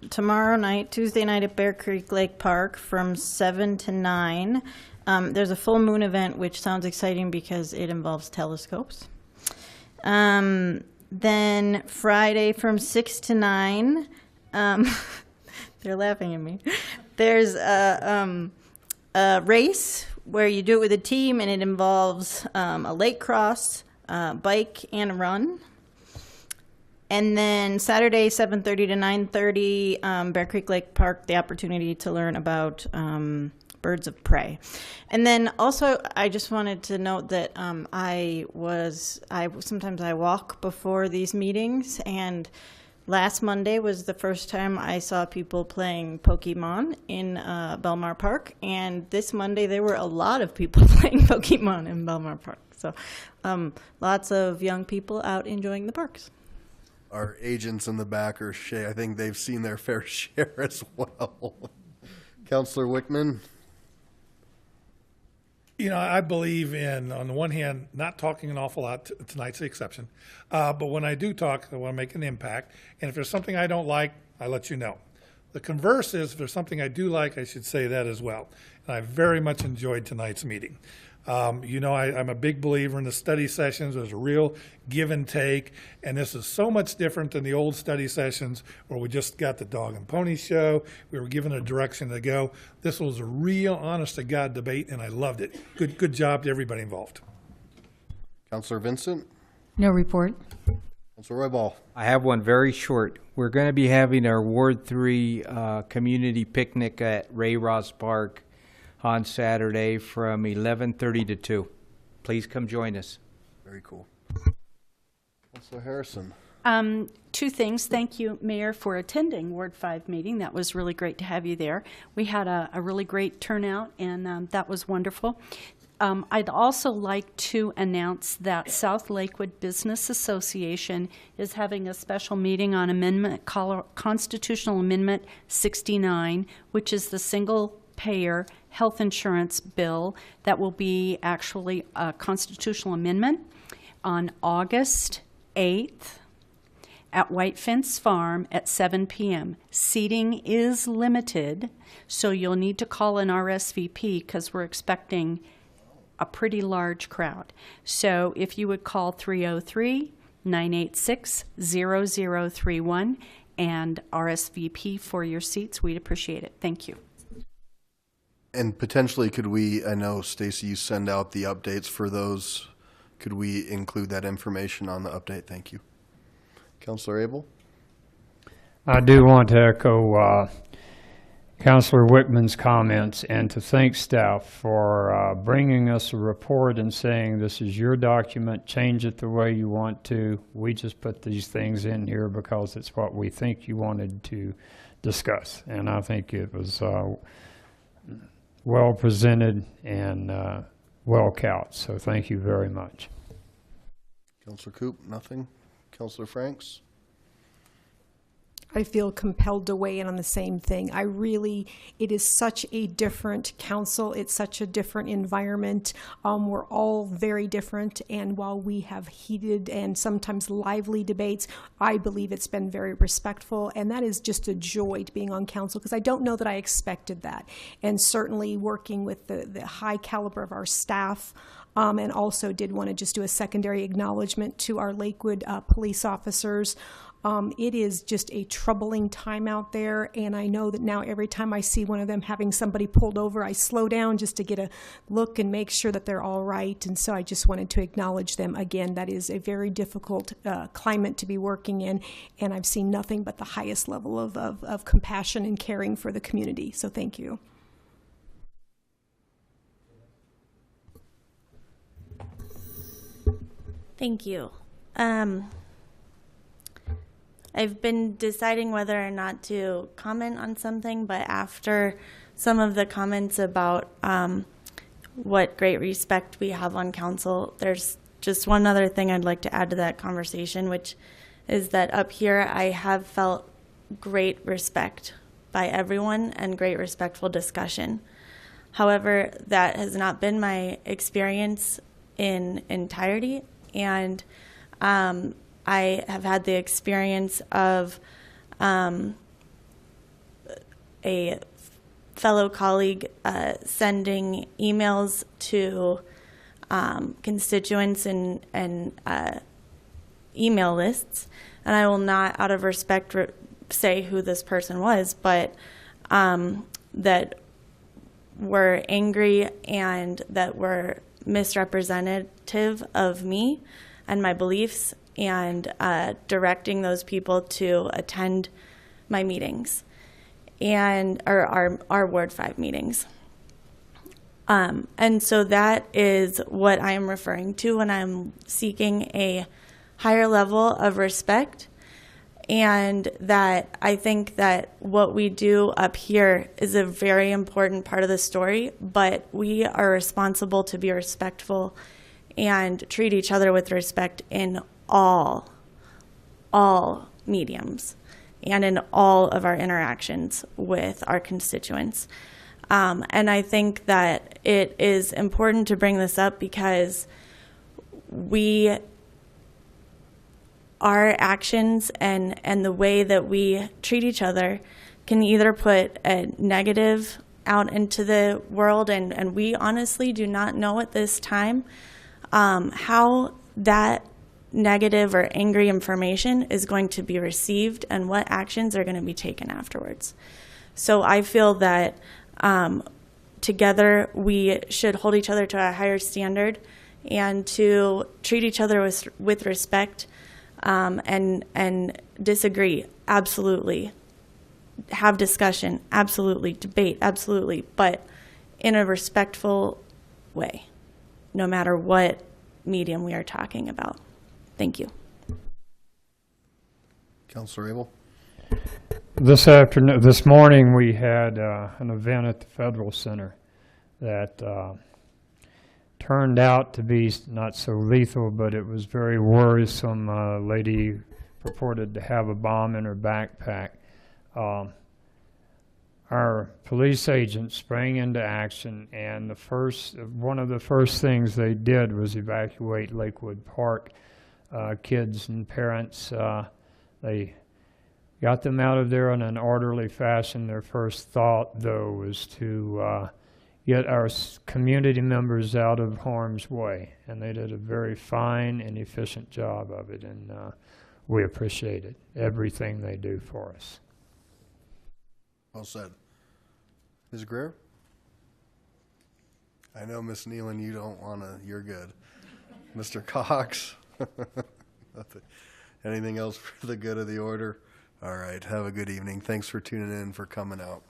Speaker 5: Tomorrow night, Tuesday night at Bear Creek Lake Park from 7 to 9. There's a full moon event, which sounds exciting because it involves telescopes. Then Friday from 6 to 9, they're laughing at me. There's a race where you do it with a team, and it involves a lake cross, bike, and a run. And then Saturday, 7:30 to 9:30, Bear Creek Lake Park, the opportunity to learn about birds of prey. And then also, I just wanted to note that sometimes I walk before these meetings, and last Monday was the first time I saw people playing Pokemon in Belmar Park, and this Monday there were a lot of people playing Pokemon in Belmar Park. So lots of young people out enjoying the parks.
Speaker 1: Our agents in the back are I think they've seen their fair share as well. Councillor Wickman?
Speaker 16: You know, I believe in, on the one hand, not talking an awful lot. Tonight's the exception. But when I do talk, I want to make an impact. And if there's something I don't like, I let you know. The converse is, if there's something I do like, I should say that as well. And I very much enjoyed tonight's meeting. You know, I'm a big believer in the study sessions. There's a real give and take, and this is so much different than the old study sessions where we just got the dog and pony show. We were given a direction to go. This was a real, honest-to-God debate, and I loved it. Good job to everybody involved.
Speaker 1: Councillor Vincent?
Speaker 21: No report.
Speaker 1: Councillor Roybal?
Speaker 20: I have one very short. We're going to be having our Ward 3 community picnic at Ray Ross Park on Saturday from 11:30 to 2. Please come join us.
Speaker 1: Very cool. Councillor Harrison?
Speaker 12: Two things. Thank you, Mayor, for attending Ward 5 meeting. That was really great to have you there. We had a really great turnout, and that was wonderful. I'd also like to announce that South Lakewood Business Association is having a special meeting on Constitutional Amendment 69, which is the single-payer health insurance bill that will be actually a constitutional amendment on August 8th at White Fence Farm at 7 p.m. Seating is limited, so you'll need to call an RSVP because we're expecting a pretty large crowd. So if you would call 303-986-0031 and RSVP for your seats, we'd appreciate it. Thank you.
Speaker 1: And potentially, could we, I know, Stacy, you send out the updates for those. Could we include that information on the update? Thank you. Councillor Abel?
Speaker 3: I do want to echo Councillor Wickman's comments and to thank staff for bringing us a report and saying this is your document, change it the way you want to. We just put these things in here because it's what we think you wanted to discuss. And I think it was well presented and well couched. So thank you very much.
Speaker 1: Councillor Coop, nothing? Councillor Franks?
Speaker 14: I feel compelled to weigh in on the same thing. It is such a different council. It's such a different environment. We're all very different. And while we have heated and sometimes lively debates, I believe it's been very respectful. And that is just a joy to being on council because I don't know that I expected that. And certainly working with the high caliber of our staff, and also did want to just do a secondary acknowledgement to our Lakewood police officers. It is just a troubling time out there, and I know that now every time I see one of them having somebody pulled over, I slow down just to get a look and make sure that they're all right. And so I just wanted to acknowledge them again. That is a very difficult climate to be working in, and I've seen nothing but the highest level of compassion and caring for the community. So thank you.
Speaker 4: Thank you. I've been deciding whether or not to comment on something, but after some of the comments about what great respect we have on council, there's just one other thing I'd like to add to that conversation, which is that up here I have felt great respect by everyone and great respectful discussion. However, that has not been my experience in entirety, and I have had the experience of a fellow colleague sending emails to constituents and email lists, and I will not, out of respect, say who this person was, but that were angry and that were misrepresentative of me and my beliefs, and directing those people to attend my meetings or our Ward 5 meetings. And so that is what I am referring to when I'm seeking a higher level of respect, and that I think that what we do up here is a very important part of the story, but we are responsible to be respectful and treat each other with respect in all mediums and in all of our interactions with our constituents. And I think that it is important to bring this up because our actions and the way that we treat each other can either put a negative out into the world, and we honestly do not know at this time how that negative or angry information is going to be received and what actions are going to be taken afterwards. So I feel that together we should hold each other to a higher standard and to treat each other with respect, and disagree, absolutely. Have discussion, absolutely. Debate, absolutely. But in a respectful way, no matter what medium we are talking about. Thank you.
Speaker 1: Councilor Abel?
Speaker 3: This morning, we had an event at the Federal Center that turned out to be not so lethal, but it was very worrisome. A lady purported to have a bomb in her backpack. Our police agents sprang into action, and one of the first things they did was evacuate Lakewood Park. Kids and parents, they got them out of there in an orderly fashion. Their first thought, though, was to get our community members out of harm's way, and they did a very fine and efficient job of it, and we appreciate it, everything they do for us.
Speaker 1: Well said. Ms. Greer? I know, Ms. Nealon, you don't want to, you're good. Mr. Cox? Anything else for the good of the order? All right, have a good evening. Thanks for tuning in, for coming out.